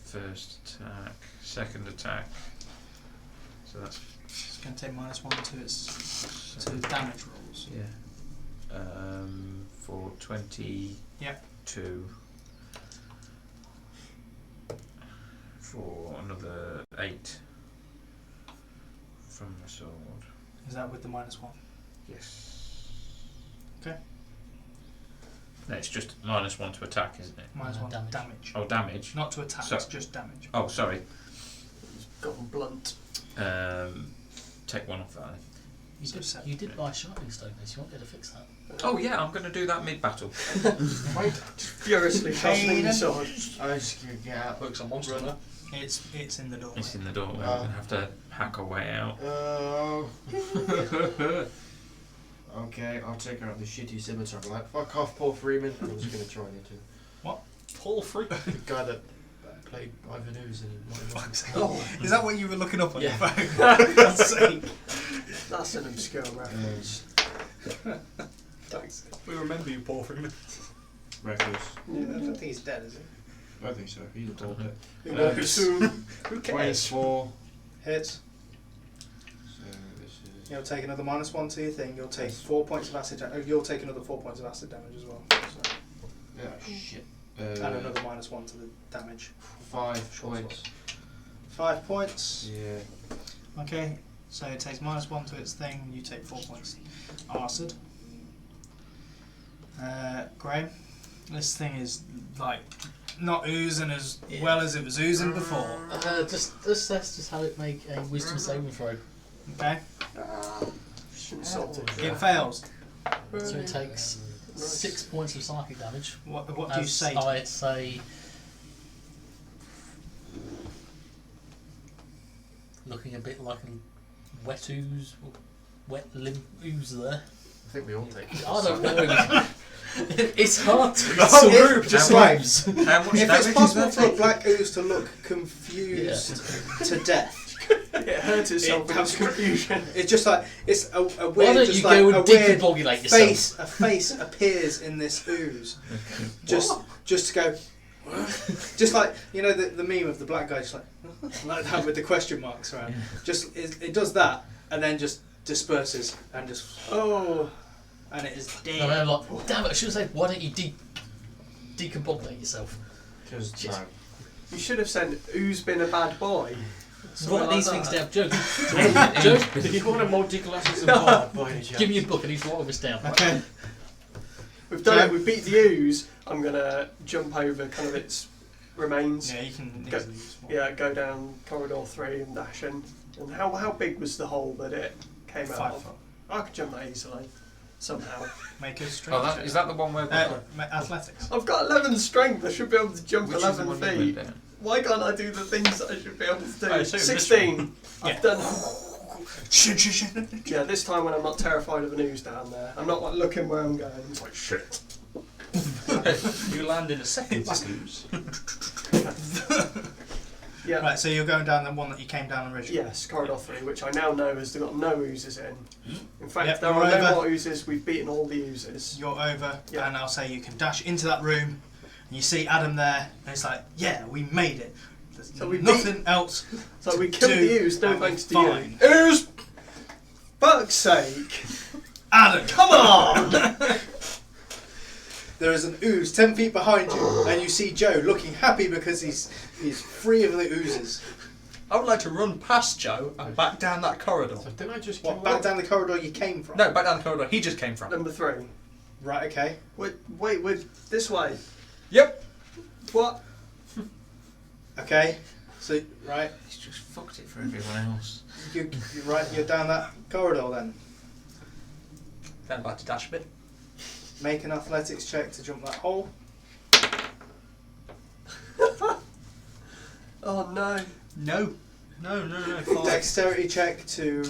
First attack, second attack. So that's It's going to take -1 to its to the damage rolls. yeah. For 22. Yep. For another 8 from the sword. Is that with the -1? Yes. Okay. No, it's just -1 to attack, isn't it? -1 damage. damage. Oh, damage. Not to attack, So- it's just damage. Oh, sorry. Gone blunt. Take 1 off that then. You did buy sharpening stone, so you won't be able to fix that. Oh yeah, I'm going to do that mid-battle. Wait. Furiously sharpening the sword. I just can get out. Looks a monster. Runner. It's in the door. It's in the doorway. We're going to have to hack our way out. Oh. Okay, I'll take out the shitty scimitar. Like, fuck off, Paul Freeman. I was going to try it too. Paul Freeman. The guy that played Ivan Ooze in Fuck's sake. Oh, Is that what you were looking up on Yeah. your phone? For God's sake. that's an obscure reference. Thanks. We remember you, Paul Freeman. Reckless. Yeah, I don't think he's dead, is he? I think so. He's a ball bit. It won't be soon. Who cares? 24. Hits. So this is. You'll take another -1 to your thing. You'll take 4 points of acid damage. You'll take another 4 points of acid damage as well. So. Yeah, shit. And another -1 to the damage. 5 points. 5 points. Yeah. Okay, so it takes -1 to its thing. You take 4 points. Acid. Graham, this thing is like not oozing as well as it was oozing before. Let's just have it make a wisdom saving throw. Okay, Shouldn't salt it. it fails. So it takes 6 points of psychic damage. What do you say? I'd say. Looking a bit like a wet ooze, wet limp ooze there. I think we all take it. I don't know. It's hard to Oh, read if- group just just right. ooze. How much If damage it's possible is for that? a black ooze to look confused to death, It hurts itself with its confusion. it's just like it's a Why weird, don't just you like go a and weird decompogulate yourself? face. A face appears in this ooze. Just to go. Just like the meme of the black guy, just like that with the question marks around. Just it does that and then just disperses and just and it is dead. And I'm like, damn it! I should have said, why don't you decompogulate yourself? Because Shit. no. You should have said, "Who's been a bad boy?" Something Write like these that. things down, Joe. Joe, Did you call him multi-classes of bard by any chance? give me a book and he's write all this down. Okay. We've done it. We beat the ooze. I'm gonna jump over kind of its remains. Yeah, you can Go- easily use more. Yeah, go down corridor 3 and dash in. And how big was the hole that it came out 5 of? foot. I could jump that easily, somehow. Make a strength. Oh, is that the one where? athletics? I've got 11 strength. I should be able to jump Which is the 11 one you feet. went down? Why can't I do the things that I should be able to do? I assume this 16. I've Yeah. done. Yeah, this time when I'm not terrified of an ooze down there, I'm not like looking where I'm going. It's like shit. You land in a second ooze. Yeah. Right, so you're going down the one that you came down originally. Yes, corridor 3, which I now know has got no oozes in. In fact, Yep, there you're are no over. more oozes. We've beaten all the oozes. You're over, Yeah. and I'll say you can dash into that room, and you see Adam there, and it's like, yeah, we made it. There's So we nothing else. So we killed do, the ooze, no and we're thanks to fine. you. Ooze! Fuck's sake! Adam, Come on! there is an ooze 10 feet behind you, and you see Joe looking happy because he's free of the oozes. I would like to run past Joe and back down that corridor. So didn't I just What, kill back that? down the corridor you came from? No, back down the corridor he just came from. Number 3. Right, okay. Wait, we're this way. Yep. What? Okay. So, right, He's just fucked it for everyone else. you're down that corridor then. Then I'd like to dash a bit. Make an athletics check to jump that hole. Oh no. No. No. Dexterity check to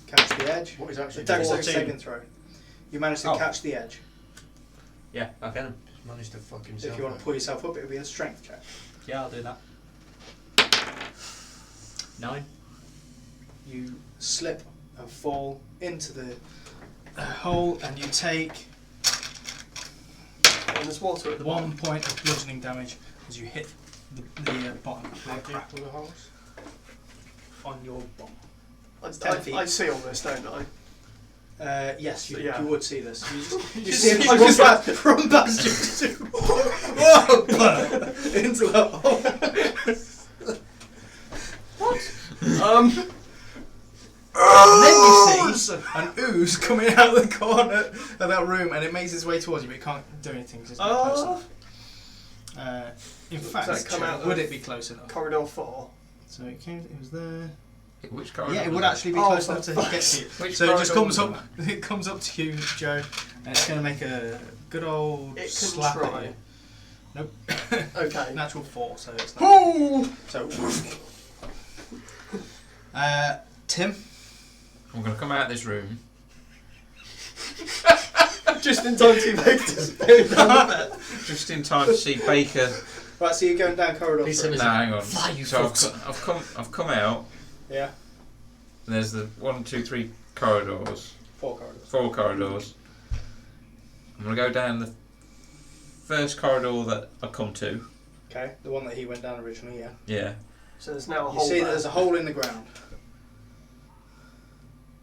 catch the edge. What is actually Dexterity 14. saving throw. You managed to Oh. catch the edge. Yeah, okay then. managed to fuck himself If you want to up. pull yourself up, it would be a strength check. Yeah, I'll do that. 9. You slip and fall into the hole, and you take And there's water at the 1 bottom. point of bludgeoning damage as you hit the bottom of the How deep crack were the holes? on your bottom. 10 feet. I see all this, don't I? Yes, you, Yeah. you would see this. You just see him see- run past you into the hole. And then you see an ooze coming out of the corner of that room, and it makes its way towards you, but it can't do anything because it's not close enough. In fact, Does that come out would of it be close enough? Corridor 4. So it was there. Which corridor? Yeah, it was would that? actually be Oh, close for enough to fuck's get to you. Which So it just corridor comes was up. It comes up to you, Joe, and it's going to make a good old It can slap try. at you. Nope. Okay. Natural 4, so it's not. So. Tim. I'm going to come out of this room. Just in time to make this bit down the bed. Just in time to see Baker. Right, so you're going down corridor Please 3. tell No, me- hang on. Fly, you So fucks. I've come out. Yeah, And there's the 1, 2, 3 corridors. 4 corridors. 4 corridors. I'm going to go down the first corridor that I come to. Okay, the one that he went down originally, yeah. Yeah. So there's now a You hole see there. there's a hole in the ground.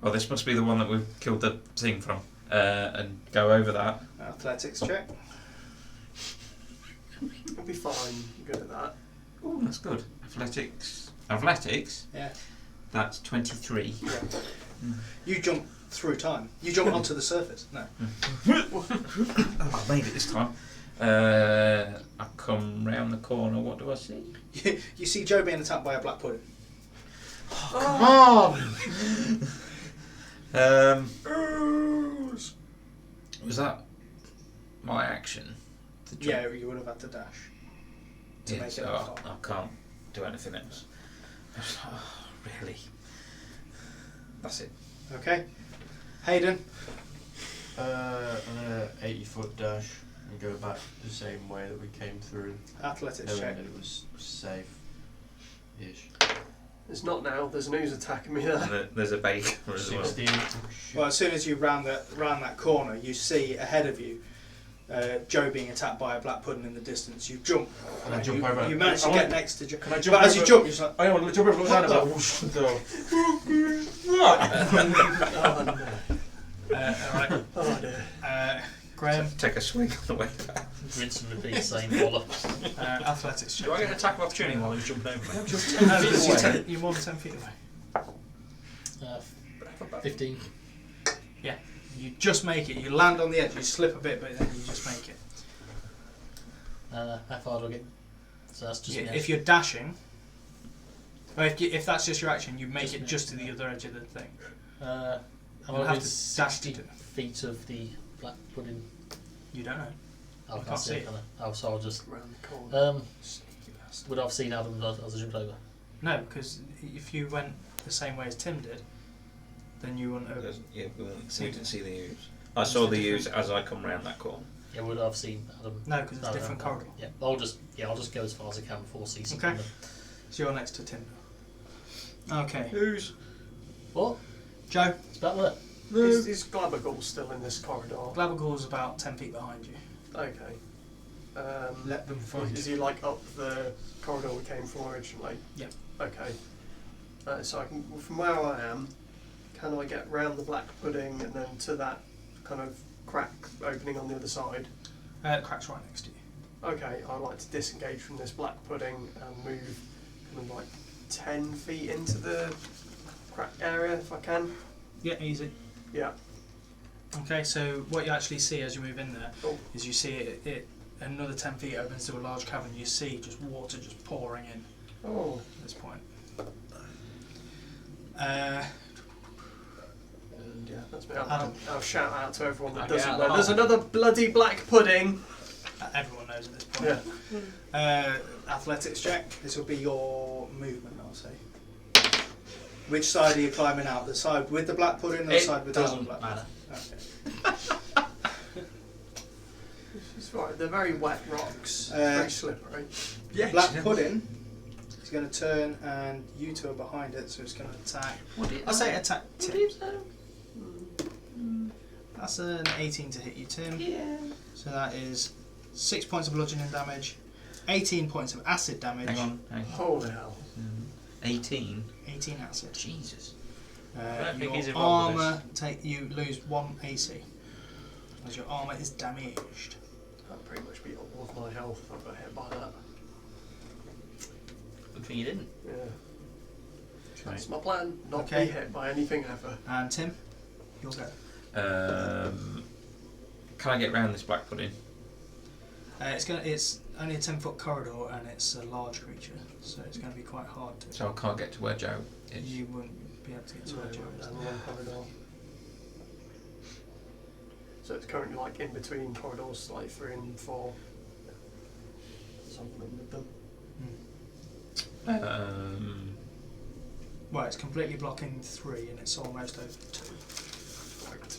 Well, this must be the one that we've killed the thing from. And go over that. Athletics check. You'll be fine. You're good at that. Oh, that's good. Athletics. Yeah. That's 23. Yeah. You jump through time. You jump onto the surface. No. I made it this time. I come round the corner. What do I see? You see Joe being attacked by a black pudding. Come on! Was that my action? To jump? Yeah, you would have had to dash to Yeah, make it so that far. I can't do anything else. Oh, really? That's it. Okay. Hayden. I'm gonna 80-foot dash and go back the same way that we came through, Athletics knowing check. that it was safe-ish. There's not now. There's an ooze attacking me there. And there's a Baker as well. 16. Well, as soon as you round that corner, you see ahead of you Joe being attacked by a black pudding in the distance. You jump. And I and jump you, over. You manage to I get want- next to Joe. Can I jump But as you over- jump, you're just like, I want to jump over the side and What like, whoosh, go. Oh no. alright. Oh dear. Graham, Take a swing on the way back. Rinse and repeat, same bollocks. athletics check. Do I get an attack of opportunity while he's jumping over me? Just 10 feet away. You're more than 10 feet away. 15. You just make it. You land on the edge. You slip a bit, but then you just make it. How far do I get? So that's just If you're dashing, or if that's just your action, you make Just it me, just to the yeah. other edge of the thing. I'm You'll have to dash 60 to do it. feet of the black pudding. You don't know. I You can't see it, it. can I? Oh, so I'll just. Round the corner. Would I have seen Adam as I jumped over? No, because if you went the same way as Tim did, then you wouldn't have. Yeah, we didn't see the ooze. I saw the ooze as I come round that corner. Yeah, would I have seen Adam? No, because it's a different no. corridor. Yeah, I'll just go as far as I can before ceasing. Okay. So you're next to Tim. Okay. Ooze. What? Joe, It's back there. Is Glabagul still in this corridor? Glabagul's about 10 feet behind you. Okay. Let them fight. Is he like up the corridor we came from originally? Yeah. Okay. So I can, from where I am, can I get round the black pudding and then to that kind of crack opening on the other side? Crack's right next to you. Okay, I'd like to disengage from this black pudding and move kind of like 10 feet into the crack area if I can. Yeah, easy. Yeah. Okay, so what you actually see as you move in there is you see it another 10 feet opens to a large cavern. You see just water just pouring in at this point. And yeah, that's me. I'll shout out to everyone that I'll doesn't get know. out There's the another bloody black pudding. Everyone knows at this point. Yeah. Athletics check. This will be your movement, I'll say. Which side are you climbing out? The side with the black pudding or the side without the doesn't black matter. Okay. It's right. They're very wet rocks. Uh, very slippery. Black pudding is going to turn and you two are behind it, so it's going to attack. I'll say attack Tim. That's an 18 to hit you, Tim. Yeah. So that is 6 points of bludgeoning damage, 18 points of acid damage. Hang on. Holy hell. 18. 18 acid. Jesus. don't think he's Your involved with armour, you lose 1 AC. As your armour is damaged. That'd pretty much be all of my health if I got hit by that. Good thing you didn't. Yeah. That's my plan. Not be hit by anything ever. And Tim, you'll go. Can I get round this black pudding? It's only a 10-foot corridor and it's a large creature, so it's going to be quite hard to. So I can't get to where Joe is. You wouldn't be able to get to where Joe is. Down the long corridor. So it's currently like in between corridors, like 3 and 4. Something with them. Well, it's completely blocking 3 and it's almost over 2. Right.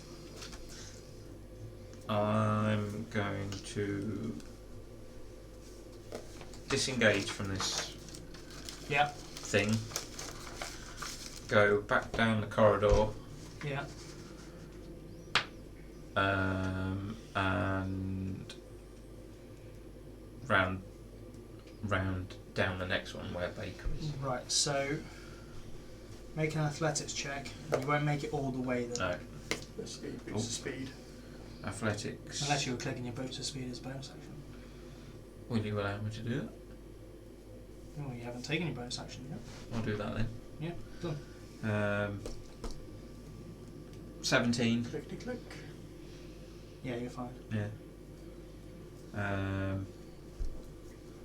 I'm going to disengage from this thing. Go back down the corridor. Yeah. And round down the next one where Baker is. Right, so make an athletics check. You won't make it all the way there. No. The speed, boost of speed. Athletics. Unless you were clicking your boots of speed as bonus action. Will you allow me to do that? Oh, you haven't taken your bonus action yet. I'll do that then. Yeah, done. 17. Clickety click. Yeah, you're fine. Yeah.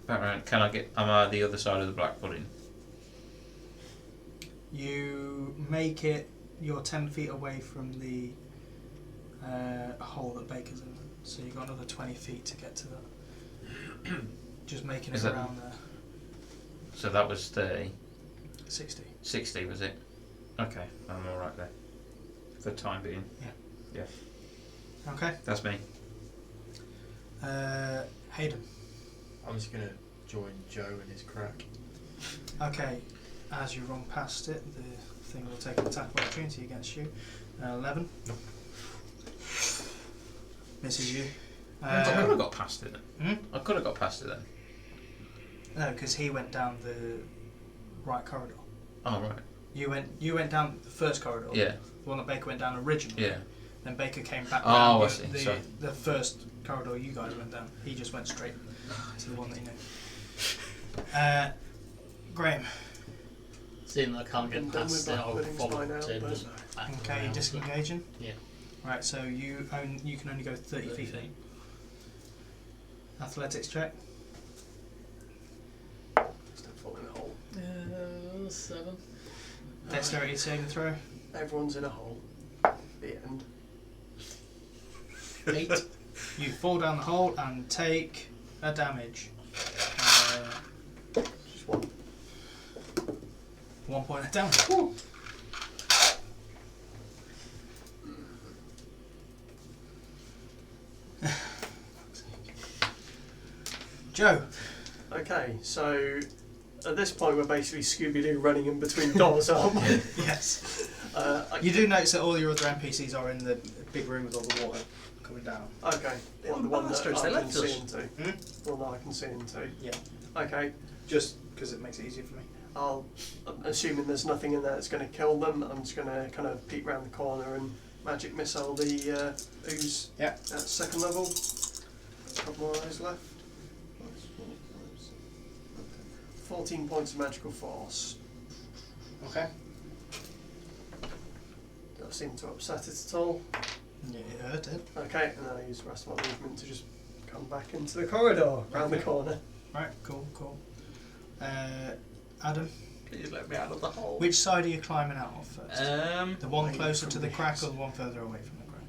Back round. Can I get? Am I the other side of the black pudding? You make it. You're 10 feet away from the hole that Baker's in, so you've got another 20 feet to get to that. Just making Is it that- around there. So that was 30. 60. 60 was it? Okay, I'm all right there. For the time being. Yeah. Okay. That's me. Hayden. I'm just gonna join Joe in his crack. Okay. As you run past it, the thing will take an attack of opportunity against you. 11. Misses you. I could have got past it then. Hmm? I could have got past it then. No, because he went down the right corridor. Oh right. You went down the first corridor. Yeah. The one that Baker went down originally. Yeah. Then Baker came back Oh, round I see, sorry. the first corridor you guys went down. He just went straight to the one that you know. Graham. Seeing that I can't Been get done past with it, I'll black puddings follow by now, Tim but- back Okay, around. disengaging. Yeah. Right, so you can only go 30 feet. then. Athletics check. Still fall in a hole. 7. Dexterity saving throw. Everyone's in a hole. The end. 8. You fall down the hole and take a damage. Just one. 1 point of damage. Joe. Okay, so at this point we're basically Scooby-Doo running in between doors, aren't we? Yes. I- You do notice that all your other NPCs are in the big room with all the water coming down. Okay, Well, in the one that bastards, I they can left see us. into. Hmm? The one that I can see into. Yeah. Okay, Just because it makes it easier for me. I'm assuming there's nothing in there that's going to kill them. I'm just going to kind of peek round the corner and magic missile the ooze Yeah. at second level. A couple more eyes left. 14 points of magical force. Okay. Don't seem to upset it at all. Yeah, it hurt it. Okay, and then I use the rest of my movement to just come back into the corridor, round the corner. Right, cool. Adam, Please let me out of the hole. which side are you climbing out of first? The one away closer from to the the crack house. or the one further away from the crack?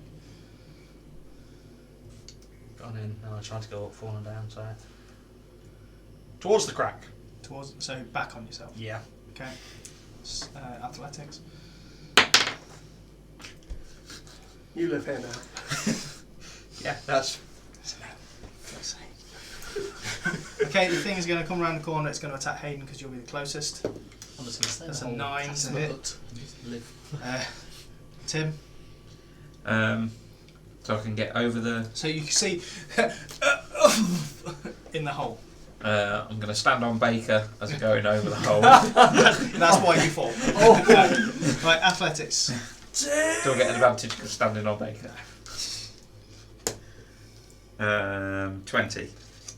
Gone in, and I tried to go up, falling down, so. Towards the crack. So back on yourself. Yeah. Okay. Athletics. You live here now. Yeah, that's. Okay, the thing is going to come around the corner. It's going to attack Hayden because you'll be the closest. I'm just going to stay That's in a the hole. 9 That's to my hit. hut. Just live. Tim. So I can get over the. So you can see in the hole. I'm going to stand on Baker as I'm going over the hole. That's why you fall. Right, athletics. Do I get an advantage because standing on Baker? 20.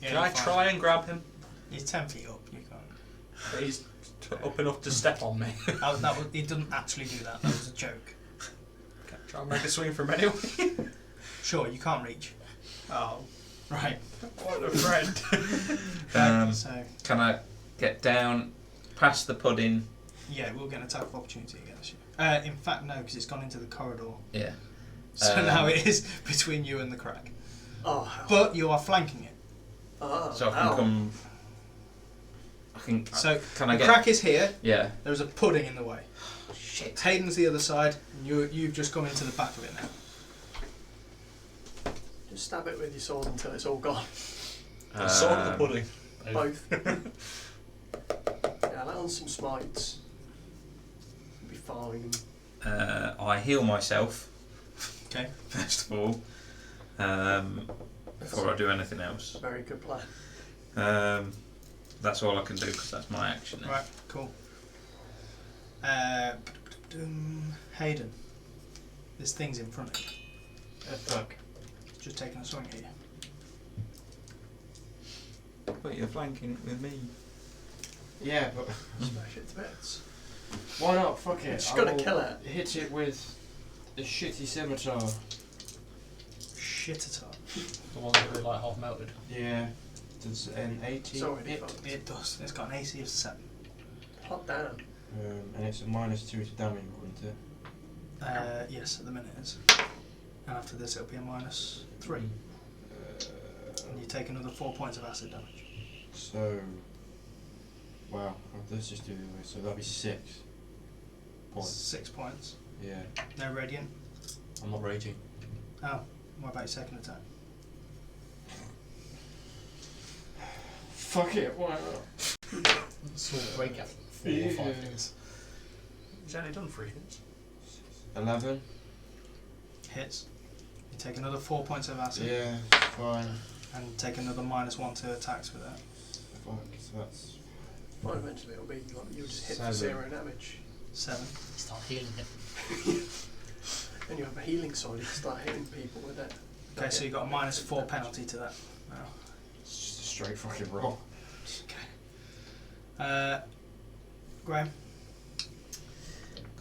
Yeah, Can I you're fine. try and grab him? He's 10 feet up. You can't. He's up enough to step on me. He doesn't actually do that. That was a joke. Try and make a swing from anyway. Sure, you can't reach. Oh, Right. what a friend. So Can I get down past the pudding? yeah, we'll get an attack of opportunity against you. In fact, no, because it's gone into the corridor. Yeah. So now it is between you and the crack. Oh, hell. But you are flanking it. Oh, So I can ow. come. So Can I the get? crack is here. Yeah. There's a pudding in the way. Shit. Hayden's the other side, and you've just come into the back of it now. Just stab it with your sword until it's all gone. The sword of the pudding. Both. Yeah, let on some smites. Be fine. I heal myself. Okay. First of all. Before I do anything else. Very good plan. That's all I can do because that's my action. Then. Right. Cool. Hayden. This thing's in front of you. Fuck. Just taking a swing at you. But you're flanking it with me. Yeah, but Smash it to bits. why not? Fuck it. Just I gotta will kill it. Hit it with a shitty scimitar. Shit at all. The one that were like half melted. Yeah. Does an 18 It's already hit? fucked. It does. It's got an AC of 7. Hot damn. And it's a -2 to damage, wouldn't it? Yes, at the minute it is. And after this it'll be a -3. And you take another 4 points of acid damage. So, wow. Let's just do the other way. So that'll be 6 points. 6 points. Yeah. No radiant. I'm not raging. Oh, what about your second attack? Fuck it. Why not? Sword break after 4 or 5 hits. He's only done 3 hits. 11. Hits. You take another 4 points of acid. Yeah. Fine. And take another -1 to attacks with that. Fuck. So that's Well, eventually it'll be like you'll just hit for 7. 0 damage. 7. Start healing him. And you have a healing sword, you can start hitting people with it. Okay, so you got a -4 penalty to that. Wow. it's just a straight fucking roll. Graham,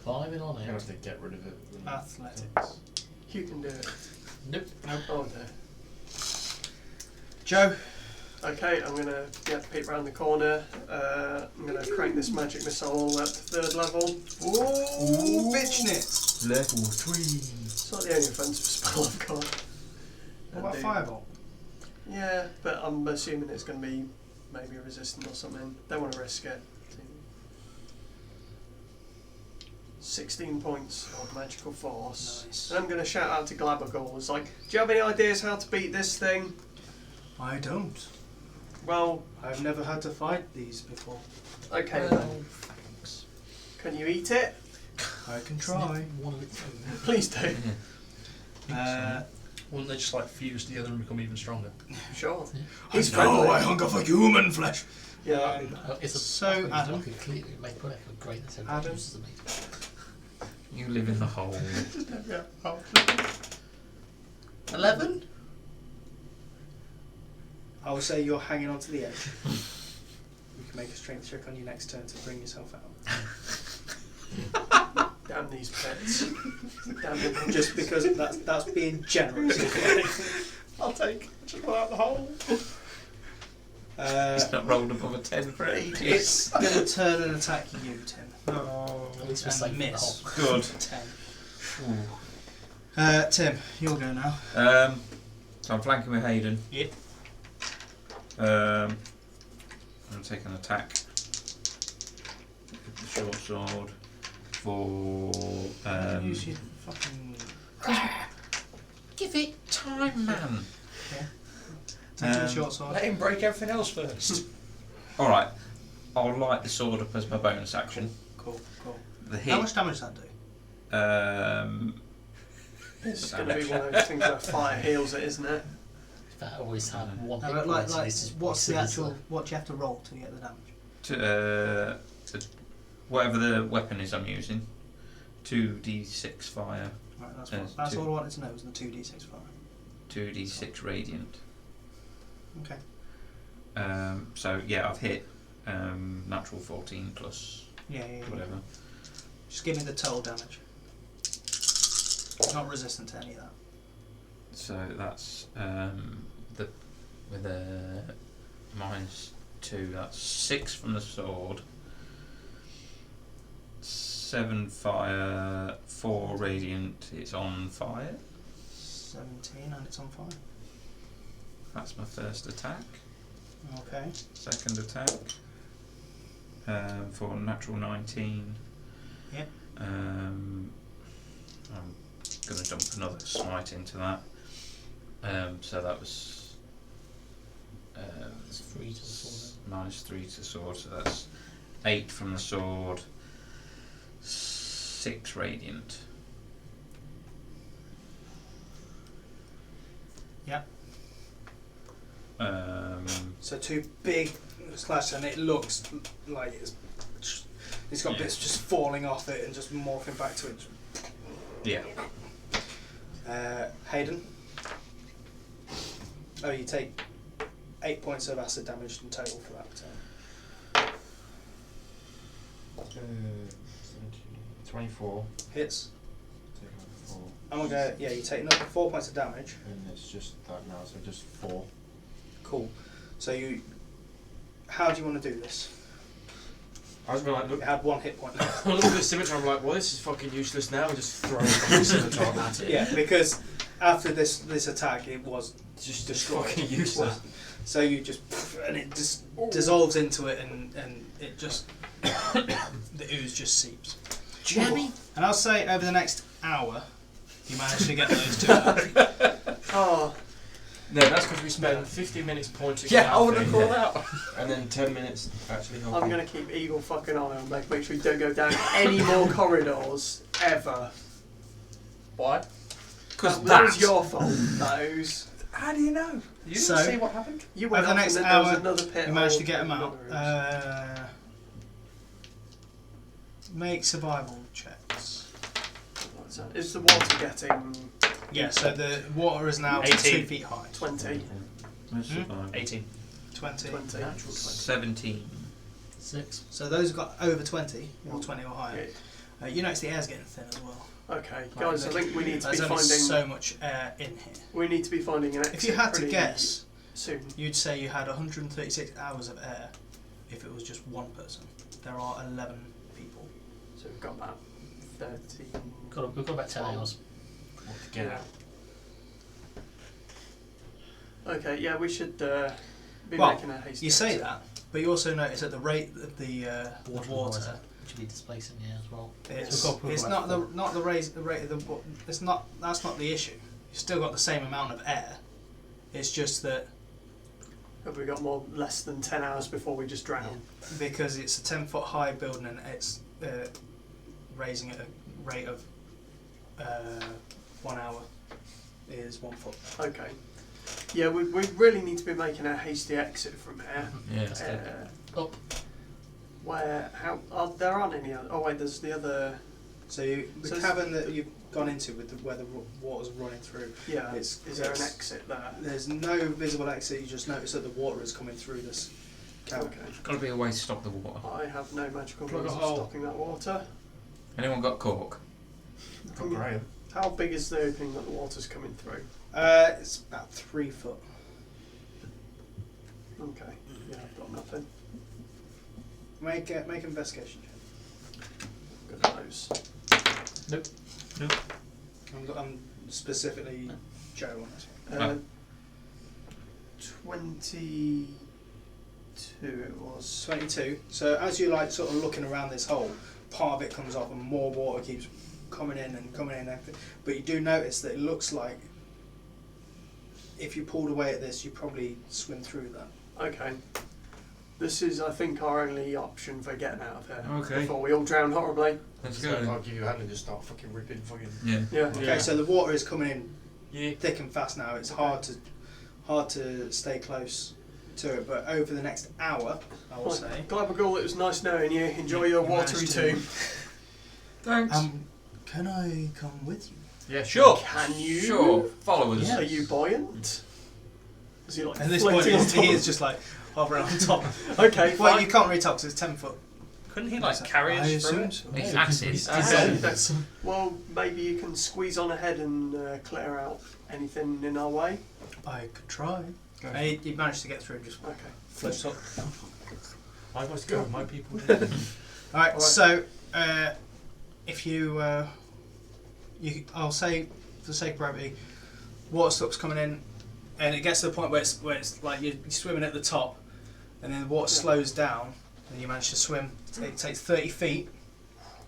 Climbing on I'm gonna have it. to get rid of it. athletics. You can do it. Nope. Oh no. Joe, Okay, I'm gonna peek round the corner. I'm gonna crank this magic missile up to 3rd level. ooh, bitchin' it. Level 3. It's not the only offensive spell I've got. What about And Firebolt? Yeah, but I'm assuming it's going to be maybe resistant or something. Don't want to risk it. 16 points of magical force. Nice. And I'm going to shout out to Glabbergall. It's like, do you have any ideas how to beat this thing? I don't. Well, I've never had to fight these before. okay Well, then. Can you eat it? I can try. One of its own. Please do. Wouldn't they just like fuse together and become even stronger? Sure. Yeah. He's friendly. I hunger for human flesh. Yeah. It's a So, Adam. I could clearly make a great that's how Adam. uses me. You live in the hole. 11? I will say you're hanging onto the edge. You can make a strength check on your next turn to bring yourself out. Damn damn these pits. Damn them. Just because that's being generous. I'll take just pull out the hole. He's not rolled above a 10 for ages. It's going to turn and attack you, Tim. At least we're And safe miss. from the hole. Good. 10. Tim, you'll go now. So I'm flanking with Hayden. Yep. I'm going to take an attack with the short sword for. Use your fucking. Give it time, man. Take the short sword. Let him break everything else first. Alright, I'll light the sword up as my bonus action. Cool. The hit. How much damage does that do? It's going to be one of those things where fire heals it, isn't it? That always had one No, hit but point, so this is what's the seriously. actual? What do you have to roll to get the damage? Whatever the weapon is I'm using. 2d6 fire, Right, that's two. all I wanted to know was the 2d6 fire. 2d6 radiant. Okay. So yeah, I've hit natural 14 plus Yeah. whatever. Just give me the total damage. It's not resistant to any of that. So that's with a -2. That's 6 from the sword. 7 fire, 4 radiant. It's on fire. 17 and it's on fire. That's my first attack. Okay. Second attack for natural 19. Yep. I'm going to dump another smite into that. So that was It's 3 to the sword. -3 to sword, so that's 8 from the sword, 6 radiant. Yep. Um, So 2 big slashes, and it looks like it's got Yeah. bits just falling off it and just morphing back to it. yeah. Hayden. Oh, you take 8 points of acid damage in total for that turn. 24. Hits. Take out 4. I'm gonna go. Yeah, you take another 4 points of damage. And it's just that now, so just 4. Cool. So you. How do you want to do this? I was going to like, You look, had 1 hit point left. I look at the scimitar, I'm like, well, this is fucking useless now, and just throw the scimitar at it. Yeah, because after this attack, it was It's just destroyed. fucking useless. So you just and it just dissolves into it, and it just the ooze just seeps. Jammy. And I'll say over the next hour, you manage to get those 2 out. Oh, No, that's because we spend 50 minutes pointing Yeah, I out would have things, called out. and then 10 minutes actually helping. I'm going to keep eagle fucking on and make sure you don't go down any more corridors ever. Why? Because that was your fault, those. How do you know? You didn't So- see what happened? You went Over the off next and then there was hour, another pit. You managed to hole get in them out. another rooms. Make survival checks. What's that? Is the water getting Yeah, so the water is now 18. 2 feet high. 20? 18. 20. 20. 17. 6. So those have got over 20, or 20 or higher. Yeah. You notice the air's getting thin as well. Okay, guys, I think we need to be There's only finding. so much air in here. We need to be finding an exit. If you had to pretty guess, soon. you'd say you had 136 hours of air if it was just one person. There are 11 people. So we've got about 13. We've got about 10 hours. Get out. Okay, yeah, we should be Well, making a hasty. You say exit. that, but you also notice at the rate of the water, Which will be displacing the air as well. it's, So we've got it's about not the rate of the it's not that's not the issue. You've still got the same amount of air. It's just that Have we got less than 10 hours before we just drown? because it's a 10-foot high building and it's raising at a rate of 1 hour is 1 foot. Okay. Yeah, we really need to be making a hasty exit from here. Yeah. Up. There aren't any other. Oh wait, there's the other. So the So cavern that you've gone into with where the water's running through. Yeah. Is there an exit there? There's no visible exit. You just notice that the water is coming through this cavern. Okay. Got to be a way to stop the water. I have no magical Plug a means of hole. stopping that water. Anyone got cork? Oh, Graham. How big is the opening that the water's coming through? It's about 3 foot. Okay. Yeah, I've got nothing. Make an investigation check. Good at those. I'm specifically Joe on this one. 22 it was. 22. So as you like sort of looking around this hole, part of it comes off and more water keeps coming in and coming in. But you do notice that it looks like if you pulled away at this, you probably swim through that. Okay. This is, I think, our only option for getting out of here. Okay. Before we all drown horribly. Let's So go. I'll give you a hand and just start fucking ripping fucking. Yeah. Yeah. Okay, so the water is coming in Yeah. thick and fast now. It's hard to stay close to it, but over the next hour, I will say. Glabagul, it was nice knowing you. Enjoy your You watery managed to- tomb. Thanks. Can I come with you? Yeah, sure. Can you? Sure. Follow us. Are you buoyant? Is he like At this point, floating on top? he is just like hovering on top. Okay, Well, fine. you can't really tell because it's 10 foot. Couldn't he like carry I us through assume it? so. It's acid. Okay. Well, maybe you can squeeze on ahead and clear out anything in our way. I could try. Go. And he managed to get through and just Okay. floats up. I must go, my people. Alright, so if I'll say for the sake of brevity, water stops coming in, and it gets to the point where it's like you're swimming at the top, and then the water slows down, and you manage to swim. It takes 30 feet,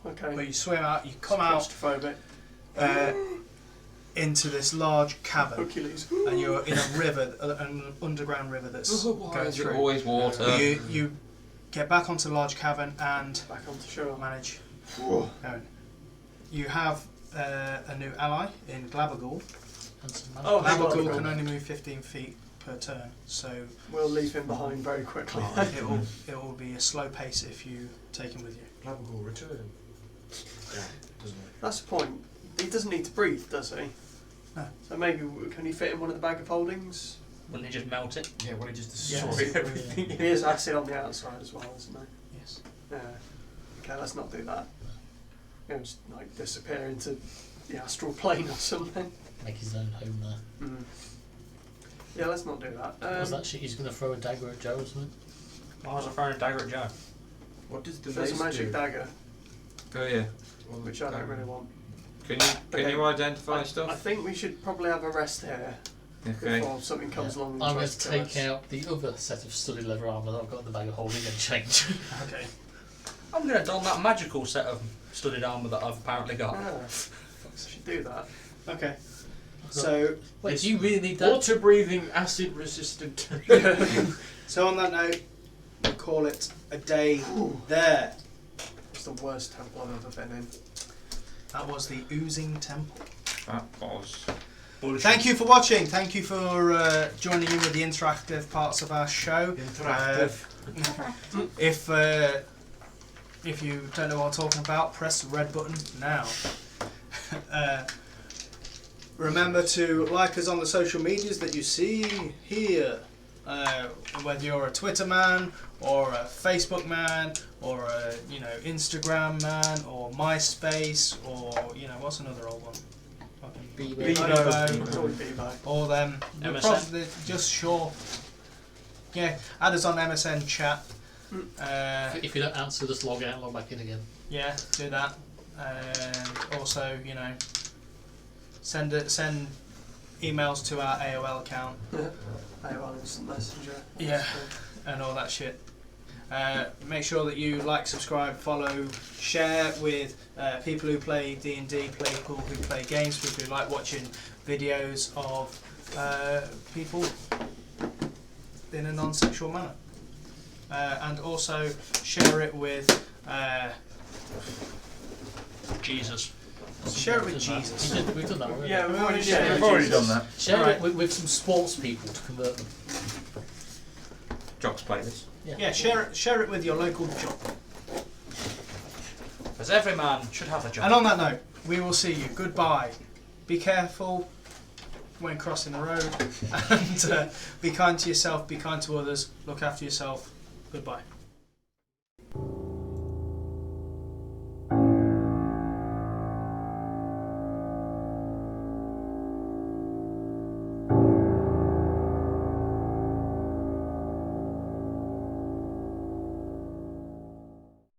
Okay. but you swim out, you come out Claustrophobic. into this large cavern, Hercules. and you're in a river, an underground river that's Why going is it through. always water? You get back onto the large cavern and Back onto shore. manage going. You have a new ally in Glabagul. And some Oh, magic. hang on. Glabagul can only move 15 feet per turn, so We'll leave him behind very quickly. it will be a slow pace if you take him with you. Glabagul, return. Yeah, doesn't it? That's the point. He doesn't need to breathe, does he? No. So maybe can he fit in one of the bag of holdings? Wouldn't he just melt it? Yeah, well, he just Yes. destroyed everything. He is acid on the outside as well, isn't he? Yes. Yeah. Okay, let's not do that. He'll just like disappear into the astral plane or something. Make his own home there. Mm. Yeah, let's not do that. What was that shit? He's going to throw a dagger at Joe or something? Why was I throwing a dagger at Joe? What does the There's mace a magic do? dagger, Oh yeah. Well, which I don't really want. Can Okay. you identify I stuff? think we should probably have a rest here Okay. before something comes along and I'm going tries to to kill take us. out the other set of studded leather armour that I've got in the bag of holding and change. Okay. I'm going to don that magical set of studded armour that I've apparently got. Ah, should do that. Okay. So Wait, do you really need that? Water breathing, acid resistant. so on that note, we'll call it a day there. It's the worst temple I've ever been in. That was the Oozing Temple. That was. Thank you for watching. Thank you for joining in with the interactive parts of our show. Interactive. If you don't know what I'm talking about, press the red button now. Remember to like us on the social medias that you see here. Whether you're a Twitter man or a Facebook man or a Instagram man or MySpace or what's another old one? Fucking Bebo. Bebo. It's always Bebo. All them. MSN. Probably just sure. Yeah, add us on MSN chat. If you don't answer, just log out and log back in again. Yeah, do that. And also, send emails to our AOL account. AOL Instant Messenger. Yeah, and all that shit. Make sure that you like, subscribe, follow, share with people who play D&D, people who play games, people who like watching videos of people in a non-sexual manner. And also share it with Jesus. share it with We've done that. Jesus. We've done that already. Yeah, we've already shared shared. it. I've already done that. Share Alright. it with some sports people to convert them. Jocks play this. Yeah, share it with your local job. Because every man should have a job. And on that note, we will see you. Goodbye. Be careful when crossing the road, and be kind to yourself, be kind to others, look after yourself. Goodbye.